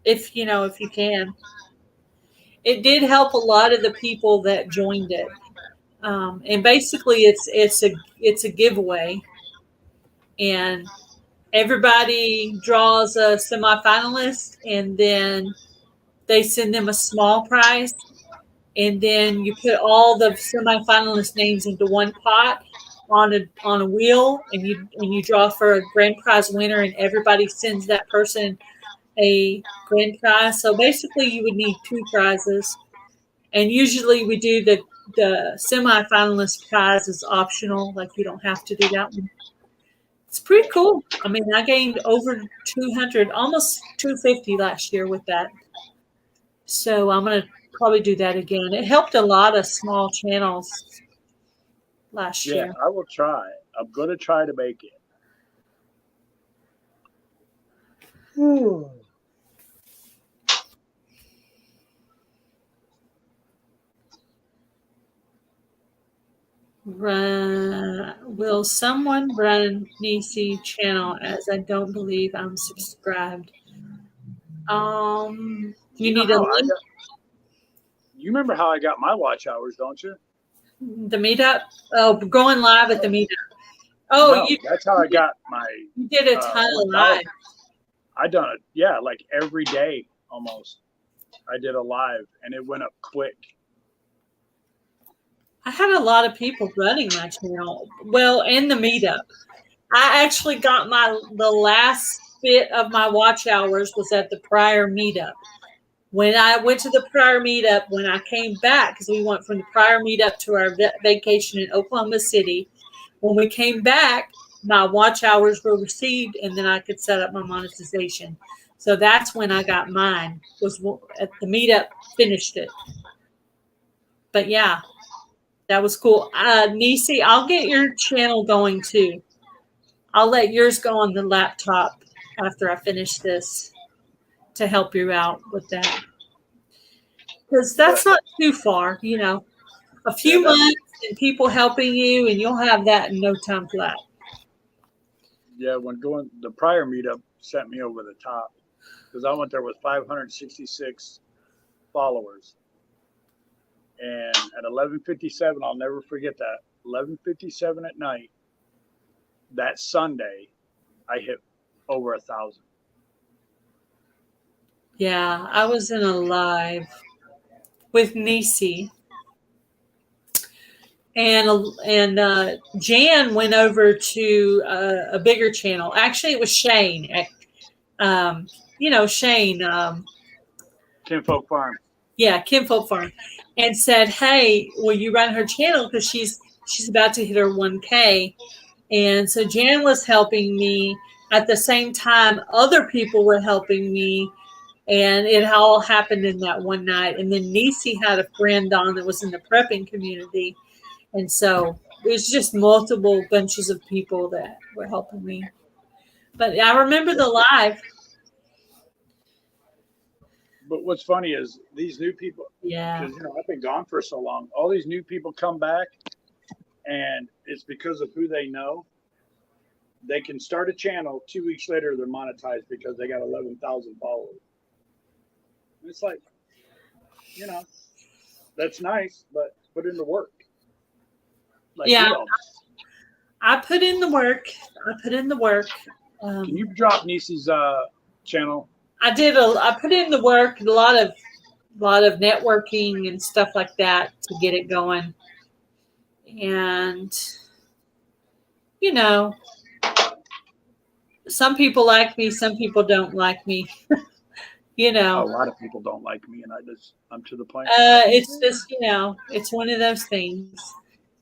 if you can. It did help a lot of the people that joined it, and basically it's a giveaway, and everybody draws a semifinalist, and then they send them a small prize, and then you put all the semifinalist names into one pot on a wheel, and you draw for a grand prize winner, and everybody sends that person a grand prize. So basically, you would need 2 prizes, and usually we do the semifinalist prize is optional, like you don't have to do that one. It's pretty cool. I mean, I gained over 200, almost 250 last year with that. So I'm going to probably do that again. It helped a lot of small channels last year. Yeah, I will try. I'm going to try to make it. Will someone run Nisi channel, as I don't believe I'm subscribed? You need a link? You remember how I got my watch hours, don't you? The meetup? Oh, going live at the meetup. Oh, no, that's how I got my. You did a ton of live. I done it, yeah, like every day almost. I did a live, and it went up quick. I had a lot of people running my channel. Well, in the meetup, I actually got the last bit of my watch hours was at the prior meetup. When I went to the prior meetup, when I came back, because we went from the prior meetup to our vacation in Oklahoma City, when we came back, my watch hours were received, and then I could set up my monetization. So that's when I got mine, was at the meetup, finished it. But yeah, that was cool. Nisi, I'll get your channel going too. I'll let yours go on the laptop after I finish this to help you out with that. Because that's not too far, you know. A few months and people helping you, and you'll have that in no time flat. Yeah, when going, the prior meetup sent me over the top because I went there with 566 followers. And at 11:57, I'll never forget that. 11:57 at night, that Sunday, I hit over 1,000. Yeah, I was in a live with Nisi. And Jan went over to a bigger channel. Actually, it was Shane. You know, Shane. Kinfolk Farm. Yeah, Kinfolk Farm. And said, hey, will you run her channel? Because she's about to hit her 1K. And so Jan was helping me. At the same time, other people were helping me. And it all happened in that one night. And then Nisi had a friend on that was in the prepping community. And so it was just multiple bunches of people that were helping me. But I remember the live. But what's funny is these new people, Yeah. because, you know, I've been gone for so long. All these new people come back, and it's because of who they know. They can start a channel. 2 weeks later, they're monetized because they got 11,000 followers. And it's like, you know, that's nice, but put in the work. Like, Yeah. you know, I put in the work. can you drop Nisi's channel? I put in the work, a lot of networking and stuff like that to get it going. And, you know, some people like me, some people don't like me. You know, A lot of people don't like me, and I'm to the point. it's just, you know, it's one of those things.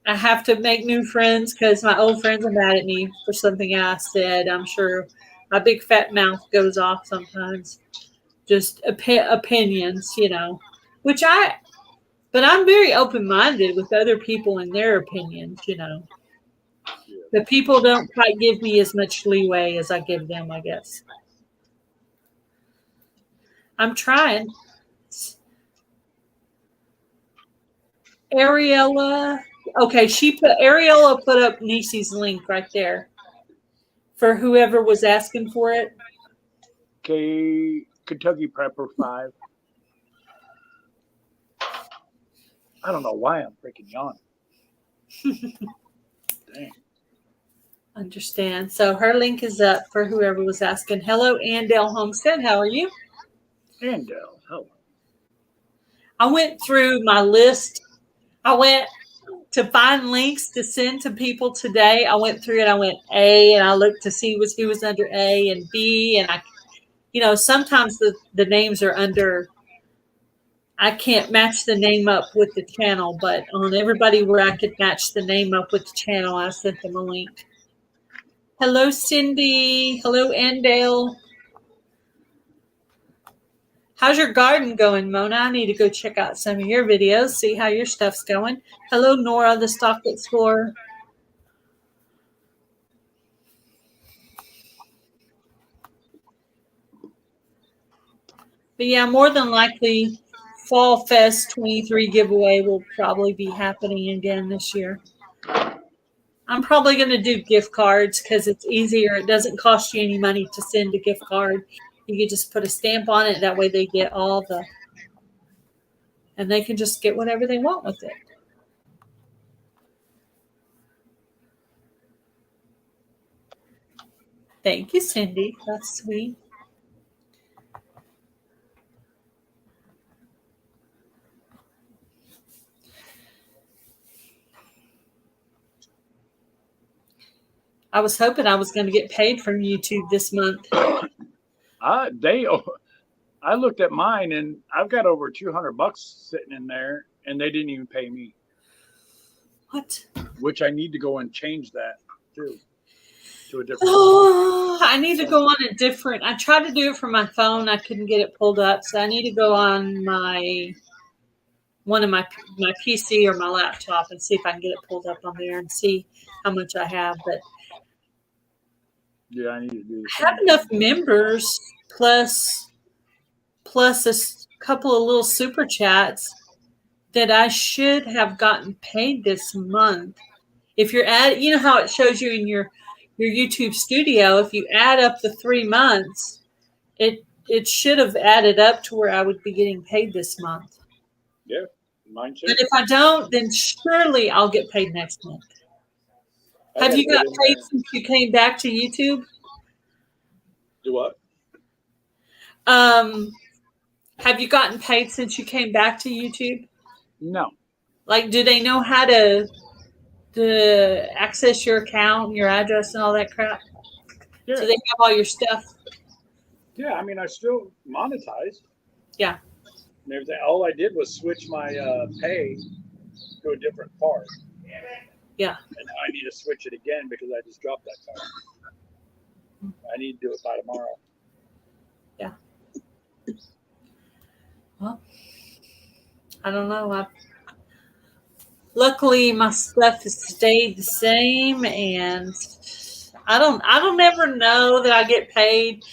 I have to make new friends because my old friends are mad at me for something I said. I'm sure my big fat mouth goes off sometimes. Just opinions, you know, but I'm very open-minded with other people and their opinions, you know. But people don't quite give me as much leeway as I give them, I guess. I'm trying. Ariella. Okay, Ariella put up Nisi's link right there for whoever was asking for it. Kentucky Prepper 5. I don't know why I'm freaking yawning. Dang. Understand. So her link is up for whoever was asking. Hello, Andale Homestead. How are you? Andale, hello. I went through my list. I went to find links to send to people today. I went through it. I went A, and I looked to see who was under A and B. And I, you know, sometimes the names are under. I can't match the name up with the channel, but on everybody where I could match the name up with the channel, I sent them a link. Hello, Cindy. Hello, Andale. How's your garden going, Mona? I need to go check out some of your videos, see how your stuff's going. Hello, Nora, the Stock Explorer. But yeah, more than likely, Fall Fest 23 giveaway will probably be happening again this year. I'm probably going to do gift cards because it's easier. It doesn't cost you any money to send a gift card. You can just put a stamp on it. That way they get all the, and they can just get whatever they want with it. Thank you, Cindy. That's sweet. I was hoping I was going to get paid from YouTube this month. I looked at mine, and I've got over $200 sitting in there, and they didn't even pay me. What? Which I need to go and change that too to a different. Oh, I need to go on a different. I tried to do it from my phone. I couldn't get it pulled up, so I need to go on my one of my PC or my laptop and see if I can get it pulled up on there and see how much I have. But Yeah, I need to do. I have enough members plus a couple of little super chats that I should have gotten paid this month. If you're you know how it shows you in your YouTube studio, if you add up the 3 months, it should have added up to where I would be getting paid this month. Yeah, mine too. But if I don't, then surely I'll get paid next month. Have you got paid since you came back to YouTube? Do what? Have you gotten paid since you came back to YouTube? No. Like, do they know how to access your account and your address and all that crap? Yeah. So they have all your stuff? Yeah, I mean, I still monetized. Yeah. And everything. All I did was switch my pay to a different card. Yeah. And now I need to switch it again because I just dropped that card. I need to do it by tomorrow. Yeah. Well, I don't know. Luckily my stuff has stayed the same, and I don't ever know that I get paid.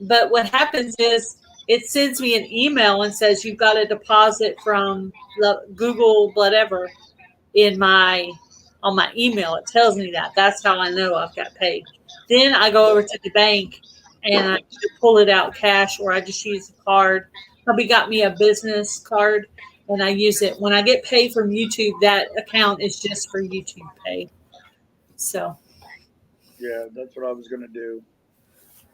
But what happens is it sends me an email and says you've got a deposit from Google whatever on my email. It tells me that. That's how I know I've got paid. Then I go over to the bank and I pull it out cash, or I just use a card. Probably got me a business card, and I use it. When I get paid from YouTube, that account is just for YouTube pay. So. Yeah, that's what I was going to do.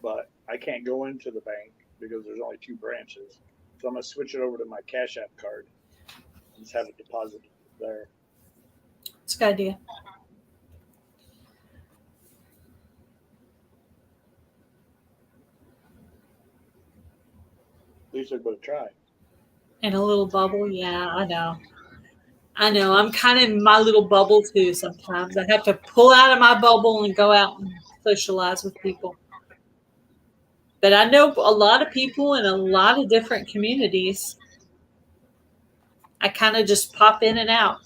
But I can't go into the bank because there's only 2 branches. So I'm going to switch it over to my Cash App card and just have it deposited there. It's a good idea. At least I'm going to try. In a little bubble, yeah, I know. I'm kind of in my little bubble too sometimes. I have to pull out of my bubble and go out and socialize with people. But I know a lot of people in a lot of different communities. I kind of just pop in and out.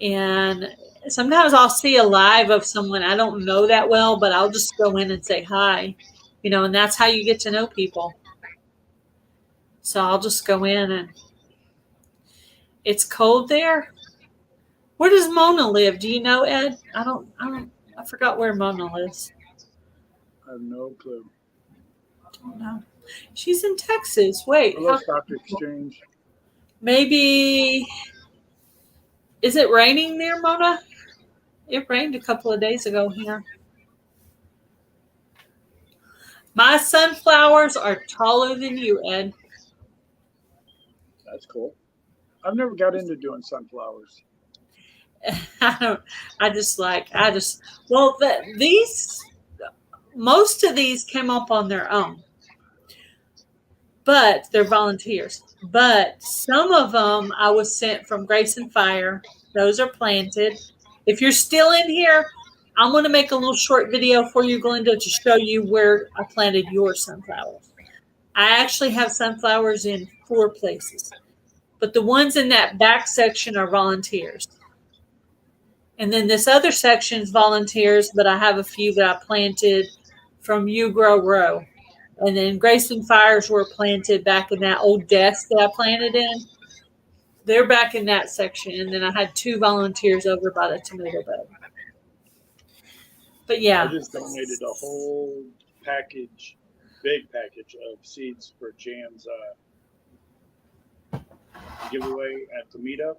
And sometimes I'll see a live of someone I don't know that well, but I'll just go in and say hi. And that's how you get to know people. So I'll just go in, and it's cold there. Where does Mona live? Do you know, Ed? I forgot where Mona lives. I have no clue. Don't know. She's in Texas. Wait. Hello, Stock Exchange. Maybe. Is it raining there, Mona? It rained a couple of days ago here. My sunflowers are taller than you, Ed. That's cool. I've never got into doing sunflowers. Most of these came up on their own, but they're volunteers. But some of them I was sent from Grace and Fire. Those are planted. If you're still in here, I'm going to make a little short video for you, Glenda, to show you where I planted your sunflowers. I actually have sunflowers in 4 places, but the ones in that back section are volunteers. And then this other section is volunteers, but I have a few that I planted from You Grow Row. And then Grace and Fires were planted back in that old desk that I planted in. They're back in that section. And then I had 2 volunteers over by the tomato bed. But yeah. I just donated a whole package, big package of seeds for Jan's giveaway at the meetup.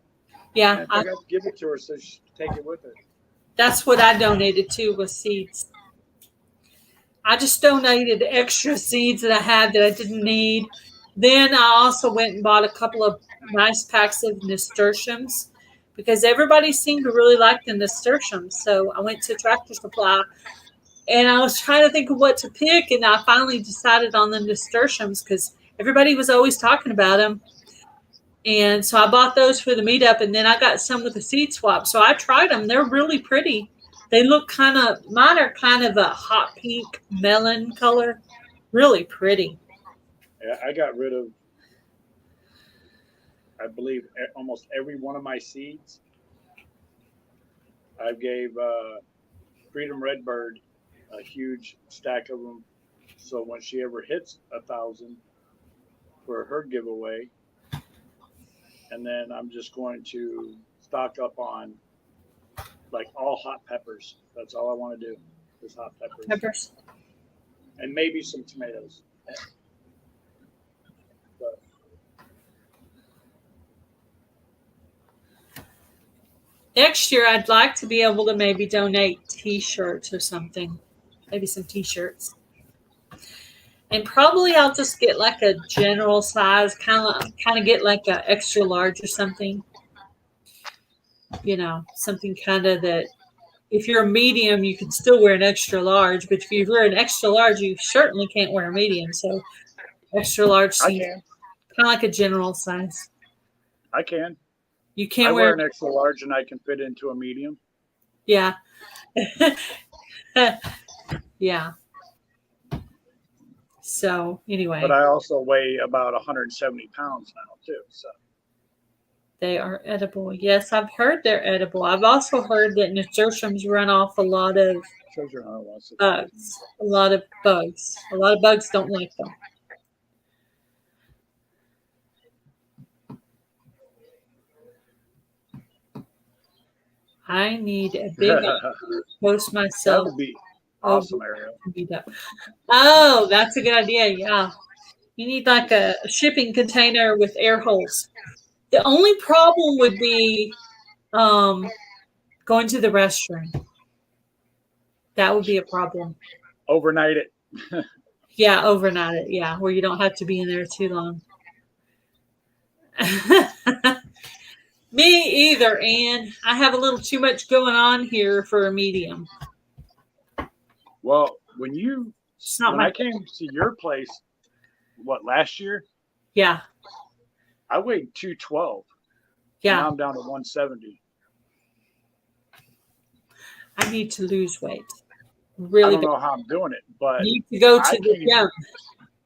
Yeah. I got to give it to her so she can take it with her. That's what I donated too, was seeds. I just donated extra seeds that I had that I didn't need. Then I also went and bought a couple of nice packs of nasturtiums because everybody seemed to really like the nasturtiums. So I went to Tractor Supply and I was trying to think of what to pick. And I finally decided on the nasturtiums because everybody was always talking about them. And so I bought those for the meetup, and then I got some with a seed swap. So I tried them. They're really pretty. They look mine are kind of a hot pink melon color. Really pretty. Yeah, I I believe almost every one of my seeds. I gave Freedom Redbird a huge stack of them. So when she ever hits 1,000 for her giveaway, and then I'm just going to stock up on like all hot peppers. That's all I want to do is hot peppers. Peppers. And maybe some tomatoes. But Next year, I'd like to be able to maybe donate T-shirts or something. Maybe some T-shirts. And probably I'll just get like a general size, kind of get like a extra large or something. You know, something kind of that if you're a medium, you can still wear an extra large. But if you wear an extra large, you certainly can't wear a medium. So extra large I seems can. kind of like a general size. I can. You I can't wear wear an extra large and I can fit into a medium. Yeah. Yeah. So anyway, But I also weigh about 170 pounds now too. So they are edible. Yes, I've heard they're edible. I've also heard that nasturtiums run off a lot of shows you how it was. bugs. A lot of bugs. A lot of bugs don't like them. I need a big post That myself. would be awesome, Ariel. Oh, that's a good idea. Yeah. You need like a shipping container with air holes. The only problem would be going to the restroom. That would be a problem. Overnight it. Yeah, overnight it. Yeah, where you don't have to be in there too long. Me either, Ann. I have a little too much going on here for a medium. Well, when my I came to your place, what, last year? Yeah. I weighed 212. Yeah. Now I'm down to 170. I need to lose weight. I Really don't know how I'm doing it, but You need to go to I the can't gym.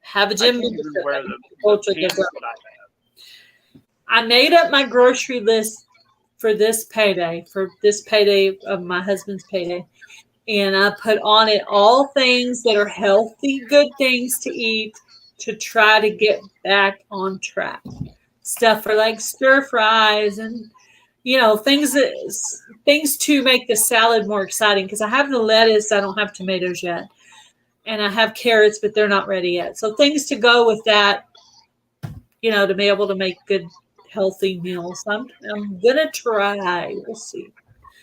Have a I gym can't even membership. wear the Culture pants gets that I have. I made up my grocery list for this payday of my husband's payday. And I put on it all things that are healthy, good things to eat to try to get back on track. Stuff for like stir fries and, things to make the salad more exciting. Because I have the lettuce, I don't have tomatoes yet. And I have carrots, but they're not ready yet. So things to go with that, to be able to make good, healthy meals. I'm gonna try. We'll see.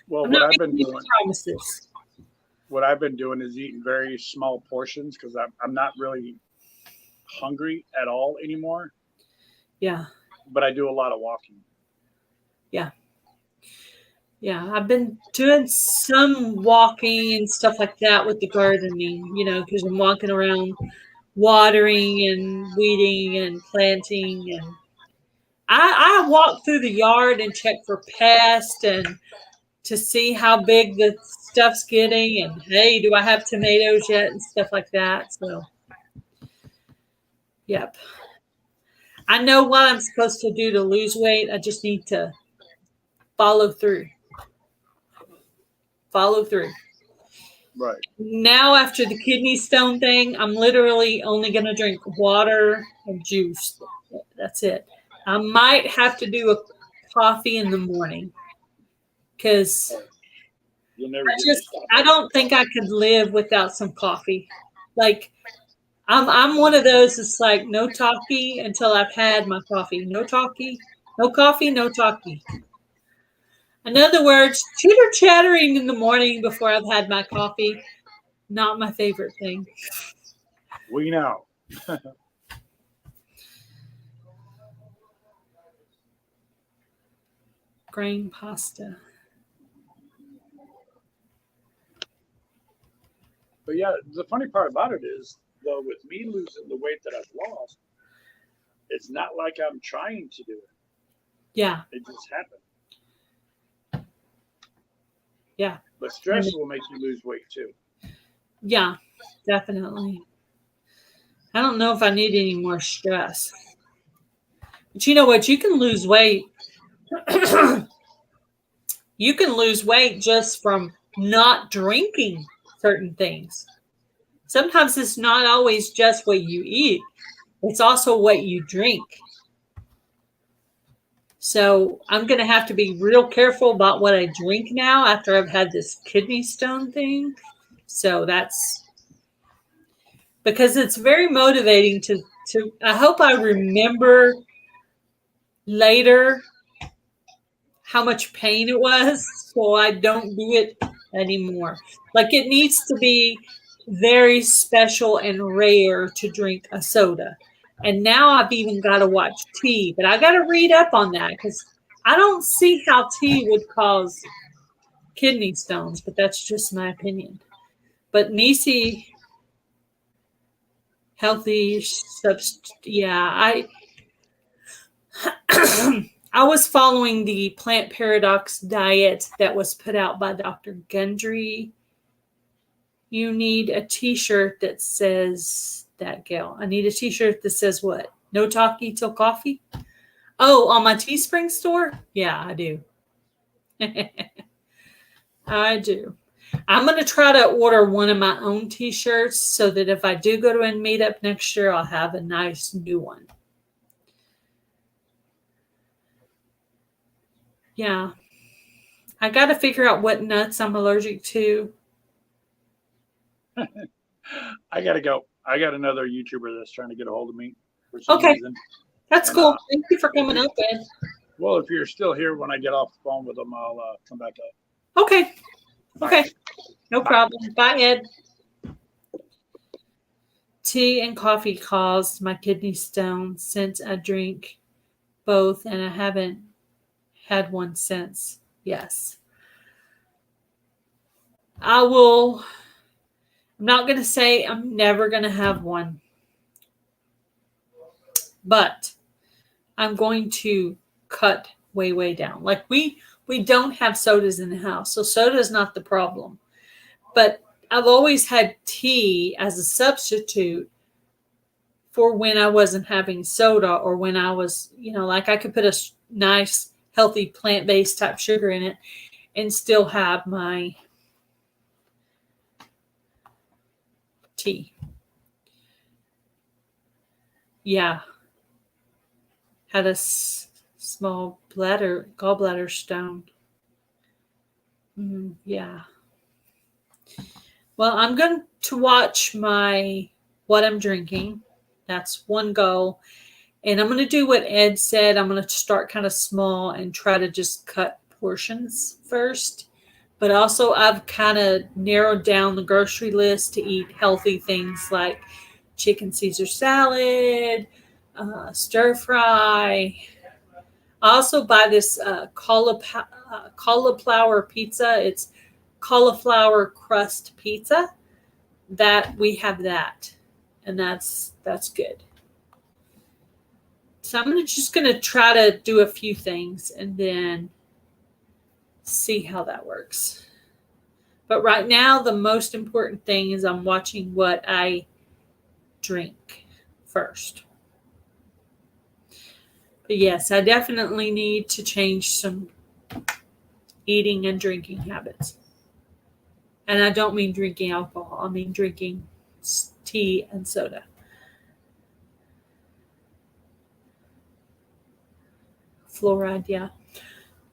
Well, I'm what not I've been making any doing, promises. what I've been doing is eating very small portions because I'm not really hungry at all anymore. Yeah. But I do a lot of walking. Yeah. Yeah, I've been doing some walking and stuff like that with the gardening, because I'm walking around watering and weeding and planting. And I walk through the yard and check for pests and to see how big the stuff's getting. And, hey, do I have tomatoes yet and stuff like that. So, yep. I know what I'm supposed to do to lose weight. I just need to follow through. Right. Now, after the kidney stone thing, I'm literally only going to drink water and juice. That's it. I might have to do a coffee in the morning because I don't think I could live without some coffee. Like, I'm one of those that's like no talkie until I've had my coffee. No talkie, no coffee, no talkie. In other words, chitter chattering in the morning before I've had my coffee, not my favorite thing. We know. Grain pasta. But yeah, the funny part about it is, though, with me losing the weight that I've lost, it's not like I'm trying to do it. Yeah. It just happened. Yeah. But stress will make you lose weight too. Yeah, definitely. I don't know if I need any more stress. But you know what? You can lose weight. You can lose weight just from not drinking certain things. Sometimes it's not always just what you eat. It's also what you drink. So I'm going to have to be real careful about what I drink now after I've had this kidney stone thing. So that's because it's very motivating to I hope I remember later how much pain it was so I don't do it anymore. Like it needs to be very special and rare to drink a soda. And now I've even got to watch tea, but I got to read up on that because I don't see how tea would cause kidney stones, but that's just my opinion. But Nisi, healthy I I was following the Plant Paradox diet that was put out by Dr. Gundry. You need a t-shirt that says that, Gail. I need a t-shirt that says what? No talkie till coffee? Oh, on my Teespring store? Yeah, I do. I do. I'm going to try to order one of my own t-shirts so that if I do go to a meetup next year, I'll have a nice new one. Yeah. I got to figure out what nuts I'm allergic to. I got to go. I got another YouTuber that's trying to get a hold of me for some Okay. reason. That's cool. Thank you for coming up, Ed. Well, if you're still here when I get off the phone with them, I'll come back up. Okay. Okay. No problem. Bye, Ed. Tea and coffee caused my kidney stone since I drink both, and I haven't had one since. Yes. I'm not going to say I'm never going to have one, but I'm going to cut way, way down. Like we don't have sodas in the house, so soda is not the problem. But I've always had tea as a substitute for when I wasn't having soda or when I was, like I could put a nice, healthy, plant-based type sugar in it and still have my tea. Yeah. Had a small gallbladder stone. Yeah. Well, I'm going to watch what I'm drinking. That's one goal. And I'm going to do what Ed said. I'm going to start kind of small and try to just cut portions first. But also I've kind of narrowed down the grocery list to eat healthy things like chicken Caesar salad, stir fry. I also buy this cauliflower pizza. It's cauliflower crust pizza. That we have that, and that's good. So I'm just going to try to do a few things and then see how that works. But right now, the most important thing is I'm watching what I drink first. But yes, I definitely need to change some eating and drinking habits. And I don't mean drinking alcohol. I mean drinking tea and soda. Fluoride, yeah.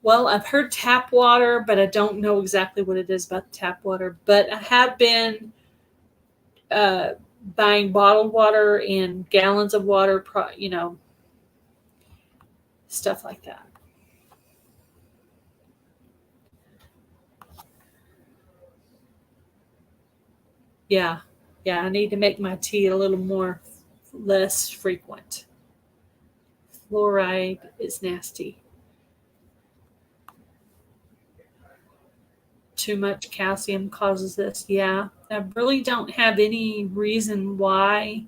Well, I've heard tap water, but I don't know exactly what it is about tap water. But I have been buying bottled water and gallons of water, stuff like that. Yeah, I need to make my tea a little less frequent. Fluoride is nasty. Too much calcium causes this. Yeah, I really don't have any reason why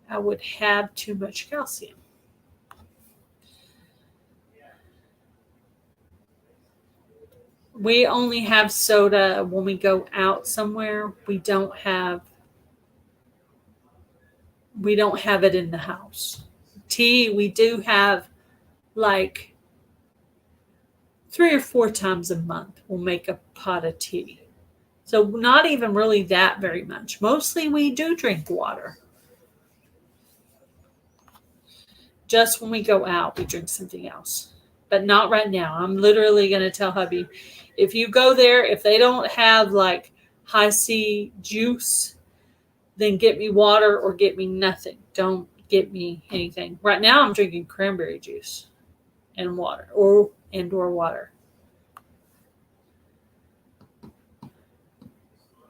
I would have too much calcium. We only have soda when we go out somewhere. We don't have it in the house. tea, we do have like 3 or 4 times a month we'll make a pot of tea. So not even really that very much. Mostly we do drink water. Just when we go out, we drink something else. But not right now. I'm literally going to tell hubby, if you go there, if they don't have like high C juice, then get me water or get me nothing. Don't get me anything. Right now I'm drinking cranberry juice and water or water.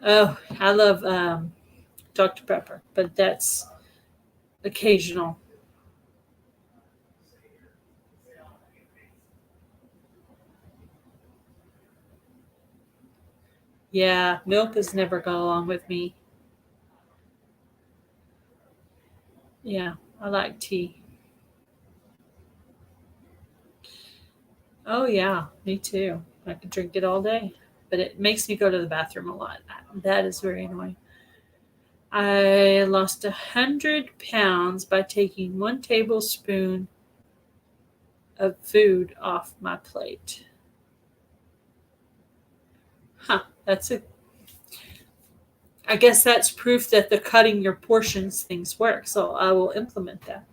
Oh, I love Dr. Pepper, but that's occasional. Yeah, milk has never gone along with me. Yeah, I like tea. Oh, yeah, me too. I could drink it all day, but it makes me go to the bathroom a lot. That is very annoying. I lost 100 pounds by taking 1 tablespoon of food off my plate. Huh, I guess that's proof that the cutting your portions things work. So I will implement that.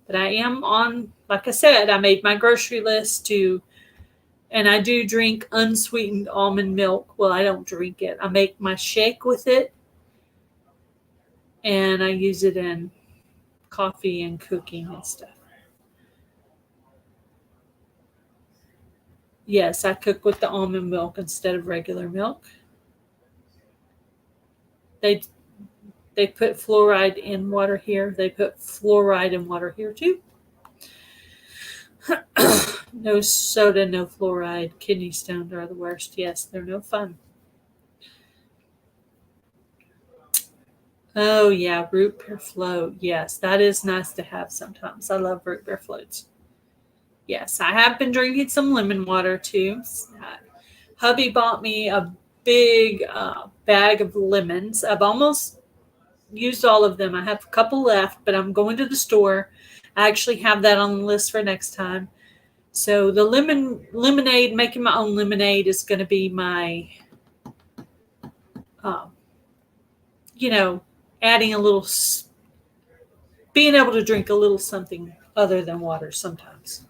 But I am on, like I said, I made my grocery list and I do drink unsweetened almond milk. Well, I don't drink it. I make my shake with it and I use it in coffee and cooking and stuff. Yes, I cook with the almond milk instead of regular milk. They put fluoride in water here. They put fluoride in water here too. No soda, no fluoride. Kidney stones are the worst. Yes, they're no fun. Oh, yeah, root beer float. Yes, that is nice to have sometimes. I love root beer floats. Yes, I have been drinking some lemon water too. Hubby bought me a big bag of lemons. I've almost used all of them. I have a couple left, but I'm going to the store. I actually have that on the list for next time. So the lemonade, making my own lemonade is going to be my, adding a little, being able to drink a little something other than water sometimes.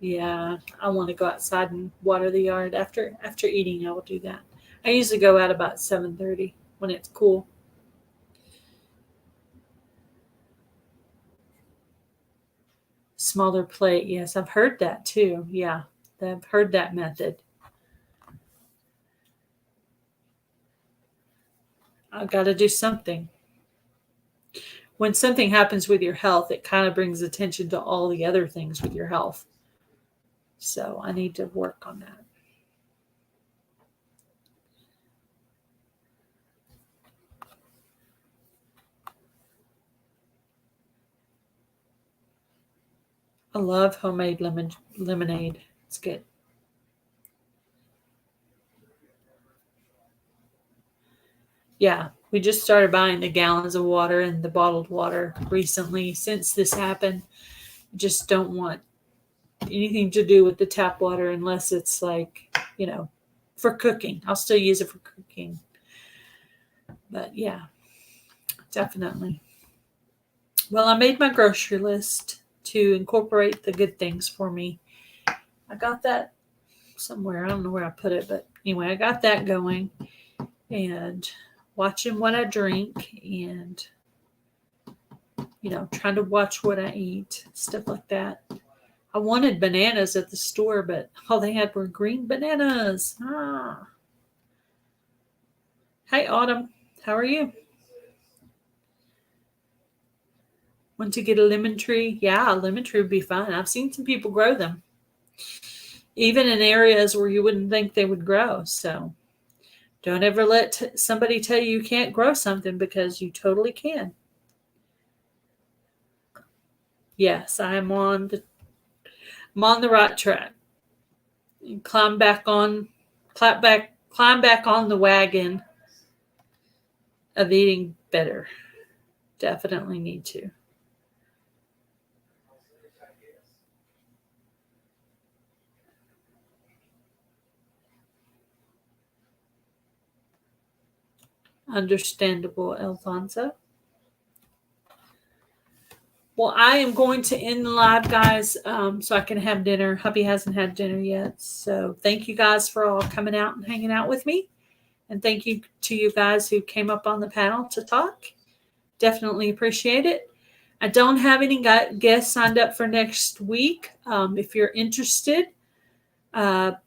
Yeah, I want to go outside and water the yard after eating. I will do that. I usually go out about 7:30 when it's cool. Smaller plate. Yes, I've heard that too. Yeah, I've heard that method. I've got to do something. When something happens with your health, it kind of brings attention to all the other things with your health. So I need to work on that. I love homemade lemonade. It's good. Yeah, we just started buying the gallons of water and the bottled water recently since this happened. Just don't want anything to do with the tap water unless it's like, for cooking. I'll still use it for cooking. But yeah, definitely. Well, I made my grocery list to incorporate the good things for me. I got that somewhere. I don't know where I put it, but anyway, I got that going and watching what I drink and, trying to watch what I eat, stuff like that. I wanted bananas at the store, but all they had were green bananas. Hey, Autumn. How are you? Want to get a lemon tree? Yeah, a lemon tree would be fine. I've seen some people grow them, even in areas where you wouldn't think they would grow. So don't ever let somebody tell you can't grow something because you totally can. Yes, I'm on the right track. And climb back on the wagon of eating better. Definitely need to. Understandable, Alfonso. Well, I am going to end the live, guys, so I can have dinner. Hubby hasn't had dinner yet. So thank you guys for all coming out and hanging out with me. And thank you to you guys who came up on the panel to talk. Definitely appreciate it. I don't have any guests signed up for next week. If you're interested,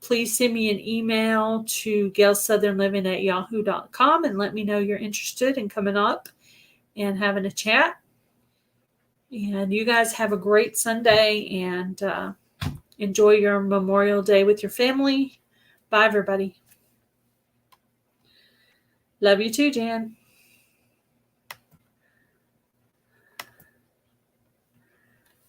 please send me an email to gailssouthernliving@yahoo.com and let me know you're interested in coming up and having a chat. And you guys have a great Sunday and enjoy your Memorial Day with your family. Bye, everybody. Love you too, Jan.